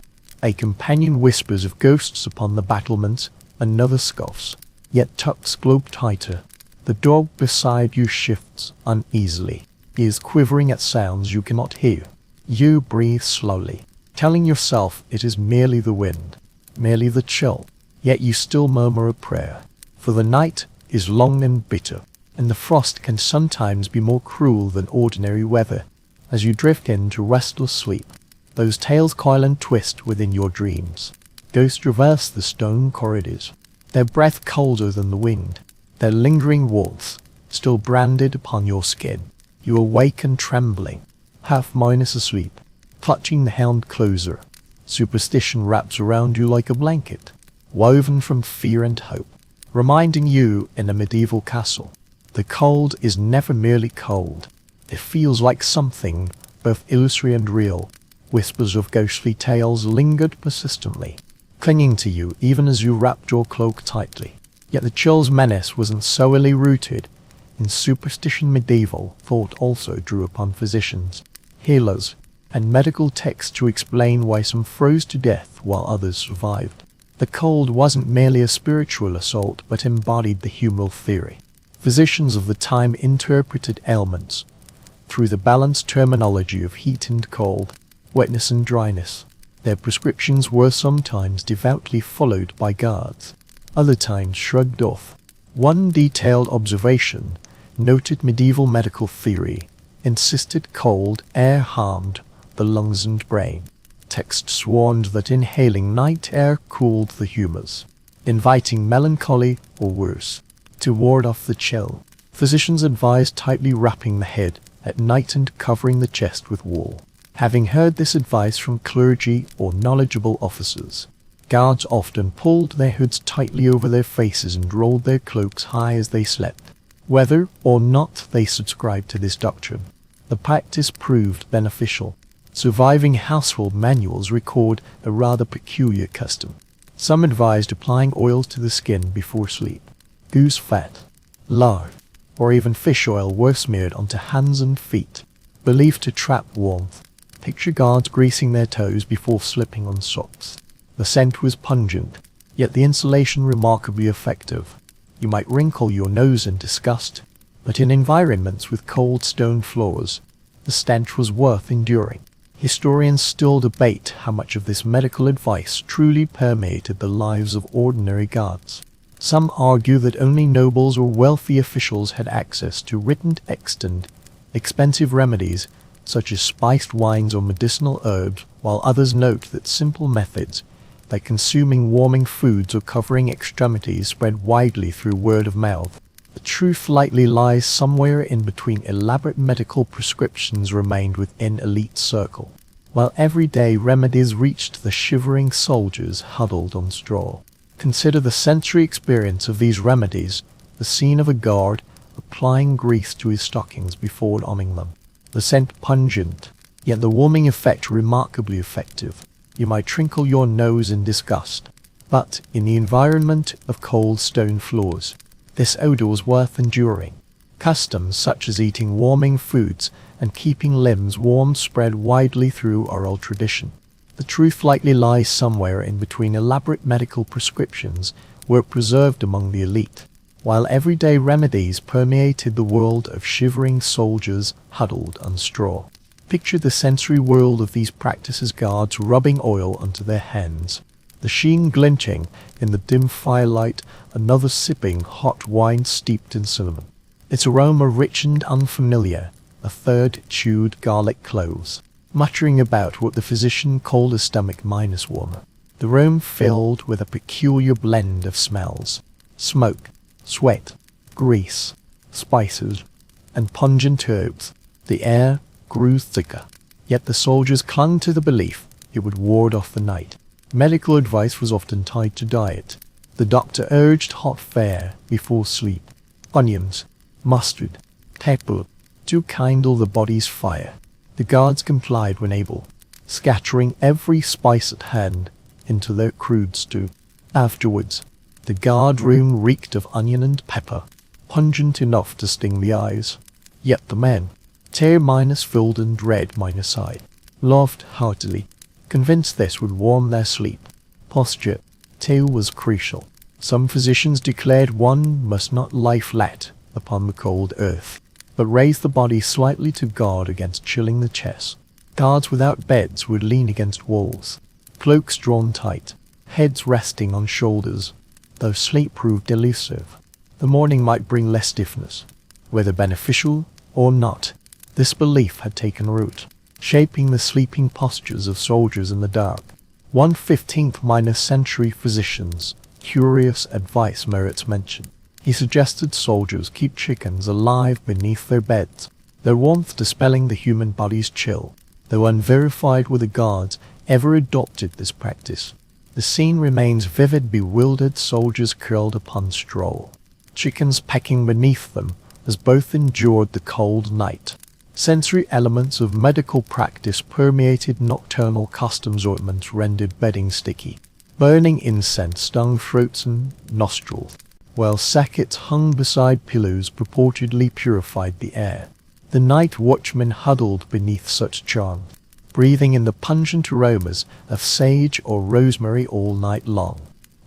A companion whispers of ghosts upon the battlements, another scoffs, yet tucks globe tighter. The dog beside you shifts uneasily. He is quivering at sounds you cannot hear. You breathe slowly, telling yourself it is merely the wind, merely the chill, yet you still murmur a prayer. For the night is long and bitter, and the frost can sometimes be more cruel than ordinary weather. As you drift into restless sleep, those tales coil and twist within your dreams. Ghosts traverse the stone corridors, their breath colder than the wind, their lingering warmth still branded upon your skin. You awaken trembling, half asleep, clutching the hound closer. Superstition wraps around you like a blanket, woven from fear and hope, reminding you in a medieval castle, the cold is never merely cold. It feels like something both illusory and real. Whispers of ghostly tales lingered persistently, clinging to you even as you wrapped your cloak tightly. Yet the chill's menace wasn't solely rooted in superstition. Medieval thought also drew upon physicians, healers, and medical texts to explain why some froze to death while others survived. The cold wasn't merely a spiritual assault but embodied the humoral theory. Physicians of the time interpreted ailments through the balanced terminology of heat and cold, wetness and dryness. Their prescriptions were sometimes devoutly followed by guards, other times shrugged off. One detailed observation, noted medieval medical theory, insisted cold air harmed the lungs and brain. Texts warned that inhaling night air cooled the humors, inviting melancholy, or worse, to ward off the chill. Physicians advised tightly wrapping the head at night and covering the chest with wool. Having heard this advice from clergy or knowledgeable officers, guards often pulled their hoods tightly over their faces and rolled their cloaks high as they slept. Whether or not they subscribed to this doctrine, the practice proved beneficial. Surviving household manuals record a rather peculiar custom. Some advised applying oils to the skin before sleep. Goose fat, lard, or even fish oil were smeared onto hands and feet, believed to trap warmth. Picture guards greasing their toes before slipping on socks. The scent was pungent, yet the insulation remarkably effective. You might wrinkle your nose in disgust, but in environments with cold stone floors, the stench was worth enduring. Historians still debate how much of this medical advice truly permeated the lives of ordinary guards. Some argue that only nobles or wealthy officials had access to written extant, expensive remedies such as spiced wines or medicinal herbs, while others note that simple methods, like consuming warming foods or covering extremities, spread widely through word of mouth. The truth likely lies somewhere in between. Elaborate medical prescriptions remained within elite circle, while everyday remedies reached the shivering soldiers huddled on straw. Consider the sensory experience of these remedies, the scene of a guard applying grease to his stockings before arming them. The scent pungent, yet the warming effect remarkably effective. You might trinkle your nose in disgust, but in the environment of cold stone floors, this odor was worth enduring. Customs such as eating warming foods and keeping limbs warm spread widely through oral tradition. The truth likely lies somewhere in between. Elaborate medical prescriptions were preserved among the elite, while everyday remedies permeated the world of shivering soldiers huddled on straw. Picture the sensory world of these practices: guards rubbing oil onto their hands, the sheen glinting in the dim firelight, another sipping hot wine steeped in cinnamon, its aroma rich and unfamiliar, a third chewed garlic cloves, muttering about what the physician called a stomach minus warmer. The room filled with a peculiar blend of smells: smoke, sweat, grease, spices, and pungent herbs. The air grew thicker, yet the soldiers clung to the belief it would ward off the night. Medical advice was often tied to diet. The doctor urged hot fare before sleep, onions, mustard, pepper, to kindle the body's fire. The guards complied when able, scattering every spice at hand into their crude stew. Afterwards, the guard room reeked of onion and pepper, pungent enough to sting the eyes. Yet the men, tear minus filled and red minus eyed, laughed heartily, convinced this would warm their sleep. Posture, too, was crucial. Some physicians declared one must not lie flat upon the cold earth, but raise the body slightly to guard against chilling the chest. Guards without beds would lean against walls, cloaks drawn tight, heads resting on shoulders. Though sleep proved elusive, the morning might bring less stiffness. Whether beneficial or not, this belief had taken root, shaping the sleeping postures of soldiers in the dark. 15th century physician's curious advice merits mention. He suggested soldiers keep chickens alive beneath their beds, their warmth dispelling the human body's chill. Though unverified whether guards ever adopted this practice, the scene remains vivid: bewildered soldiers curled upon straw, chickens pecking beneath them, as both endured the cold night. Sensory elements of medical practice permeated nocturnal customs. Ointments rendered bedding sticky. Burning incense stung throats and nostrils, while sackets hung beside pillows purportedly purified the air. The night watchmen huddled beneath such charm, breathing in the pungent aromas of sage or rosemary all night long.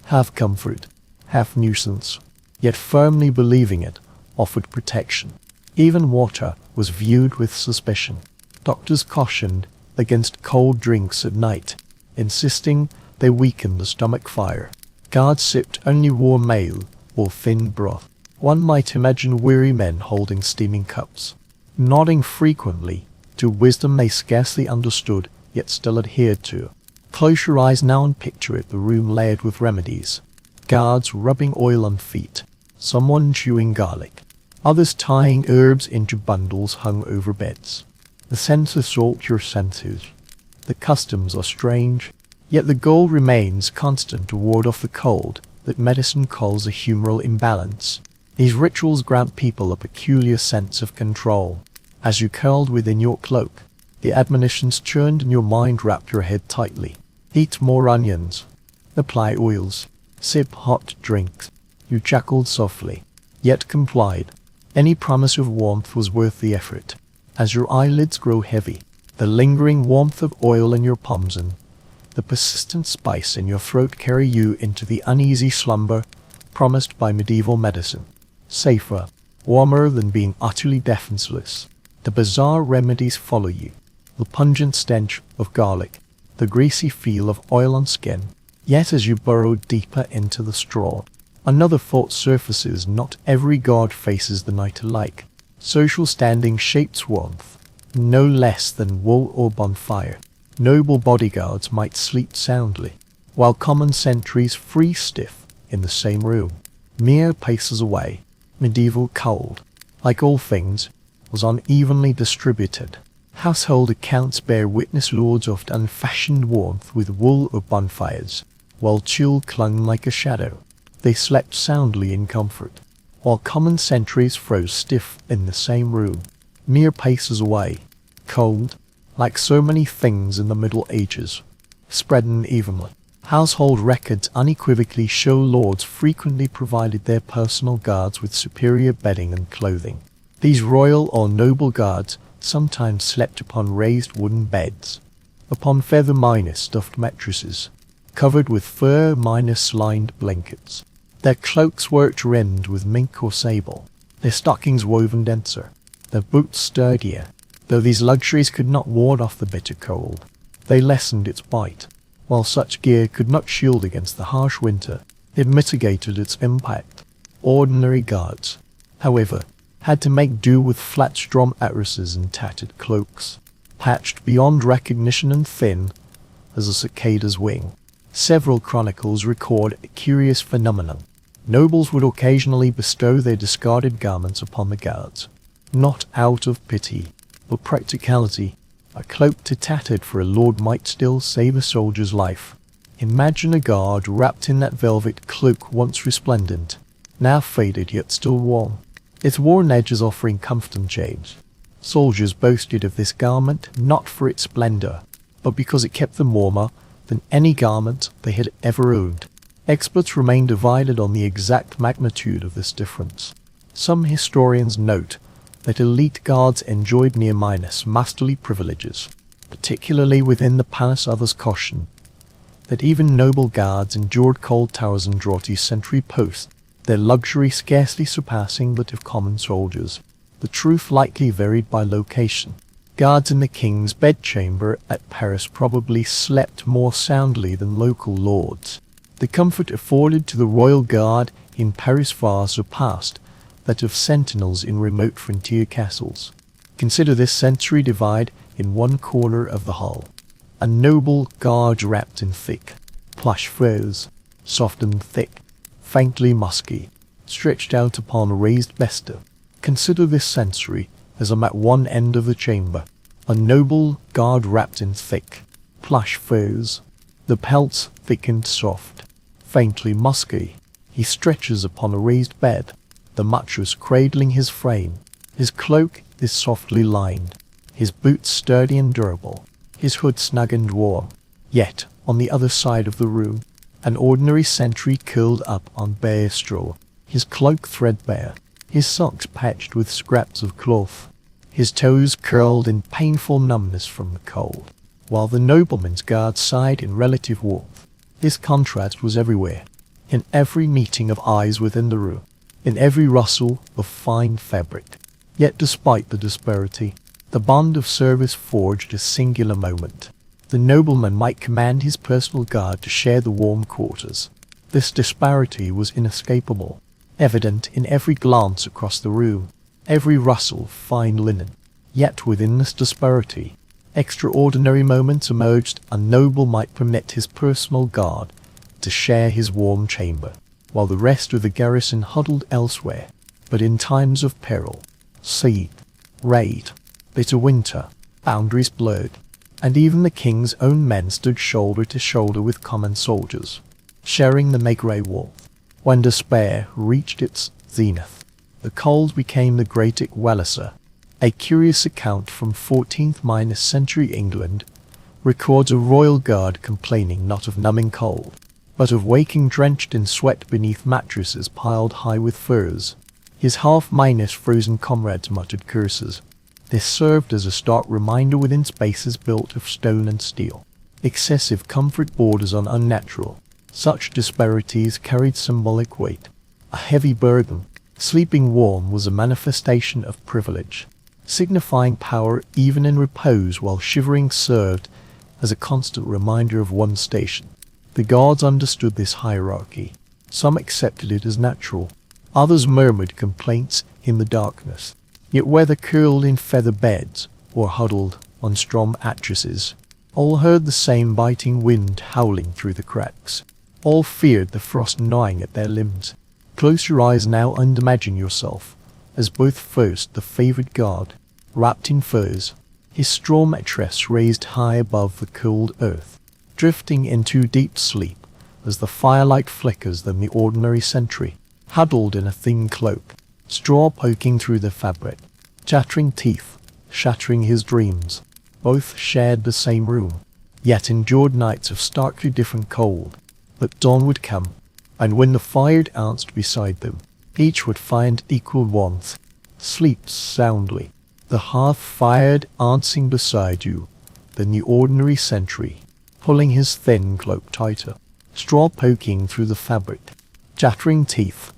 Half comfort, half nuisance, yet firmly believing it offered protection. Even water was viewed with suspicion. Doctors cautioned against cold drinks at night, insisting they weaken the stomach fire. Guards sipped only warm ale or thin broth. One might imagine weary men holding steaming cups, nodding frequently to wisdom they scarcely understood yet still adhered to. Close your eyes now and picture it, the room layered with remedies. Guards rubbing oil on feet, someone chewing garlic, others tying herbs into bundles hung over beds. The scent assault your senses. The customs are strange, yet the goal remains constant to ward off the cold that medicine calls a humoral imbalance. These rituals grant people a peculiar sense of control. As you curled within your cloak, the admonitions churned and your mind wrapped your head tightly. Eat more onions. Apply oils. Sip hot drinks. You chuckled softly, yet complied. Any promise of warmth was worth the effort. As your eyelids grow heavy, the lingering warmth of oil in your palms and the persistent spice in your throat carry you into the uneasy slumber promised by medieval medicine. Safer, warmer than being utterly defenseless. The bizarre remedies follow you. The pungent stench of garlic, the greasy feel of oil on skin. Yet as you burrow deeper into the straw, another thought surfaces. Not every guard faces the night alike. Social standing shapes warmth, no less than wool or bonfire. Noble bodyguards might sleep soundly, while common sentries freeze stiff in the same room. Mere paces away, medieval cold, like all things, was unevenly distributed. Household accounts bear witness lords oft unfashioned warmth with wool or bonfires, while chill clung like a shadow. They slept soundly in comfort, while common sentries froze stiff in the same room. Mere paces away, cold, like so many things in the Middle Ages, spread unevenly. Household records unequivocally show lords frequently provided their personal guards with superior bedding and clothing. These royal or noble guards sometimes slept upon raised wooden beds, upon feather-stuffed mattresses, covered with fur-lined blankets. Their cloaks were trimmed with mink or sable, their stockings woven denser, their boots sturdier. Though these luxuries could not ward off the bitter cold, they lessened its bite. While such gear could not shield against the harsh winter, it mitigated its impact. Ordinary guards, however, had to make do with flat-straw mattresses and tattered cloaks, patched beyond recognition and thin as a cicada's wing. Several chronicles record a curious phenomenon. Nobles would occasionally bestow their discarded garments upon the guards, not out of pity, but practicality. A cloak too tattered for a lord might still save a soldier's life. Imagine a guard wrapped in that velvet cloak once resplendent, now faded yet still warm, its worn edges offering comfort and change. Soldiers boasted of this garment not for its splendor, but because it kept them warmer than any garment they had ever owned. Experts remain divided on the exact magnitude of this difference. Some historians note that elite guards enjoyed near-minus masterly privileges, particularly within the palace. Others caution that even noble guards endured cold towers and draughty sentry posts, their luxury scarcely surpassing that of common soldiers. The truth likely varied by location. Guards in the king's bedchamber at Paris probably slept more soundly than local lords. The comfort afforded to the royal guard in Paris far surpassed that of sentinels in remote frontier castles. Consider this sensory divide in one corner of the hall. A noble guard wrapped in thick, plush furs, soft and thick, faintly musky, stretched out upon a raised bester. Consider this sensory as I'm at one end of the chamber. A noble guard wrapped in thick, plush furs, the pelts thick and soft, faintly musky. He stretches upon a raised bed, the mattress cradling his frame. His cloak is softly lined, his boots sturdy and durable, his hood snug and warm. Yet, on the other side of the room, an ordinary sentry curled up on bare straw, his cloak threadbare, his socks patched with scraps of cloth, his toes curled in painful numbness from the cold, while the nobleman's guard sighed in relative warmth. This contrast was everywhere, in every meeting of eyes within the room, in every rustle of fine fabric. Yet despite the disparity, the bond of service forged a singular moment. The nobleman might command his personal guard to share the warm quarters. This disparity was inescapable, evident in every glance across the room, every rustle of fine linen. Yet within this disparity, extraordinary moments emerged. A noble might permit his personal guard to share his warm chamber, while the rest of the garrison huddled elsewhere. But in times of peril, siege, raid, bitter winter, boundaries blurred, and even the king's own men stood shoulder to shoulder with common soldiers, sharing the maigre warmth. When despair reached its zenith, the cold became the great Wellesser. A curious account from 14th century England records a royal guard complaining not of numbing cold, but of waking drenched in sweat beneath mattresses piled high with furs. His half-frozen comrades muttered curses. This served as a stark reminder within spaces built of stone and steel. Excessive comfort borders on unnatural. Such disparities carried symbolic weight. A heavy burden. Sleeping warm was a manifestation of privilege, signifying power even in repose, while shivering served as a constant reminder of one's station. The guards understood this hierarchy. Some accepted it as natural. Others murmured complaints in the darkness. Yet whether curled in feather beds or huddled on straw mattresses, all heard the same biting wind howling through the cracks. All feared the frost gnawing at their limbs. Close your eyes now and imagine yourself as both first the favored guard, wrapped in furs, his straw mattress raised high above the cold earth, drifting into deep sleep as the firelight flickers than the ordinary sentry, huddled in a thin cloak, straw poking through the fabric, chattering teeth, shattering his dreams. Both shared the same room, yet endured nights of starkly different cold. But dawn would come, and when the fire danced beside them, each would find equal warmth. Sleep soundly, the hearth fired dancing beside you, then the ordinary sentry, pulling his thin cloak tighter, straw poking through the fabric, chattering teeth,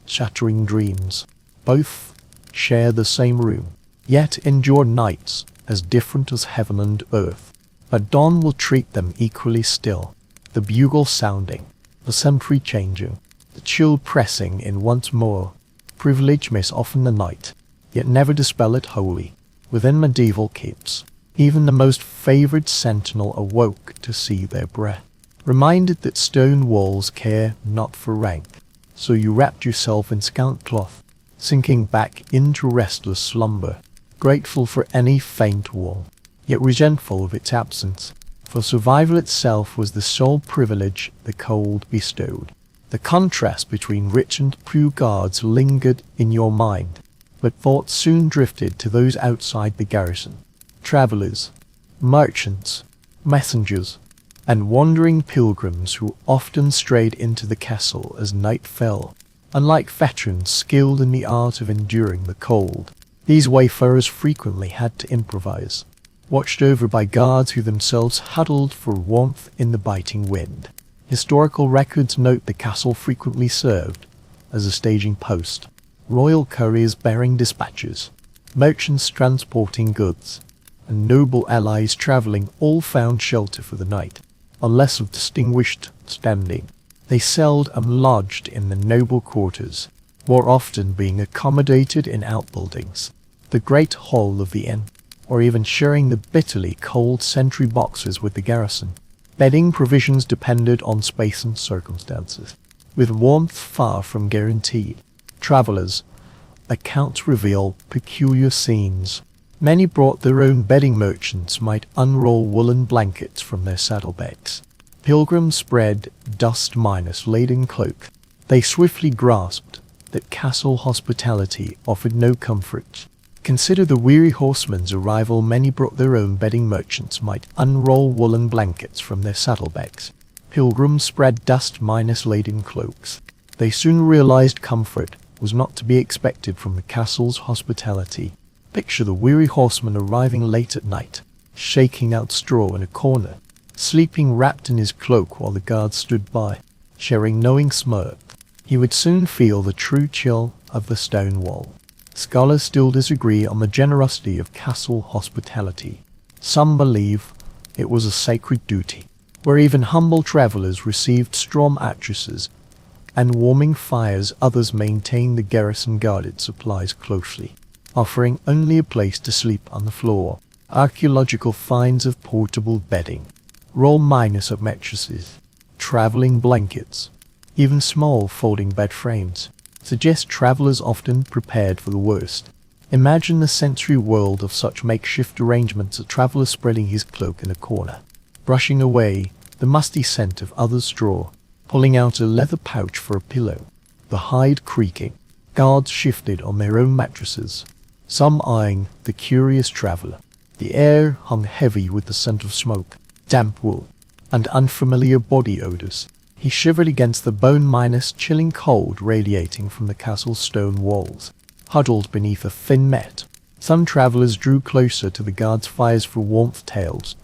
shattering dreams. Both share the same room, yet endure nights as different as heaven and earth. But dawn will treat them equally still, the bugle sounding, the sentry changing, the chill pressing in once more. Privilege may soften the night, yet never dispel it wholly. Within medieval keeps, even the most favored sentinel awoke to see their breath, reminded that stone walls care not for rank. So you wrapped yourself in scant cloth, sinking back into restless slumber, grateful for any faint wall, yet resentful of its absence, for survival itself was the sole privilege the cold bestowed. The contrast between rich and poor guards lingered in your mind, but thoughts soon drifted to those outside the garrison, travelers, merchants, messengers, and wandering pilgrims who often strayed into the castle as night fell. Unlike veterans skilled in the art of enduring the cold, these wayfarers frequently had to improvise, watched over by guards who themselves huddled for warmth in the biting wind. Historical records note the castle frequently served as a staging post, royal couriers bearing dispatches, merchants transporting goods, and noble allies travelling all found shelter for the night. Unless of distinguished standing, they seldom lodged in the noble quarters, more often being accommodated in outbuildings, the great hall of the inn, or even sharing the bitterly cold sentry boxes with the garrison. Bedding provisions depended on space and circumstances, with warmth far from guaranteed. Travellers' accounts reveal peculiar scenes. Many brought their own bedding. Merchants might unroll woolen blankets from their saddlebags. Pilgrims spread dust-laden cloak. They swiftly grasped that castle hospitality offered no comfort. Consider the weary horseman's arrival. Many brought their own bedding. Merchants might unroll woolen blankets from their saddlebags. Pilgrims spread dust-laden cloaks. They soon realized comfort was not to be expected from the castle's hospitality. Picture the weary horseman arriving late at night, shaking out straw in a corner, sleeping wrapped in his cloak while the guards stood by, sharing knowing smirk. He would soon feel the true chill of the stone wall. Scholars still disagree on the generosity of castle hospitality. Some believe It was a sacred duty, where even humble travelers received straw mattresses and warming fires. Others maintained the garrison guarded supplies closely, offering only a place to sleep on the floor. Archaeological finds of portable bedding, raw miners of mattresses, traveling blankets, even small folding bed frames, suggest travelers often prepared for the worst. Imagine the sensory world of such makeshift arrangements, a traveler spreading his cloak in a corner, brushing away the musty scent of other straw, pulling out a leather pouch for a pillow, the hide creaking. Guards shifted on their own mattresses, some eyeing the curious traveler. The air hung heavy with the scent of smoke, damp wool, and unfamiliar body odors. He shivered against the bone-minus chilling cold radiating from the castle's stone walls, huddled beneath a thin mat. Some travelers drew closer to the guards' fires for warmth. Tales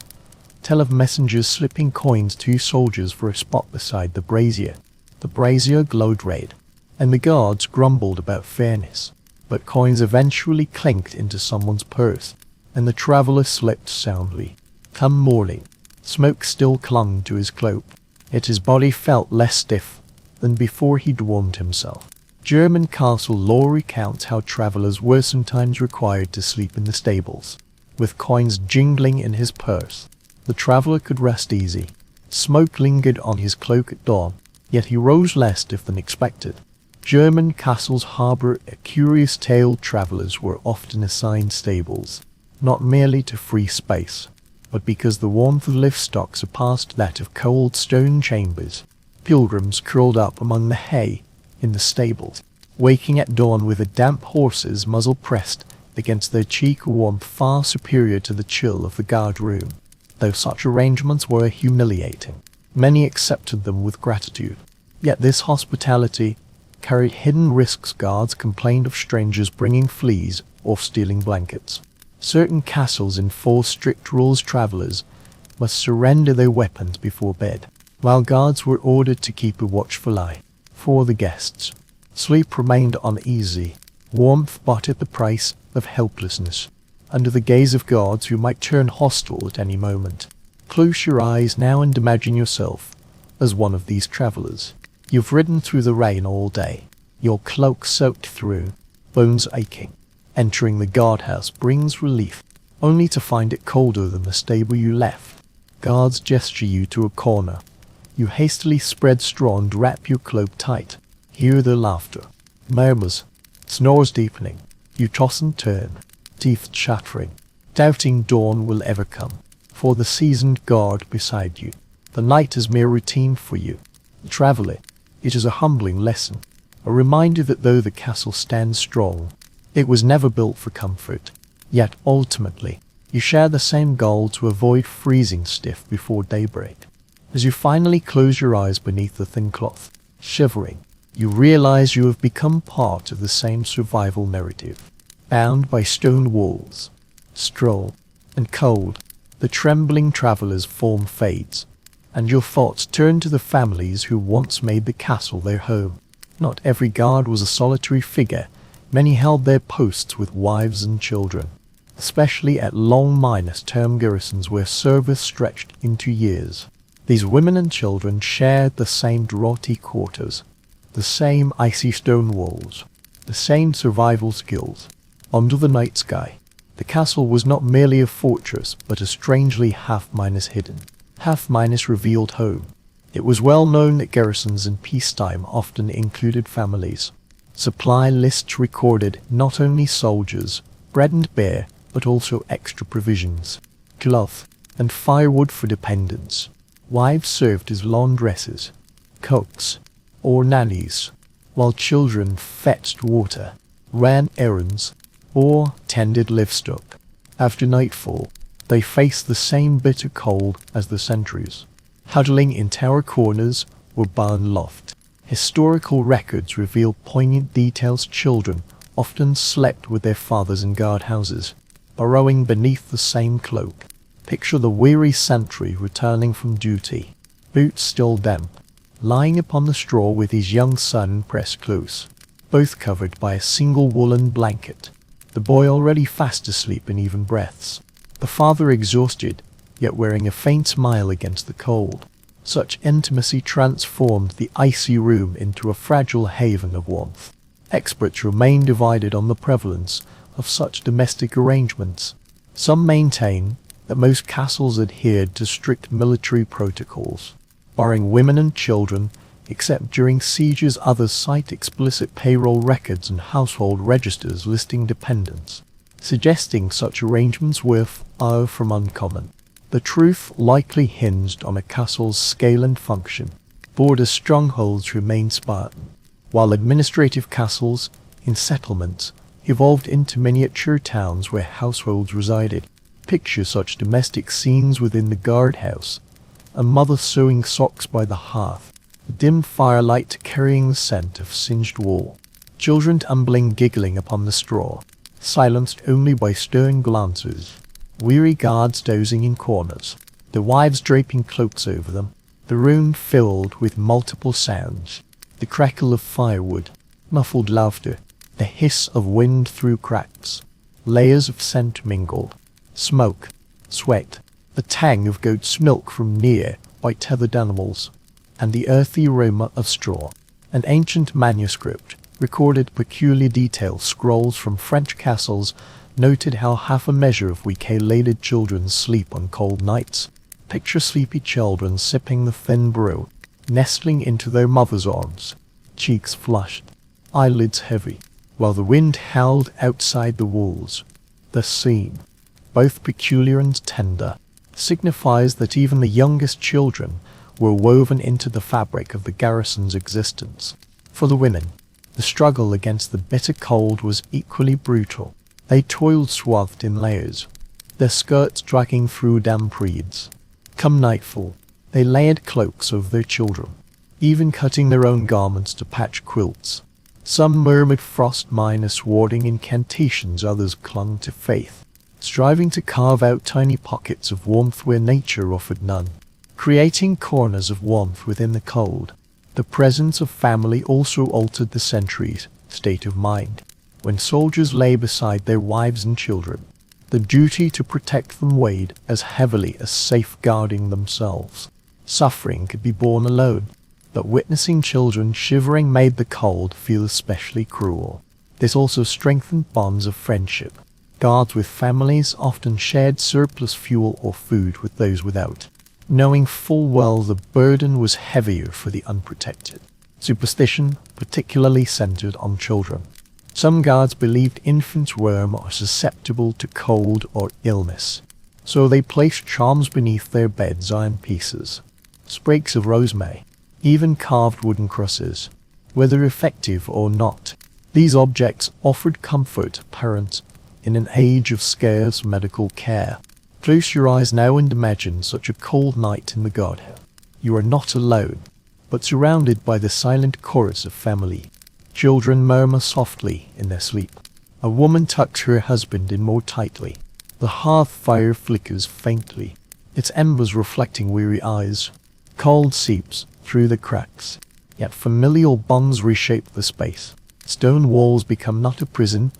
tell of messengers slipping coins to soldiers for a spot beside the brazier. The brazier glowed red, and the guards grumbled about fairness, but coins eventually clinked into someone's purse, and the traveler slept soundly. Come morning, smoke still clung to his cloak, yet his body felt less stiff than before he'd warmed himself. German castle lore recounts how travelers were sometimes required to sleep in the stables, with coins jingling in his purse. The traveler could rest easy. Smoke lingered on his cloak at dawn, yet he rose less stiff than expected. German castles harbor a curious tale. Travelers were often assigned stables, not merely to free space, but because the warmth of livestock surpassed that of cold stone chambers. Pilgrims curled up among the hay in the stables, waking at dawn with a damp horse's muzzle pressed against their cheek, a warmth far superior to the chill of the guard room. Though such arrangements were humiliating, many accepted them with gratitude. Yet this hospitality carried hidden risks. Guards complained of strangers bringing fleas or stealing blankets. Certain castles enforced strict rules. Travelers must surrender their weapons before bed, while guards were ordered to keep a watchful eye for the guests. Sleep remained uneasy, warmth bought at the price of helplessness, under the gaze of guards who might turn hostile at any moment. Close your eyes now and imagine yourself as one of these travelers. You've ridden through the rain all day, your cloak soaked through, bones aching. Entering the guardhouse brings relief, only to find it colder than the stable you left. Guards gesture you to a corner. You hastily spread straw and wrap your cloak tight. Hear their laughter, murmurs, snores deepening. You toss and turn, teeth chattering, doubting dawn will ever come. For the seasoned guard beside you, the night is mere routine for you. Traveler, it is a humbling lesson, a reminder that though the castle stands strong, it was never built for comfort. Yet ultimately, you share the same goal: to avoid freezing stiff before daybreak. As you finally close your eyes beneath the thin cloth, shivering, you realize you have become part of the same survival narrative. Bound by stone walls, straw, and cold, the trembling traveler's form fades, and your thoughts turn to the families who once made the castle their home. Not every guard was a solitary figure. Many held their posts with wives and children, especially at long minus-term garrisons where service stretched into years. These women and children shared the same draughty quarters, the same icy stone walls, the same survival skills. Under the night sky, the castle was not merely a fortress, but a strangely half-minus hidden, half-minus revealed home. It was well known that garrisons in peacetime often included families. Supply lists recorded not only soldiers, bread and beer, but also extra provisions, cloth, and firewood for dependents. Wives served as laundresses, cooks, or nannies, while children fetched water, ran errands, or tended livestock. After nightfall, they faced the same bitter cold as the sentries, huddling in tower corners or barn loft. Historical records reveal poignant details. Children often slept with their fathers in guardhouses, burrowing beneath the same cloak. Picture the weary sentry returning from duty, boots still damp, lying upon the straw with his young son pressed close, both covered by a single woolen blanket. The boy already fast asleep in even breaths. The father exhausted, yet wearing a faint smile against the cold. Such intimacy transformed the icy room into a fragile haven of warmth. Experts remain divided on the prevalence of such domestic arrangements. Some maintain that most castles adhered to strict military protocols, barring women and children, except during sieges. Others cite explicit payroll records and household registers listing dependents, suggesting such arrangements were far from uncommon. The truth likely hinged on a castle's scale and function. Border strongholds remained Spartan, while administrative castles in settlements evolved into miniature towns where households resided. Picture such domestic scenes within the guardhouse: a mother sewing socks by the hearth, the dim firelight carrying the scent of singed wool, children tumbling giggling upon the straw, silenced only by stern glances, weary guards dozing in corners, the wives draping cloaks over them, the room filled with multiple sounds: the crackle of firewood, muffled laughter, the hiss of wind through cracks, layers of scent mingled, smoke, sweat, the tang of goat's milk from near-by tethered animals, and the earthy aroma of straw. An ancient manuscript recorded peculiar detail. Scrolls from French castles noted how half a measure of weak-laden children sleep on cold nights. Picture sleepy children sipping the thin brew, nestling into their mother's arms, cheeks flushed, eyelids heavy, while the wind howled outside the walls. The scene, both peculiar and tender, signifies that even the youngest children were woven into the fabric of the garrison's existence. For the women, the struggle against the bitter cold was equally brutal. They toiled swathed in layers, their skirts dragging through damp reeds. Come nightfall, they layered cloaks over their children, even cutting their own garments to patch quilts. Some murmured frost-minus warding incantations, others clung to faith, striving to carve out tiny pockets of warmth where nature offered none, creating corners of warmth within the cold. The presence of family also altered the sentries' state of mind. When soldiers lay beside their wives and children, the duty to protect them weighed as heavily as safeguarding themselves. Suffering could be borne alone, but witnessing children shivering made the cold feel especially cruel. This also strengthened bonds of friendship. Guards with families often shared surplus fuel or food with those without, knowing full well the burden was heavier for the unprotected. Superstition, particularly centered on children. Some guards believed infants were more susceptible to cold or illness, so they placed charms beneath their beds, iron pieces, sprigs of rosemary, even carved wooden crosses. Whether effective or not, these objects offered comfort to parents in an age of scarce medical care. Close your eyes now and imagine such a cold night in the guardhouse. You are not alone, but surrounded by the silent chorus of family. Children murmur softly in their sleep. A woman tucks her husband in more tightly. The hearth fire flickers faintly, its embers reflecting weary eyes. Cold seeps through the cracks, yet familial bonds reshape the space. Stone walls become not a prison,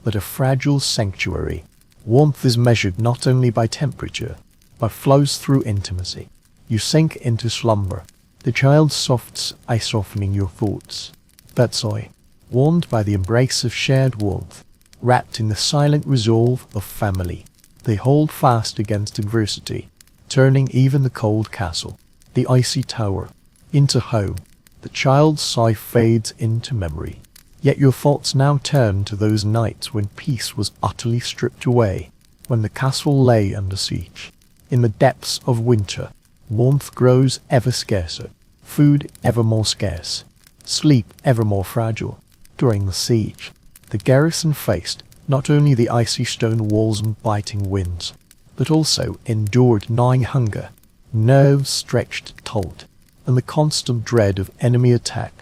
but a fragile sanctuary. Warmth is measured not only by temperature, but flows through intimacy. You sink into slumber, the child's soft eye softening your thoughts. Bedside, warmed by the embrace of shared warmth, wrapped in the silent resolve of family, they hold fast against adversity, turning even the cold castle, the icy tower, into home. The child's sigh fades into memory. Yet your thoughts now turn to those nights when peace was utterly stripped away, when the castle lay under siege. In the depths of winter, warmth grows ever scarcer, food ever more scarce, sleep ever more fragile. During the siege, the garrison faced not only the icy stone walls and biting winds, but also endured gnawing hunger, nerves stretched taut, and the constant dread of enemy attack.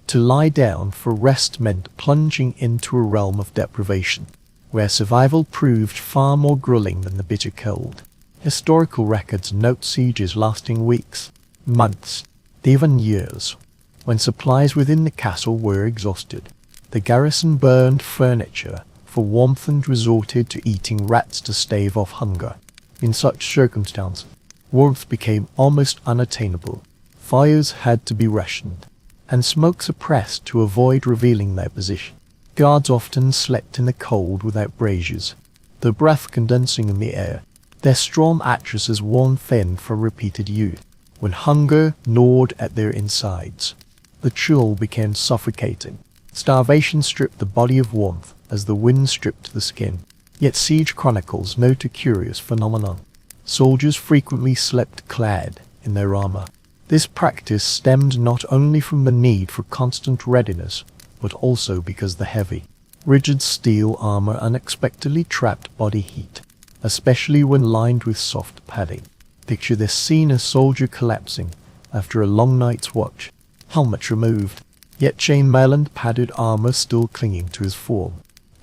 To lie down for rest meant plunging into a realm of deprivation, where survival proved far more grueling than the bitter cold. Historical records note sieges lasting weeks, months, even years. When supplies within the castle were exhausted, the garrison burned furniture for warmth and resorted to eating rats to stave off hunger. In such circumstances, warmth became almost unattainable. Fires had to be rationed, and smoke suppressed to avoid revealing their position. Guards often slept in the cold without braziers, the breath condensing in the air, their strong mattresses worn thin from repeated use. When hunger gnawed at their insides, the chill became suffocating. Starvation stripped the body of warmth as the wind stripped the skin. Yet siege chronicles note a curious phenomenon. Soldiers frequently slept clad in their armor. This practice stemmed not only from the need for constant readiness, but also because the heavy, rigid steel armor unexpectedly trapped body heat, especially when lined with soft padding. Picture this scene: a soldier collapsing after a long night's watch, helmet removed, yet chainmail and padded armor still clinging to his form.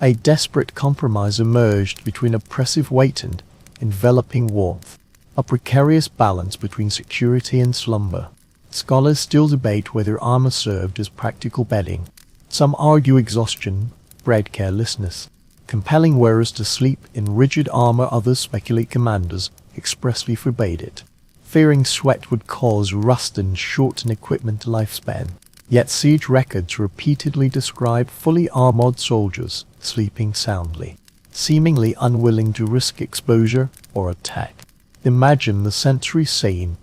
A desperate compromise emerged between oppressive weight and enveloping warmth, a precarious balance between security and slumber. Scholars still debate whether armor served as practical bedding. Some argue exhaustion bred carelessness, compelling wearers to sleep in rigid armor. Others speculate commanders expressly forbade it, fearing sweat would cause rust and shorten equipment lifespan. Yet siege records repeatedly describe fully armored soldiers sleeping soundly, seemingly unwilling to risk exposure or attack. Imagine the sentry scene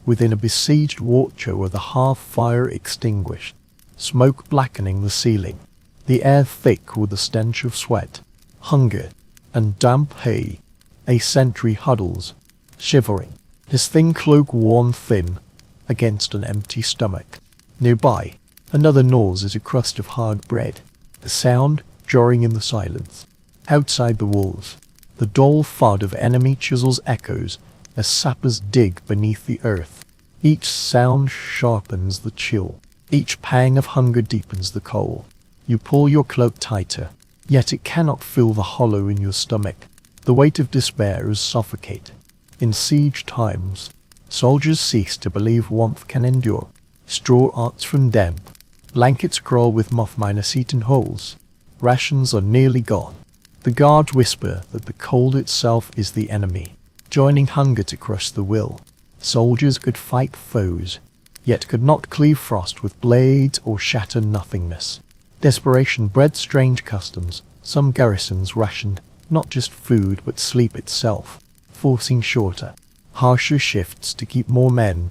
within a besieged watcher with the hearth fire extinguished, smoke blackening the ceiling, the air thick with the stench of sweat, hunger, and damp hay. A sentry huddles, shivering, his thin cloak worn thin against an empty stomach. Nearby, another gnaws at a crust of hard bread, the sound jarring in the silence. Outside the walls, the dull thud of enemy chisels echoes as sappers dig beneath the earth. Each sound sharpens the chill. Each pang of hunger deepens the cold. You pull your cloak tighter, yet it cannot fill the hollow in your stomach. The weight of despair is suffocating. In siege times, soldiers cease to believe warmth can endure. Straw arts from damp, blankets crawl with moth-eaten holes. Rations are nearly gone. The guards whisper that the cold itself is the enemy, joining hunger to crush the will. Soldiers could fight foes, yet could not cleave frost with blades or shatter nothingness. Desperation bred strange customs. Some garrisons rationed not just food but sleep itself, forcing shorter, harsher shifts to keep more men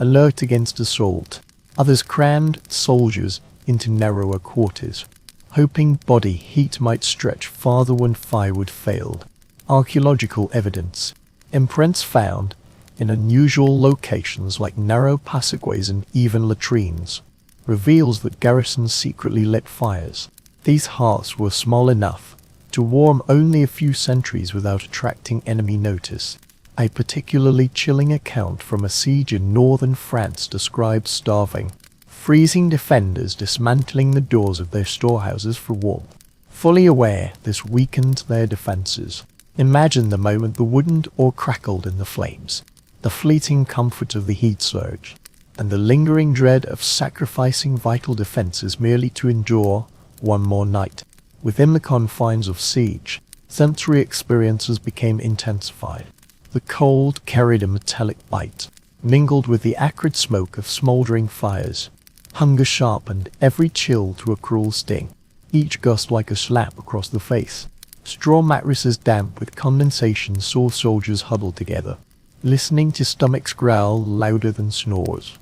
alert against assault. Others crammed soldiers into narrower quarters, hoping body heat might stretch farther when firewood failed. Archaeological evidence, imprints found in unusual locations like narrow passageways and even latrines, reveals that garrisons secretly lit fires. These hearths were small enough to warm only a few sentries without attracting enemy notice. A particularly chilling account from a siege in northern France describes starving, freezing defenders dismantling the doors of their storehouses for warmth, fully aware this weakened their defenses. Imagine the moment the wooden door crackled in the flames, the fleeting comfort of the heat surge, and the lingering dread of sacrificing vital defenses merely to endure one more night. Within the confines of siege, sensory experiences became intensified. The cold carried a metallic bite, mingled with the acrid smoke of smoldering fires. Hunger sharpened every chill to a cruel sting, each gust like a slap across the face. Straw mattresses damp with condensation saw soldiers huddled together, listening to stomachs growl louder than snores.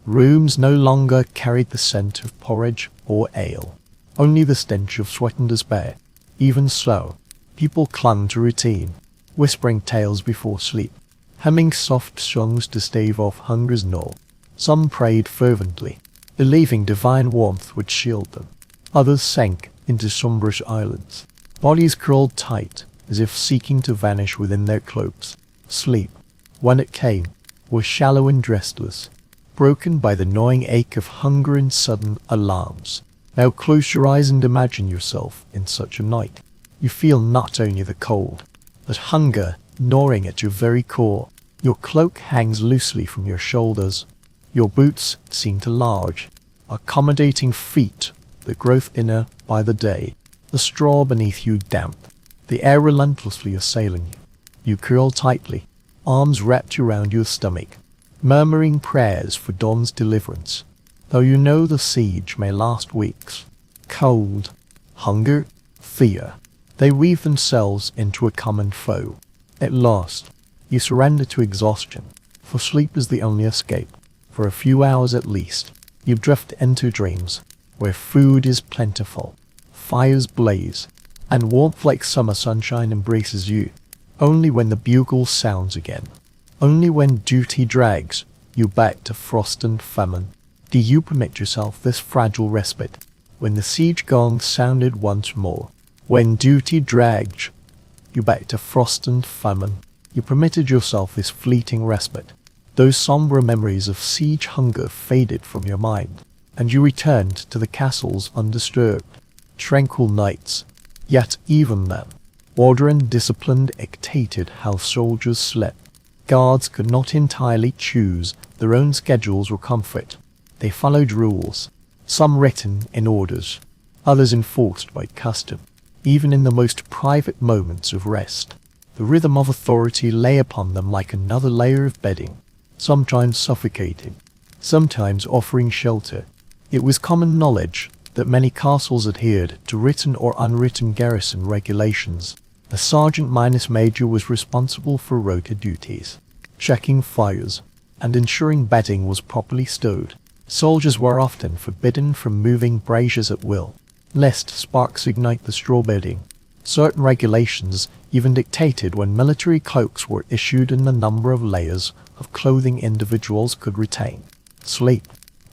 Rooms no longer carried the scent of porridge or ale, only the stench of sweat and despair. Even so, people clung to routine, whispering tales before sleep, humming soft songs to stave off hunger's gnaw. Some prayed fervently, believing divine warmth would shield them. Others sank into sombrous islands, bodies curled tight as if seeking to vanish within their cloaks. Sleep, when it came, was shallow and restless, broken by the gnawing ache of hunger and sudden alarms. Now close your eyes and imagine yourself in such a night. You feel not only the cold, but hunger gnawing at your very core. Your cloak hangs loosely from your shoulders. Your boots seem too large, accommodating feet that grow thinner by the day. The straw beneath you damp, the air relentlessly assailing you. You curl tightly, arms wrapped around your stomach, murmuring prayers for dawn's deliverance, though you know the siege may last weeks. Cold, hunger, fear, they weave themselves into a common foe. At last, you surrender to exhaustion, for sleep is the only escape. For a few hours at least, you drift into dreams, where food is plentiful, fires blaze, and warmth like summer sunshine embraces you. Only when the bugle sounds again, only when duty drags you back to frost and famine, do you permit yourself this fragile respite. When the siege gong sounded once more, when duty dragged you back to frost and famine, you permitted yourself this fleeting respite. Those sombre memories of siege hunger faded from your mind, and you returned to the castle's undisturbed, tranquil nights. Yet even then, order and discipline dictated how soldiers slept. Guards could not entirely choose their own schedules or comfort. They followed rules, some written in orders, others enforced by custom. Even in the most private moments of rest, the rhythm of authority lay upon them like another layer of bedding, sometimes suffocating, sometimes offering shelter. It was common knowledge that many castles adhered to written or unwritten garrison regulations. A sergeant minus major was responsible for rota duties, checking fires, and ensuring bedding was properly stowed. Soldiers were often forbidden from moving braziers at will, lest sparks ignite the straw bedding. Certain regulations even dictated when military cloaks were issued and the number of layers of clothing individuals could retain. Sleep,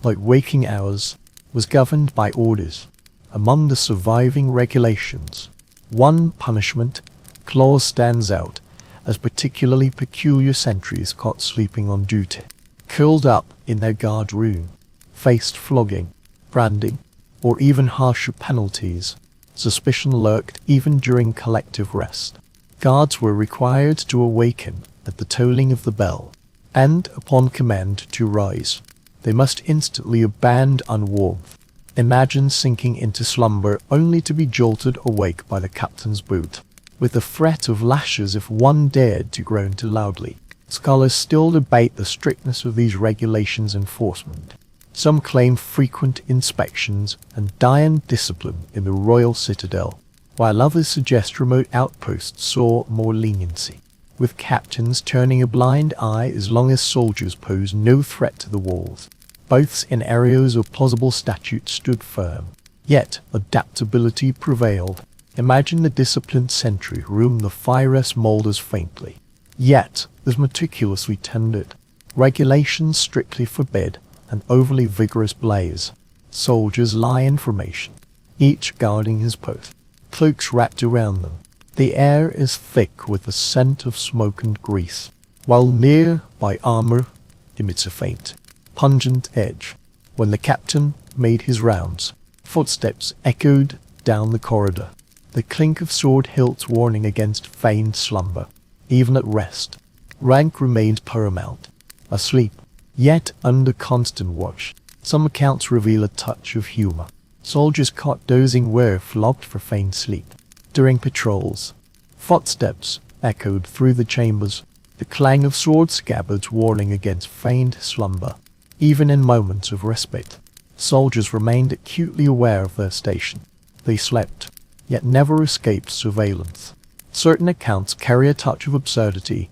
like waking hours, was governed by orders. Among the surviving regulations, one punishment clause stands out as particularly peculiar. Sentries caught sleeping on duty, curled up in their guard room, faced flogging, branding, or even harsher penalties. Suspicion lurked even during collective rest. Guards were required to awaken at the tolling of the bell, and, upon command, to rise. They must instantly abandon warmth. Imagine sinking into slumber only to be jolted awake by the captain's boot, with the threat of lashes if one dared to groan too loudly. Scholars still debate the strictness of these regulations' enforcement. Some claim frequent inspections and dire discipline in the royal citadel, while others suggest remote outposts saw more leniency, with captains turning a blind eye as long as soldiers pose no threat to the walls. Both in areas of plausible statute stood firm, yet adaptability prevailed. Imagine the disciplined sentry whom the fires molders faintly, yet as meticulously tended. Regulations strictly forbid an overly vigorous blaze. Soldiers lie in formation, each guarding his post, cloaks wrapped around them. The air is thick with the scent of smoke and grease, while near by armor emits a faint, pungent edge. When the captain made his rounds, footsteps echoed down the corridor, the clink of sword hilts warning against feigned slumber. Even at rest, rank remained paramount. Asleep, yet under constant watch. Some accounts reveal a touch of humor. Soldiers caught dozing were flogged for feigned sleep. During patrols, footsteps echoed through the chambers, the clang of sword scabbards warning against feigned slumber. Even in moments of respite, soldiers remained acutely aware of their station. They slept, yet never escaped surveillance. Certain accounts carry a touch of absurdity.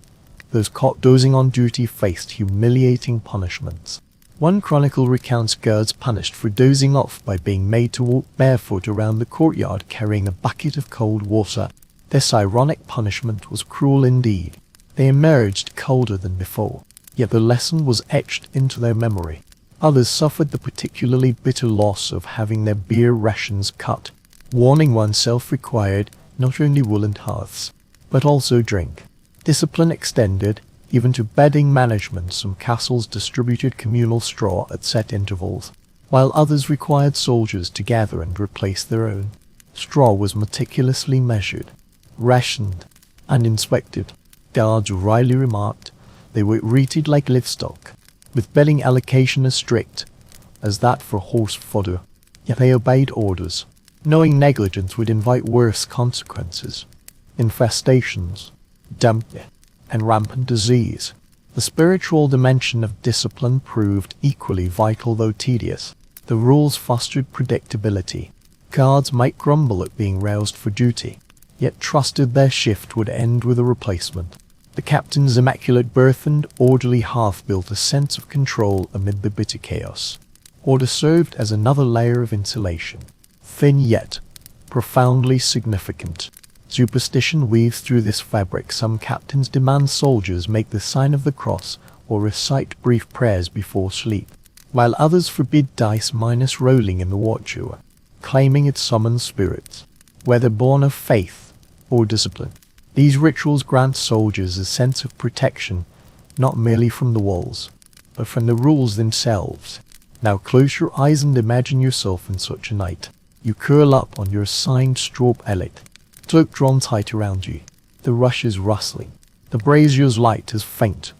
Those caught dozing on duty faced humiliating punishments. One chronicle recounts guards punished for dozing off by being made to walk barefoot around the courtyard carrying a bucket of cold water. This ironic punishment was cruel indeed. They emerged colder than before, yet the lesson was etched into their memory. Others suffered the particularly bitter loss of having their beer rations cut. Warning oneself required not only woolen hearths, but also drink. Discipline extended even to bedding management. Some castles distributed communal straw at set intervals, while others required soldiers to gather and replace their own. Straw was meticulously measured, rationed, and inspected. Guards wryly remarked they were treated like livestock, with bedding allocation as strict as that for horse fodder. Yet they obeyed orders, knowing negligence would invite worse consequences. Infestations, damp, and rampant disease. The spiritual dimension of discipline proved equally vital though tedious. The rules fostered predictability. Guards might grumble at being roused for duty, yet trusted their shift would end with a replacement. The captain's immaculate berth and orderly hearth built a sense of control amid the bitter chaos. Order served as another layer of insulation, thin yet profoundly significant. Superstition weaves through this fabric. Some captains demand soldiers make the sign of the cross or recite brief prayers before sleep, while others forbid dice- rolling in the watch hour, claiming it summons spirits, whether born of faith or discipline. These rituals grant soldiers a sense of protection, not merely from the walls, but from the rules themselves. Now close your eyes and imagine yourself in such a night. You curl up on your assigned straw pallet, cloak drawn tight around you. The rushes rustling. The brazier's light is faint,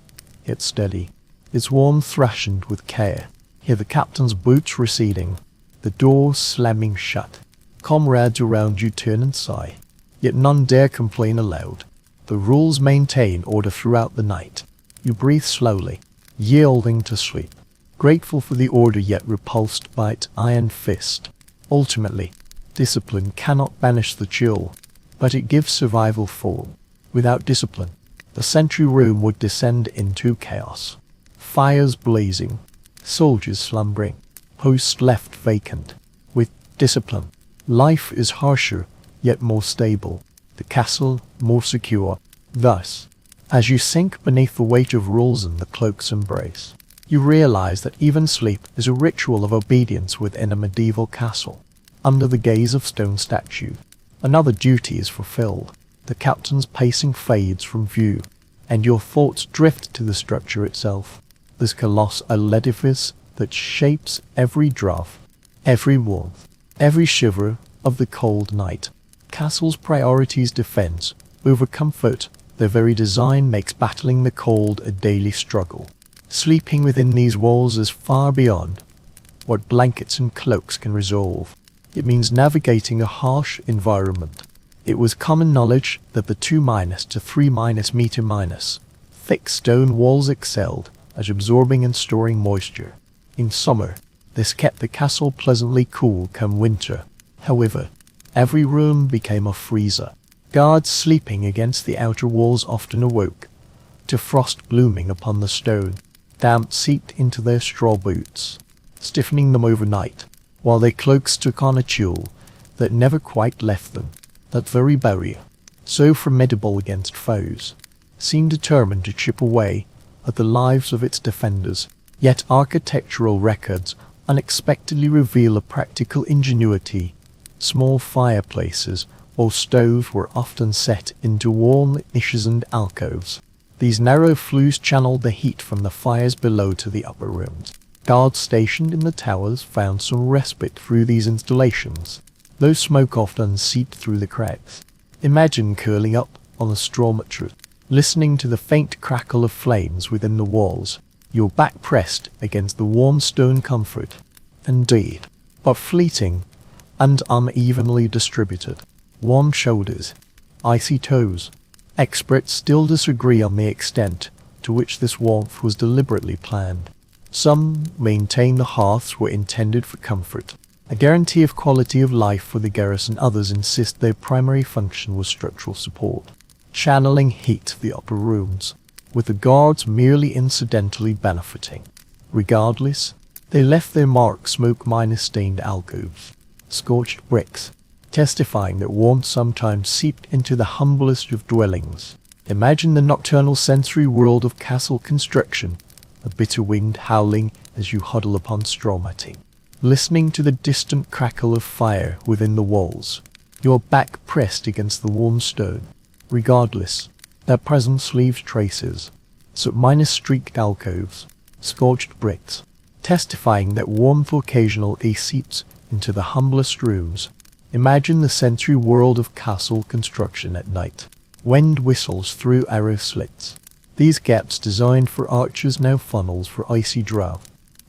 yet steady. Its warmth freshened with care. Hear the captain's boots receding, the door slamming shut. Comrades around you turn and sigh, yet none dare complain aloud. The rules maintain order throughout the night. You breathe slowly, yielding to sleep, grateful for the order yet repulsed by its iron fist. Ultimately, discipline cannot banish the chill, but it gives survival form. Without discipline, the sentry room would descend into chaos. Fires blazing, soldiers slumbering, posts left vacant. With discipline, life is harsher, yet more stable, the castle more secure. Thus, as you sink beneath the weight of rules and the cloak's embrace, you realize that even sleep is a ritual of obedience within a medieval castle. Under the gaze of stone statue, another duty is fulfilled. The captain's pacing fades from view, and your thoughts drift to the structure itself, this colossal edifice that shapes every draught, every warmth, every shiver of the cold night. Castle's priorities defense over comfort. Their very design makes battling the cold a daily struggle. Sleeping within these walls is far beyond what blankets and cloaks can resolve. It means navigating a harsh environment. It was common knowledge that the 2- to 3- thick stone walls excelled at absorbing and storing moisture. In summer, this kept the castle pleasantly cool come winter. However, every room became a freezer. Guards sleeping against the outer walls often awoke to frost blooming upon the stone. Damp seeped into their straw boots, stiffening them overnight, while their cloaks took on a chill that never quite left them. That very barrier, so formidable against foes, seemed determined to chip away at the lives of its defenders. Yet architectural records unexpectedly reveal a practical ingenuity. Small fireplaces or stoves were often set into warm niches and alcoves. These narrow flues channeled the heat from the fires below to the upper rooms. Guards stationed in the towers found some respite through these installations, though smoke often seeped through the cracks. Imagine curling up on a straw mattress, listening to the faint crackle of flames within the walls, your back pressed against the warm stone comfort. Indeed, but fleeting and unevenly distributed. Warm shoulders, icy toes. Experts still disagree on the extent to which this warmth was deliberately planned. Some maintain the hearths were intended for comfort, a guarantee of quality of life for the garrison. Others insist their primary function was structural support, channeling heat to the upper rooms, with the guards merely incidentally benefiting. Regardless, they left their mark smoke-stained alcoves, scorched bricks, testifying that warmth sometimes seeped into the humblest of dwellings. Imagine the nocturnal sensory world of castle construction, a bitter wind howling as you huddle upon straw matting, listening to the distant crackle of fire within the walls, your back pressed against the warm stone. Regardless, their presence leaves traces, streaked alcoves, scorched bricks, testifying that warmth occasionally seeps into the humblest rooms. Imagine the sensory world of castle construction at night. Wind whistles through arrow slits. These gaps designed for archers now funnels for icy draught.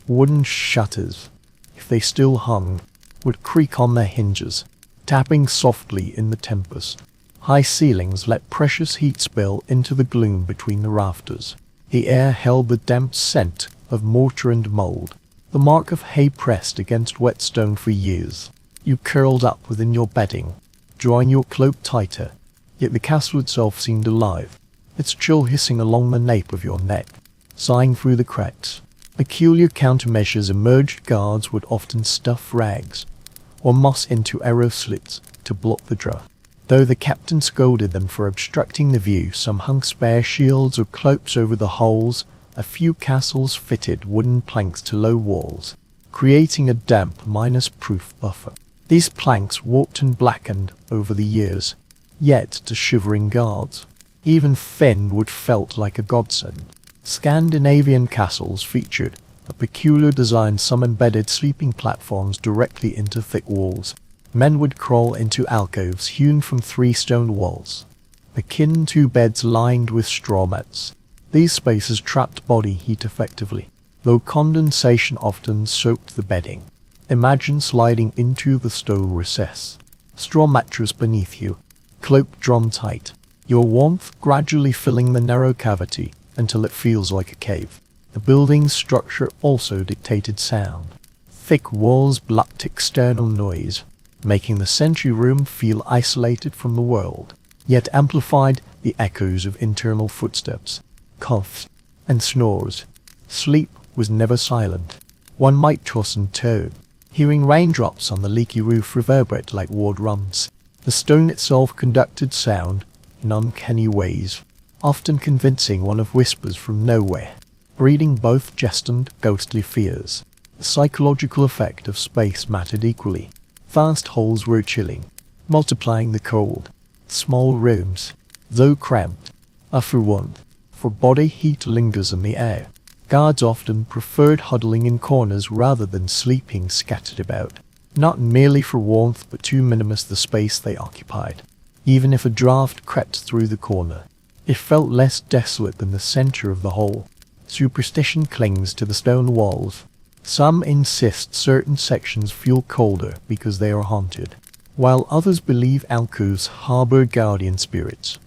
Wooden shutters, if they still hung, would creak on their hinges, tapping softly in the tempest. High ceilings let precious heat spill into the gloom between the rafters. The air held the damp scent of mortar and mold, the mark of hay pressed against wet stone for years. You curled up within your bedding, drawing your cloak tighter, yet the castle itself seemed alive, its chill hissing along the nape of your neck, sighing through the cracks. Peculiar countermeasures emerged. Guards would often stuff rags or moss into arrow slits to block the draught. Though the captain scolded them for obstructing the view, some hung spare shields or cloaks over the holes. A few castles fitted wooden planks to low walls, creating a damp, minus-proof buffer. These planks warped and blackened over the years, yet to shivering guards, even thin wood felt like a godsend. Scandinavian castles featured a peculiar design. Some embedded sleeping platforms directly into thick walls. Men would crawl into alcoves hewn from 3 stone walls, akin to beds lined with straw mats. These spaces trapped body heat effectively, though condensation often soaked the bedding. Imagine sliding into the stone recess, straw mattress beneath you, cloak drawn tight, your warmth gradually filling the narrow cavity until it feels like a cave. The building's structure also dictated sound. Thick walls blocked external noise, making the sentry room feel isolated from the world, yet amplified the echoes of internal footsteps, coughs, and snores. Sleep was never silent. One might toss and turn, hearing raindrops on the leaky roof reverberate like war drums. The stone itself conducted sound in uncanny ways, often convincing one of whispers from nowhere, breeding both jest and ghostly fears. The psychological effect of space mattered equally. Vast halls were chilling, multiplying the cold. Small rooms, though cramped, offer warmth, for body heat lingers in the air. Guards often preferred huddling in corners rather than sleeping scattered about, not merely for warmth but to minimize the space they occupied. Even if a draught crept through the corner, it felt less desolate than the center of the hall. Superstition clings to the stone walls. Some insist certain sections feel colder because they are haunted, while others believe alcoves harbor guardian spirits.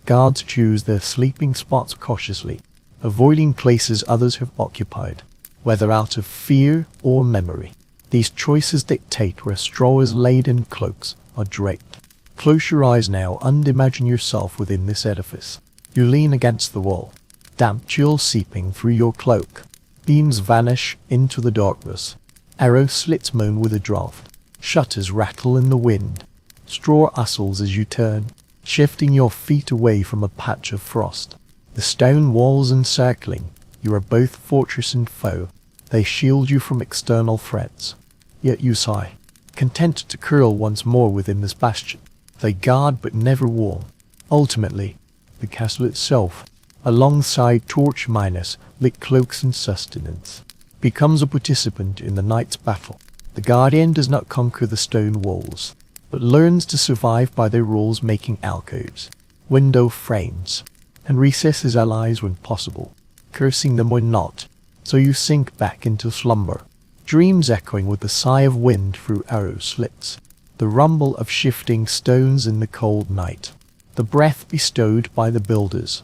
Guards choose their sleeping spots cautiously, avoiding places others have occupied, whether out of fear or memory. These choices dictate where straw is laid and cloaks are draped. Close your eyes now and imagine yourself within this edifice. You lean against the wall, damp chill seeping through your cloak. Beams vanish into the darkness. Arrow slits moan with a draught. Shutters rattle in the wind. Straw rustles as you turn, shifting your feet away from a patch of frost. The stone walls encircling you are both fortress and foe. They shield you from external threats. Yet you sigh, content to curl once more within this bastion. They guard but never warm. Ultimately, the castle itself, alongside torch miners, lit cloaks and sustenance, becomes a participant in the night's battle. The guardian does not conquer the stone walls, but learns to survive by their rules, making alcoves, window frames, and recesses allies when possible, cursing them when not. So you sink back into slumber, dreams echoing with the sigh of wind through arrow slits, the rumble of shifting stones in the cold night, the breath bestowed by the builders.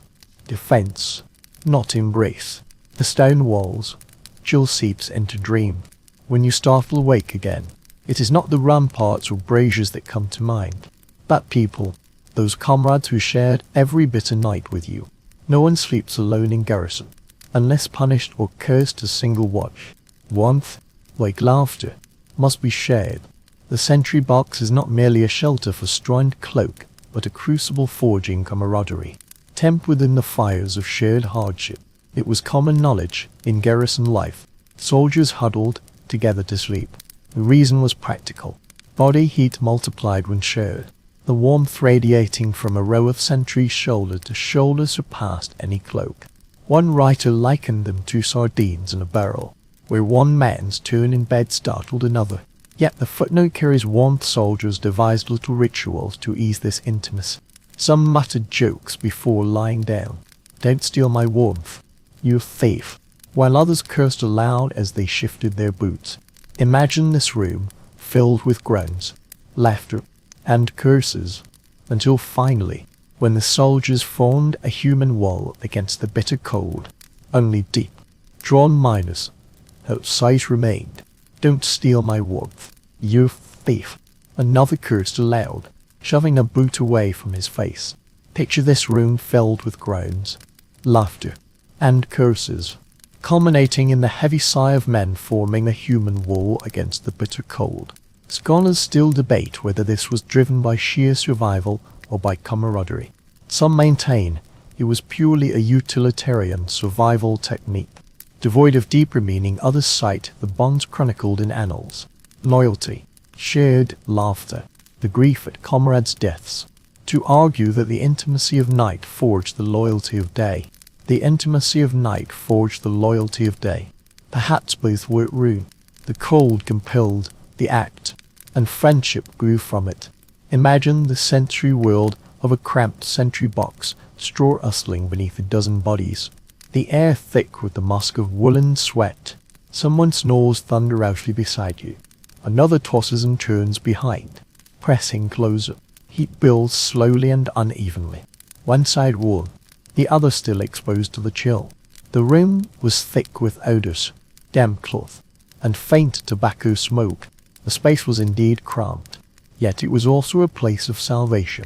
Defense, not embrace. The stone walls, chill seeps into dream. When you startle awake again, it is not the ramparts or braziers that come to mind, but people, those comrades who shared every bitter night with you. No one sleeps alone in garrison, unless punished or cursed a single watch. Warmth, like laughter, must be shared. The sentry box is not merely a shelter for straw and cloak, but a crucible forging camaraderie, tempered within the fires of shared hardship. It was common knowledge in garrison life. Soldiers huddled together to sleep. The reason was practical. Body heat multiplied when shared. The warmth radiating from a row of sentries shoulder to shoulder surpassed any cloak. One writer likened them to sardines in a barrel, where one man's turn in bed startled another. Yet the footnote carries warmth. Soldiers devised little rituals to ease this intimacy. Some muttered jokes before lying down. "Don't steal my warmth, you thief," while others cursed aloud as they shifted their boots. Imagine this room, filled with groans, laughter, and curses. until finally, when the soldiers formed a human wall against the bitter cold, only deep, drawn miners outside remained. Don't steal my warmth, you thief. Another cursed aloud, shoving a boot away from his face. Picture this room filled with groans, laughter, and curses, culminating in the heavy sigh of men forming a human wall against the bitter cold. Scholars still debate whether this was driven by sheer survival or by camaraderie. Some maintain it was purely a utilitarian survival technique. Devoid of deeper meaning, others cite the bonds chronicled in annals: loyalty, shared laughter, the grief at comrades' deaths, to argue that the intimacy of night forged the loyalty of day. The intimacy of night forged the loyalty of day. Perhaps both were true. The cold compelled the act, and friendship grew from it. Imagine the sentry world of a cramped sentry box, straw rustling beneath a dozen bodies, the air thick with the musk of woolen sweat. Someone snores thunderously beside you. Another tosses and turns behind, pressing closer. Heat builds slowly and unevenly. One side warm, the other still exposed to the chill. The room was thick with odors, damp cloth, and faint tobacco smoke. The space was indeed cramped, yet it was also a place of salvation,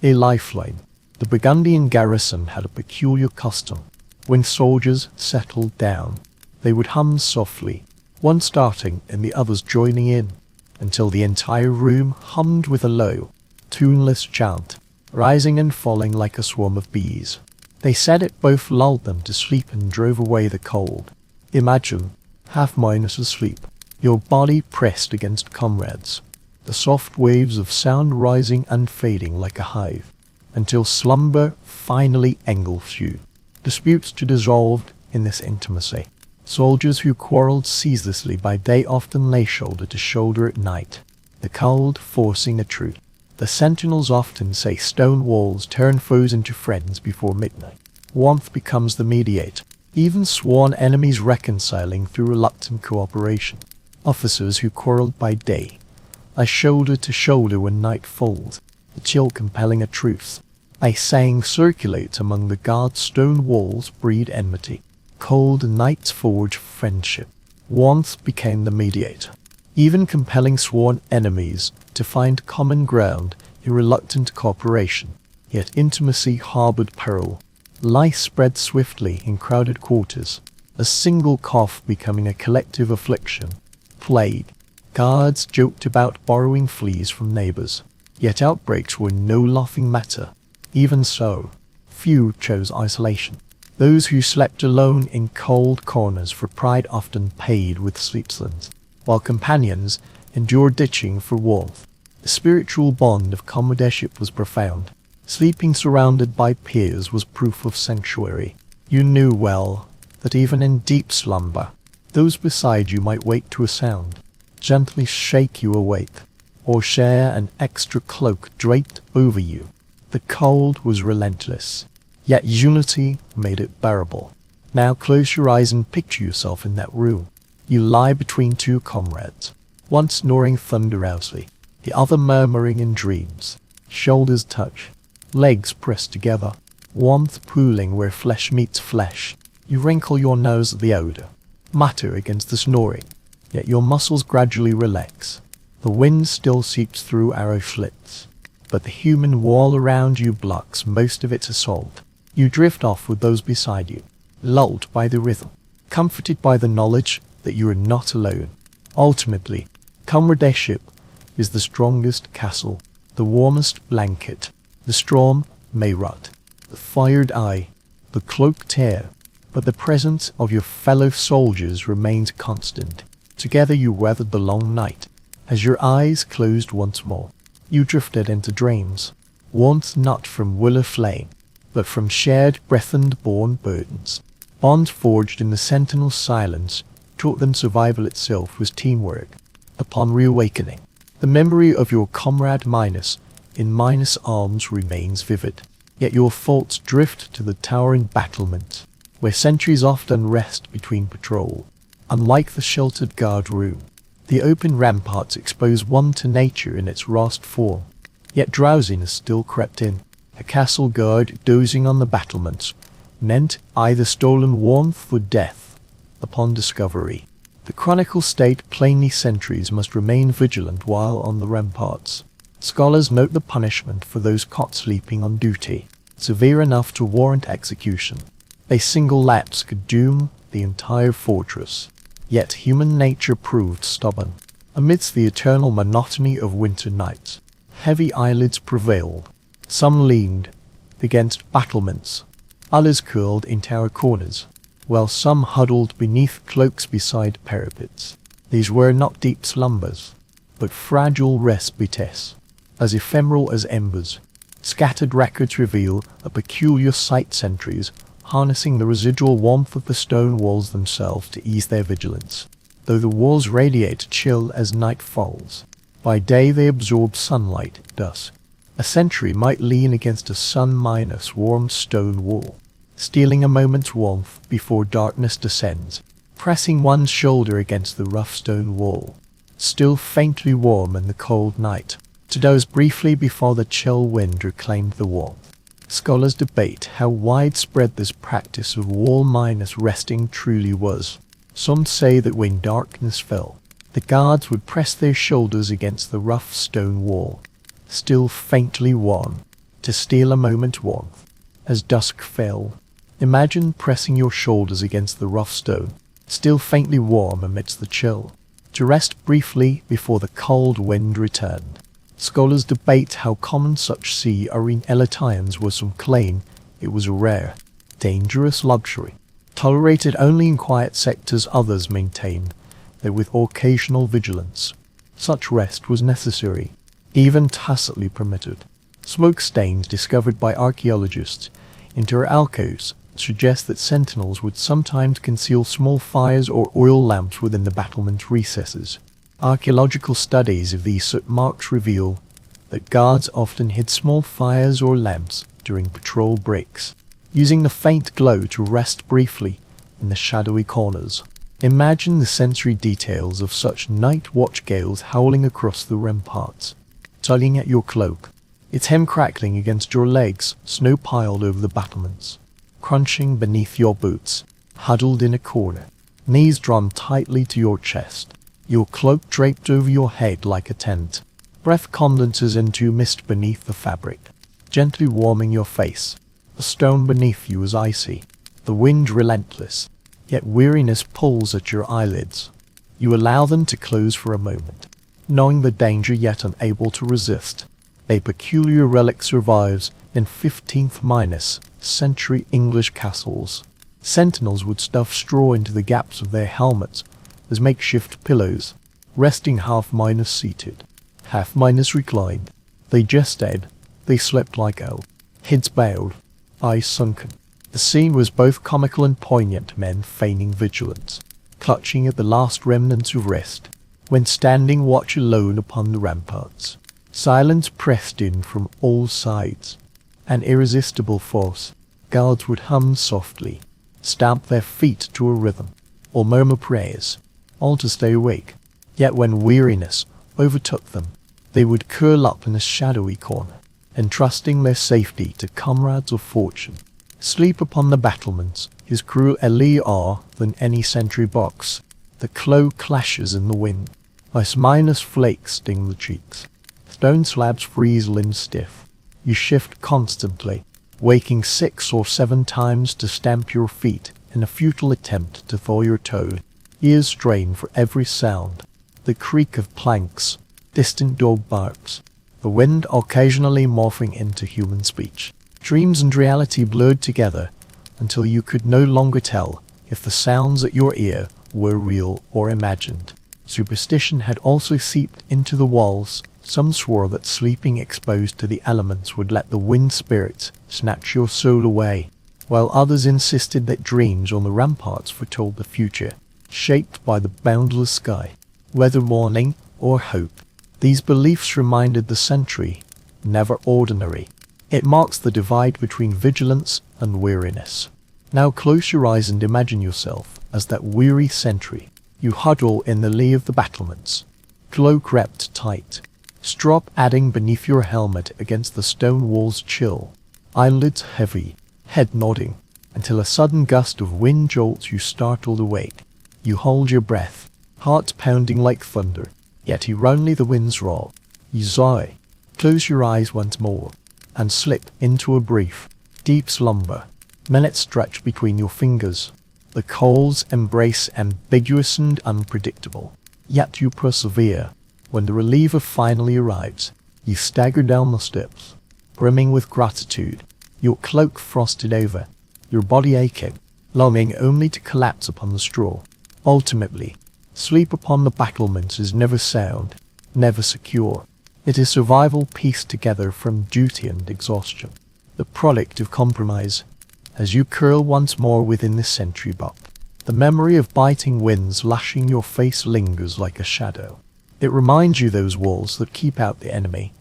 a lifeline. The Burgundian garrison had a peculiar custom. When soldiers settled down, they would hum softly, one starting and the others joining in, until the entire room hummed with a low, tuneless chant, rising and falling like a swarm of bees. They said it both lulled them to sleep and drove away the cold. Imagine, half minus asleep, your body pressed against comrades, the soft waves of sound rising and fading like a hive, until slumber finally engulfs you. Disputes to dissolved in this intimacy. Soldiers who quarreled ceaselessly by day often lay shoulder to shoulder at night, the cold forcing a truce. The sentinels often say stone walls turn foes into friends before midnight. Warmth becomes the mediator, even sworn enemies reconciling through reluctant cooperation. Officers who quarreled by day lie shoulder to shoulder when night falls, the chill compelling a truce. A saying circulates among the guards: stone walls breed enmity, cold nights forge friendship. Warmth became the mediator, even compelling sworn enemies to find common ground in reluctant cooperation. Yet intimacy harbored peril. Lice spread swiftly in crowded quarters, a single cough becoming a collective affliction. Plague. Guards joked about borrowing fleas from neighbors, yet outbreaks were no laughing matter. Even so, few chose isolation. Those who slept alone in cold corners for pride often paid with sleepslings, while companions endured ditching for warmth. The spiritual bond of comradeship was profound. Sleeping surrounded by peers was proof of sanctuary. You knew well that even in deep slumber, those beside you might wake to a sound, gently shake you awake, or share an extra cloak draped over you. The cold was relentless, yet unity made it bearable. Now close your eyes and picture yourself in that room. You lie between two comrades, one snoring thunderously, the other murmuring in dreams. Shoulders touch, legs pressed together, warmth pooling where flesh meets flesh. You wrinkle your nose at the odor, mutter against the snoring, yet your muscles gradually relax. The wind still seeps through arrow slits, but the human wall around you blocks most of its assault. You drift off with those beside you, lulled by the rhythm, comforted by the knowledge that you are not alone. Ultimately, comradeship is the strongest castle, the warmest blanket. The storm may rot, the fired eye, the cloak tear, but the presence of your fellow soldiers remains constant. Together you weathered the long night. As your eyes closed once more, you drifted into dreams. Warmth not from willow flame, but from shared breath-and-born burdens. Bonds forged in the sentinel's silence taught them survival itself was teamwork. Upon reawakening, the memory of your comrade Minus in Minus arms remains vivid. Yet your thoughts drift to the towering battlement, where sentries often rest between patrol. Unlike the sheltered guard room, the open ramparts expose one to nature in its rawest form. Yet drowsiness still crept in. A castle guard dozing on the battlements meant either stolen warmth or death upon discovery. The chronicle state plainly sentries must remain vigilant while on the ramparts. Scholars note the punishment for those caught sleeping on duty, severe enough to warrant execution. A single lapse could doom the entire fortress. Yet human nature proved stubborn. Amidst the eternal monotony of winter nights, heavy eyelids prevailed. Some leaned against battlements, others curled in tower corners, while some huddled beneath cloaks beside parapets. These were not deep slumbers, but fragile respites, as ephemeral as embers. Scattered records reveal a peculiar sight: sentries harnessing the residual warmth of the stone walls themselves to ease their vigilance. Though the walls radiate chill as night falls, by day they absorb sunlight at dusk. A sentry might lean against a sun-warmed stone wall, stealing a moment's warmth before darkness descends, pressing one's shoulder against the rough stone wall, still faintly warm in the cold night, to doze briefly before the chill wind reclaimed the warmth. Scholars debate how widespread this practice of wall-resting truly was. Some say that when darkness fell, the guards would press their shoulders against the rough stone wall, still faintly warm, to steal a moment's warmth. As dusk fell, imagine pressing your shoulders against the rough stone, still faintly warm amidst the chill, to rest briefly before the cold wind returned. Scholars debate how common such sea arena elatians was. Some claim it was a rare, dangerous luxury, tolerated only in quiet sectors. Others maintain that with occasional vigilance, such rest was necessary, even tacitly permitted. Smoke stains discovered by archaeologists in tower alcoves suggest that sentinels would sometimes conceal small fires or oil lamps within the battlement recesses. Archaeological studies of these soot marks reveal that guards often hid small fires or lamps during patrol breaks, using the faint glow to rest briefly in the shadowy corners. Imagine the sensory details of such night watch gales howling across the ramparts, tugging at your cloak, its hem crackling against your legs, snow piled over the battlements, crunching beneath your boots, huddled in a corner, knees drawn tightly to your chest, your cloak draped over your head like a tent. Breath condenses into mist beneath the fabric, gently warming your face. The stone beneath you is icy, the wind relentless, yet weariness pulls at your eyelids. You allow them to close for a moment, knowing the danger yet unable to resist. A peculiar relic survives in 15th century English castles. Sentinels would stuff straw into the gaps of their helmets as makeshift pillows, resting half seated, half reclined. They jested, they slept like owls, heads bowed, eyes sunken. The scene was both comical and poignant, men feigning vigilance, clutching at the last remnants of rest, when standing watch alone upon the ramparts. Silence pressed in from all sides, an irresistible force. Guards would hum softly, stamp their feet to a rhythm, or murmur prayers, all to stay awake. Yet when weariness overtook them, they would curl up in a shadowy corner, entrusting their safety to comrades of fortune. Sleep upon the battlements is crueler than any sentry box. The cloak clashes in the wind. Ice flakes sting the cheeks. Stone slabs freeze limbs stiff. You shift constantly, waking 6 or 7 times to stamp your feet in a futile attempt to thaw your toe. Ears strain for every sound. The creak of planks, distant dog barks, the wind occasionally morphing into human speech. Dreams and reality blurred together until you could no longer tell if the sounds at your ear were real or imagined. Superstition had also seeped into the walls. Some swore that sleeping exposed to the elements would let the wind spirits snatch your soul away, while others insisted that dreams on the ramparts foretold the future, shaped by the boundless sky, whether morning or hope. These beliefs reminded the sentry, never ordinary. It marks the divide between vigilance and weariness. Now close your eyes and imagine yourself as that weary sentry. You huddle in the lee of the battlements, cloak wrapped tight, straw padding beneath your helmet against the stone wall's chill, eyelids heavy, head nodding, until a sudden gust of wind jolts you startled awake. You hold your breath, heart pounding like thunder, yet hear only the winds roll. You sigh, close your eyes once more, and slip into a brief, deep slumber. Minutes stretch between your fingers. The cold's embrace ambiguous and unpredictable. Yet you persevere. When the reliever finally arrives, you stagger down the steps, brimming with gratitude, your cloak frosted over, your body aching, longing only to collapse upon the straw. Ultimately, sleep upon the battlements is never sound, never secure. It is survival pieced together from duty and exhaustion, the product of compromise. As you curl once more within the sentry box, the memory of biting winds lashing your face lingers like a shadow. It reminds you those walls that keep out the enemy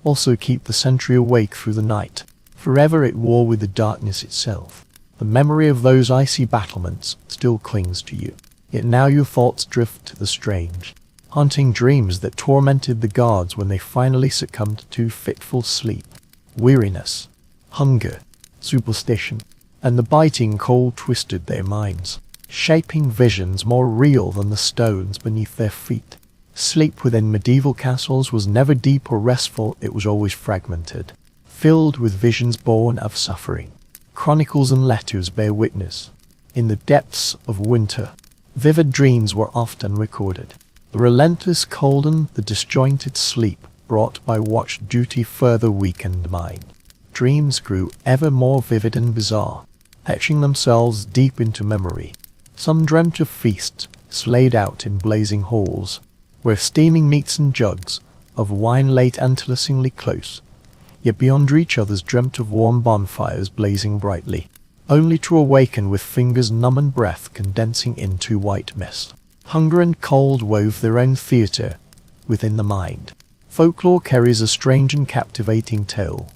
also keep the sentry awake through the night, forever at war with the darkness itself. The memory of those icy battlements still clings to you, yet now your thoughts drift to the strange, haunting dreams that tormented the guards when they finally succumbed to fitful sleep. Weariness, hunger, superstition, and the biting cold twisted their minds, shaping visions more real than the stones beneath their feet. Sleep within medieval castles was never deep or restful, it was always fragmented, filled with visions born of suffering. Chronicles and letters bear witness. In the depths of winter, vivid dreams were often recorded. The relentless cold and the disjointed sleep brought by watch duty further weakened mind. Dreams grew ever more vivid and bizarre, etching themselves deep into memory. Some dreamt of feasts slayed out in blazing halls, where steaming meats and jugs of wine lay unceasingly close, yet beyond reach others dreamt of warm bonfires blazing brightly, only to awaken with fingers numb and breath condensing into white mist. Hunger and cold wove their own theatre within the mind. Folklore carries a strange and captivating tale.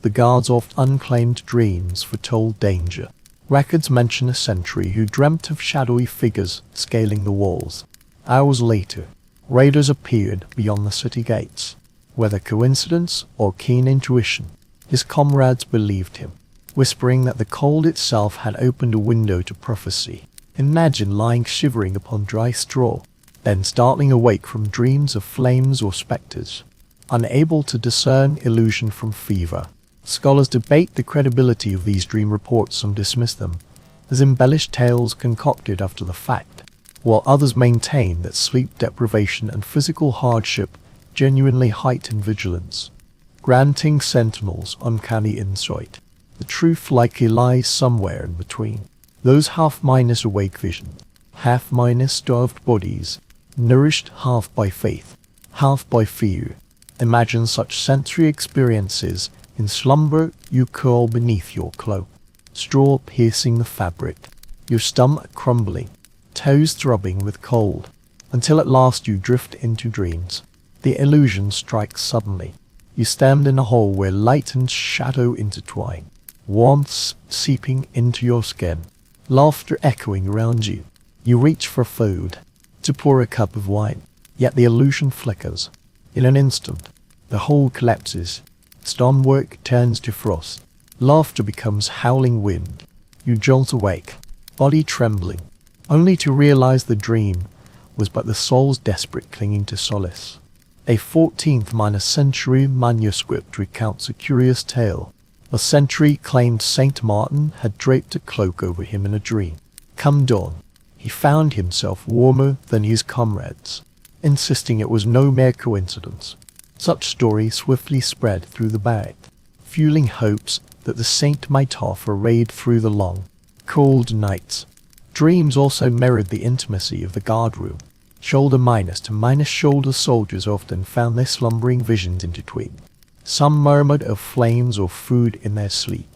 The guards' oft unclaimed dreams foretold danger. Records mention a sentry who dreamt of shadowy figures scaling the walls. Hours later, raiders appeared beyond the city gates. Whether coincidence or keen intuition, his comrades believed him, whispering that the cold itself had opened a window to prophecy. Imagine lying shivering upon dry straw, then startling awake from dreams of flames or spectres, unable to discern illusion from fever. Scholars debate the credibility of these dream reports and dismiss them as embellished tales concocted after the fact, while others maintain that sleep deprivation and physical hardship genuinely heighten vigilance, granting sentinels uncanny insight. The truth likely lies somewhere in between. Those half-minus awake visions, half-minus starved bodies, nourished half by faith, half by fear. Imagine such sensory experiences. In slumber you curl beneath your cloak, straw piercing the fabric, your stomach crumbling, toes throbbing with cold, until at last you drift into dreams. The illusion strikes suddenly. You stand in a hall where light and shadow intertwine, warmth seeping into your skin, laughter echoing around you. You reach for food, to pour a cup of wine, yet the illusion flickers. In an instant, the whole collapses. Stonework turns to frost. Laughter becomes howling wind. You jolt awake, body trembling, only to realize the dream was but the soul's desperate clinging to solace. A 14th-century manuscript recounts a curious tale. A sentry claimed Saint Martin had draped a cloak over him in a dream. Come dawn, he found himself warmer than his comrades, insisting it was no mere coincidence. Such stories swiftly spread through the bag, fueling hopes that the saint might offer raid through the long, cold nights. Dreams also mirrored the intimacy of the guardroom. Shoulder minus to minus shoulder soldiers often found their slumbering visions intertwined. Some murmured of flames or food in their sleep,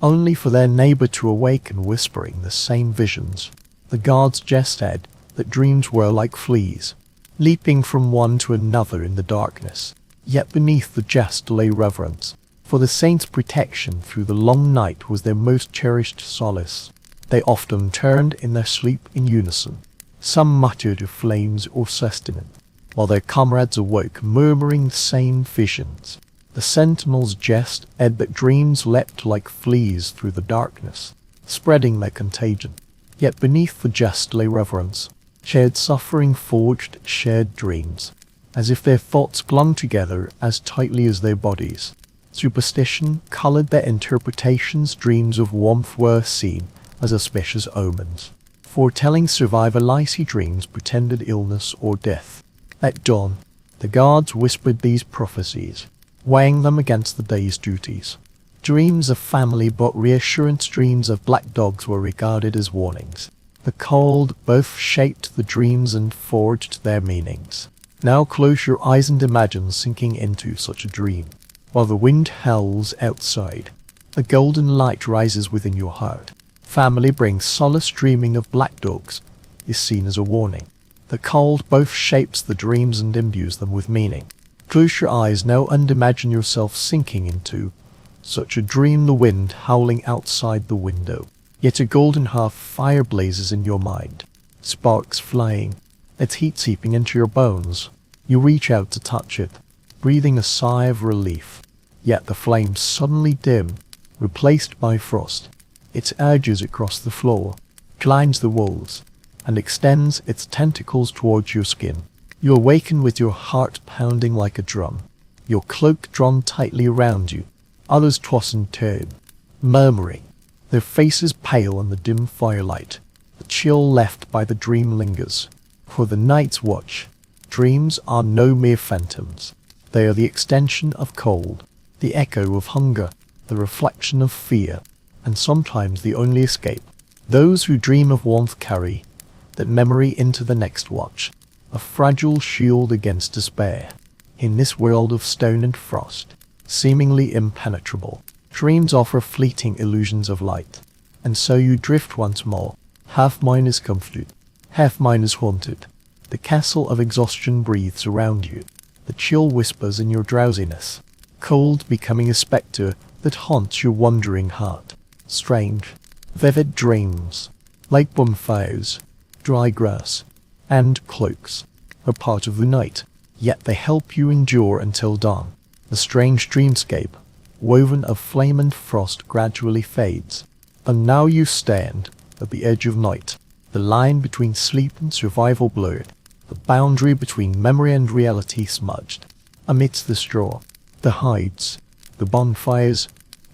only for their neighbor to awaken whispering the same visions. The guards jested that dreams were like fleas, leaping from one to another in the darkness. Yet beneath the jest lay reverence, for the saint's protection through the long night was their most cherished solace. They often turned in their sleep in unison. Some muttered of flames or sustenance, while their comrades awoke, murmuring the same visions. The sentinels jest, but dreams leapt like fleas through the darkness, spreading their contagion. Yet beneath the jest lay reverence. Shared suffering forged shared dreams, as if their thoughts clung together as tightly as their bodies. Superstition colored their interpretations. Dreams of warmth were seen as auspicious omens, foretelling survival. Icy dreams pretended illness or death. At dawn, the guards whispered these prophecies, weighing them against the day's duties. Dreams of family brought reassurance. Dreams of black dogs were regarded as warnings. The cold both shaped the dreams and forged their meanings. Now close your eyes and imagine sinking into such a dream. While the wind howls outside, a golden light rises within your heart. Family brings solace. Dreaming of black dogs is seen as a warning. The cold both shapes the dreams and imbues them with meaning. Close your eyes now and imagine yourself sinking into such a dream. The wind howling outside the window. Yet a golden hearth fire blazes in your mind, sparks flying, its heat seeping into your bones. You reach out to touch it, breathing a sigh of relief. Yet the flames suddenly dim, replaced by frost. It urges across the floor, climbs the walls, and extends its tentacles towards your skin. You awaken with your heart pounding like a drum, your cloak drawn tightly around you. Others toss and turn, murmuring, their faces pale in the dim firelight. The chill left by the dream lingers. For the night's watch, dreams are no mere phantoms. They are the extension of cold, the echo of hunger, the reflection of fear, and sometimes the only escape. Those who dream of warmth carry that memory into the next watch, a fragile shield against despair. In this world of stone and frost, seemingly impenetrable, dreams offer fleeting illusions of light. And so you drift once more. Half mine is comforted, half mine is haunted. The castle of exhaustion breathes around you. The chill whispers in your drowsiness, cold becoming a spectre that haunts your wandering heart. Strange, vivid dreams, like bonfires, dry grass, and cloaks, are part of the night, yet they help you endure until dawn. The strange dreamscape, woven of flame and frost, gradually fades, and now you stand at the edge of night, the line between sleep and survival blurred, the boundary between memory and reality smudged. Amidst the straw, the hides, the bonfires,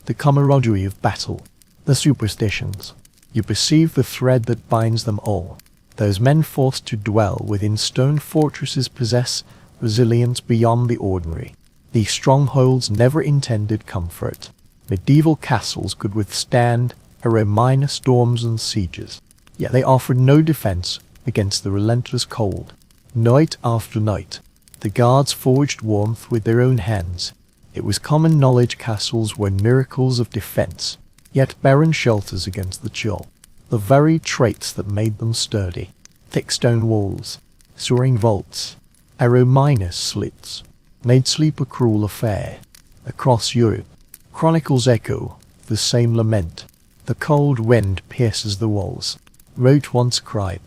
the camaraderie of battle, the superstitions, you perceive the thread that binds them all. Those men forced to dwell within stone fortresses possess resilience beyond the ordinary. These strongholds never intended comfort. Medieval castles could withstand minor storms and sieges, yet they offered no defense against the relentless cold. Night after night, the guards forged warmth with their own hands. It was common knowledge castles were miracles of defense, yet barren shelters against the chill. The very traits that made them sturdy. Thick stone walls, soaring vaults, minor slits, made sleep a cruel affair. Across Europe, chronicles echo the same lament. The cold wind pierces the walls, wrote one scribe,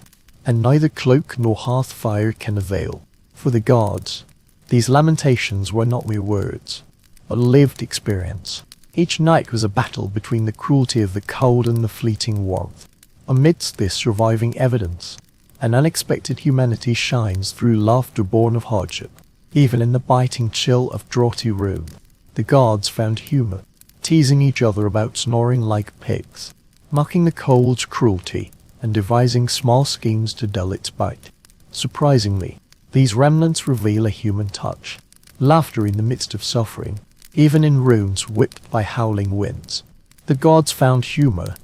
and neither cloak nor hearth fire can avail. For the gods, these lamentations were not mere words, but lived experience. Each night was a battle between the cruelty of the cold and the fleeting warmth. Amidst this surviving evidence, an unexpected humanity shines through laughter born of hardship. Even in the biting chill of draughty room, the gods found humor, teasing each other about snoring like pigs, mocking the cold's cruelty, and devising small schemes to dull its bite. Surprisingly, these remnants reveal a human touch, laughter in the midst of suffering, even in rooms whipped by howling winds. The gods found humor.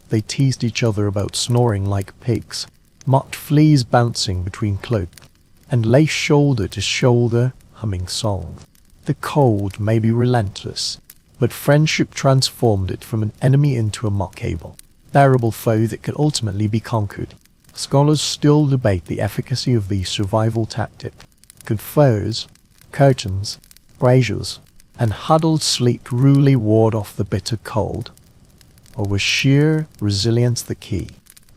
They teased each other about snoring like pigs, mocked fleas bouncing between cloaks, and lay shoulder to shoulder, humming songs. The cold may be relentless, but friendship transformed it from an enemy into a mockable, bearable foe that could ultimately be conquered. Scholars still debate the efficacy of these survival tactics. Could furs, curtains, braziers, and huddled sleep truly ward off the bitter cold? Or was sheer resilience the key?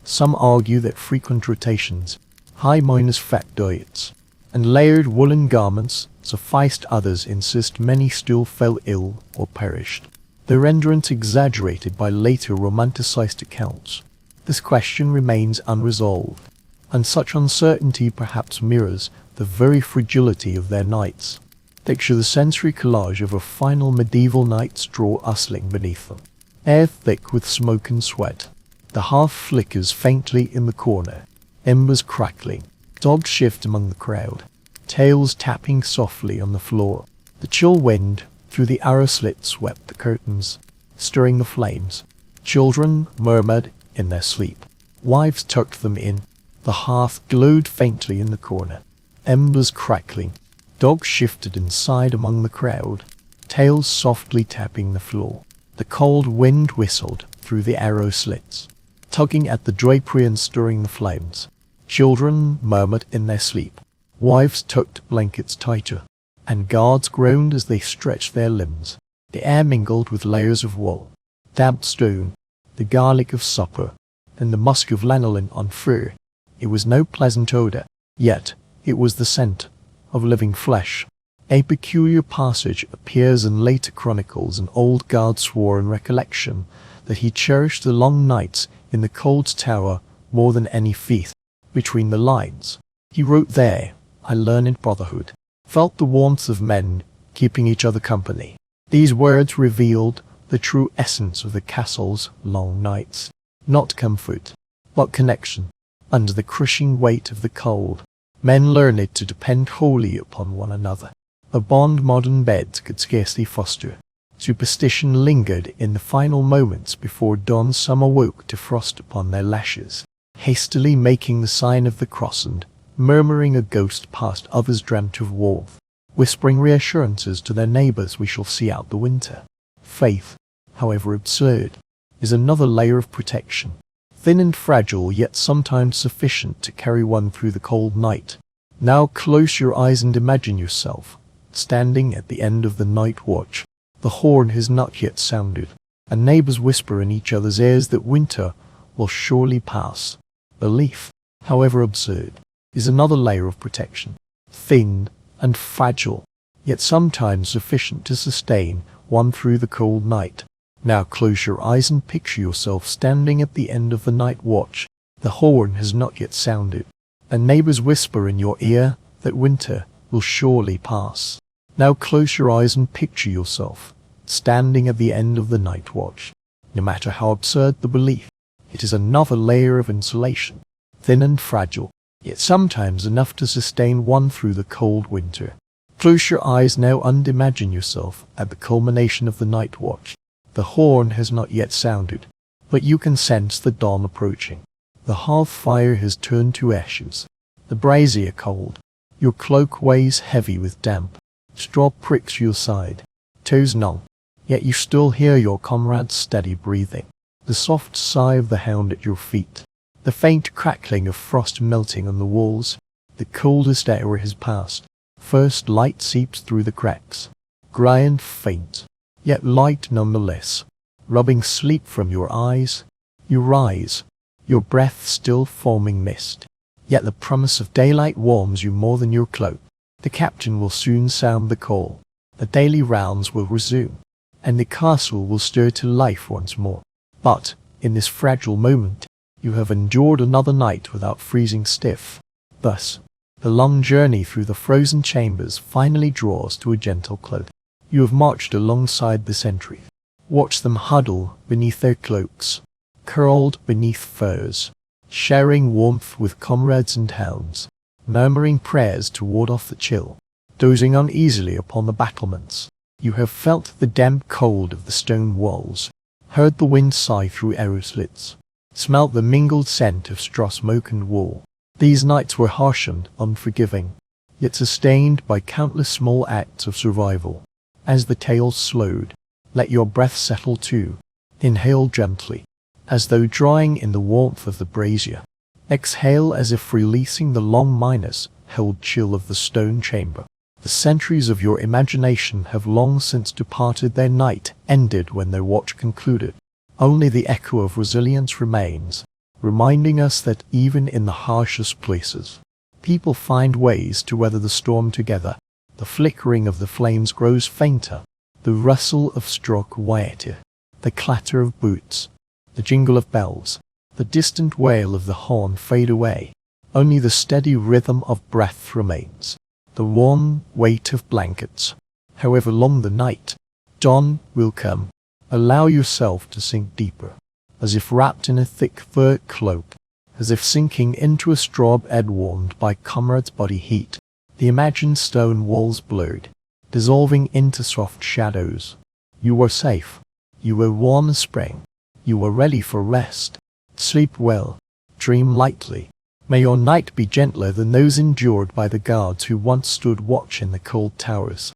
Some argue that frequent rotations, high minus fat diets, and layered woolen garments sufficed. Others insist many still fell ill or perished, their endurance exaggerated by later romanticized accounts. This question remains unresolved, and such uncertainty perhaps mirrors the very fragility of their nights. Picture the sensory collage of a final medieval night straw rustling beneath them, air thick with smoke and sweat. The hearth flickers faintly in the corner, embers crackling, dogs shift among the crowd, tails tapping softly on the floor. The chill wind through the arrow slit swept the curtains, stirring the flames. Children murmured in their sleep. Wives tucked them in. The hearth glowed faintly in the corner, embers crackling. Dogs shifted inside among the crowd, tails softly tapping the floor. The cold wind whistled through the arrow slits, tugging at the drapery and stirring the flames. Children murmured in their sleep. Wives tucked blankets tighter, and guards groaned as they stretched their limbs. The air mingled with layers of wool, damp stone, the garlic of supper, and the musk of lanolin on fur. It was no pleasant odor, yet it was the scent of living flesh. A peculiar passage appears in later chronicles. An old guard swore in recollection that he cherished the long nights in the cold tower more than any feast. Between the lines, he wrote there, "I learned brotherhood, felt the warmth of men keeping each other company." These words revealed the true essence of the castle's long nights, not comfort, but connection. Under the crushing weight of the cold, men learned to depend wholly upon one another, a bond modern beds could scarcely foster. Superstition lingered in the final moments before dawn. Some awoke to frost upon their lashes, hastily making the sign of the cross and murmuring a ghost passed. Others dreamt of warmth, whispering reassurances to their neighbors, "We shall see out the winter." Faith, however absurd, is another layer of protection, thin and fragile, yet sometimes sufficient to carry one through the cold night. Now close your eyes and imagine yourself standing at the end of the night watch. The horn has not yet sounded, and neighbors whisper in each other's ears that winter will surely pass. Belief, however absurd, is another layer of protection, thin and fragile, yet sometimes sufficient to sustain one through the cold night. Now close your eyes and picture yourself standing at the end of the night watch. The horn has not yet sounded, and neighbors whisper in your ear that winter will surely pass. Now close your eyes and picture yourself standing at the end of the night watch. No matter how absurd the belief, it is another layer of insulation, thin and fragile, yet sometimes enough to sustain one through the cold winter. Close your eyes now and imagine yourself at the culmination of the night watch. The horn has not yet sounded, but you can sense the dawn approaching. The hearth fire has turned to ashes, the brazier cold. Your cloak weighs heavy with damp. Straw pricks your side, toes numb, yet you still hear your comrade's steady breathing, the soft sigh of the hound at your feet, the faint crackling of frost melting on the walls. The coldest hour has passed. First light seeps through the cracks, grey and faint, yet light nonetheless, rubbing sleep from your eyes. You rise, your breath still forming mist, yet the promise of daylight warms you more than your cloak. The captain will soon sound the call, the daily rounds will resume, and the castle will stir to life once more. But, in this fragile moment, you have endured another night without freezing stiff. Thus, the long journey through the frozen chambers finally draws to a gentle close. You have marched alongside the sentries, watched them huddle beneath their cloaks, curled beneath furs, sharing warmth with comrades and hounds, murmuring prayers to ward off the chill, dozing uneasily upon the battlements. You have felt the damp cold of the stone walls, heard the wind sigh through arrow slits, smelt the mingled scent of straw smoke and wool. These nights were harsh and unforgiving, yet sustained by countless small acts of survival. As the tale slowed, let your breath settle too. Inhale gently, as though drawing in the warmth of the brazier. Exhale as if releasing the long minus-held chill of the stone chamber. The centuries of your imagination have long since departed. Their night ended when their watch concluded. Only the echo of resilience remains, reminding us that even in the harshest places, People find ways to weather the storm together. The flickering of the flames grows fainter, the rustle of straw quieter, the clatter of boots, the jingle of bells, the distant wail of the horn fade away. Only the steady rhythm of breath remains, the warm weight of blankets. However long the night, dawn will come. Allow yourself to sink deeper, as if wrapped in a thick fur cloak, as if sinking into a straw bed warmed by comrade's body heat. The imagined stone walls blurred, dissolving into soft shadows. You were safe. You were warm as spring. You were ready for rest. Sleep well. Dream lightly. May your night be gentler than those endured by the guards who once stood watch in the cold towers.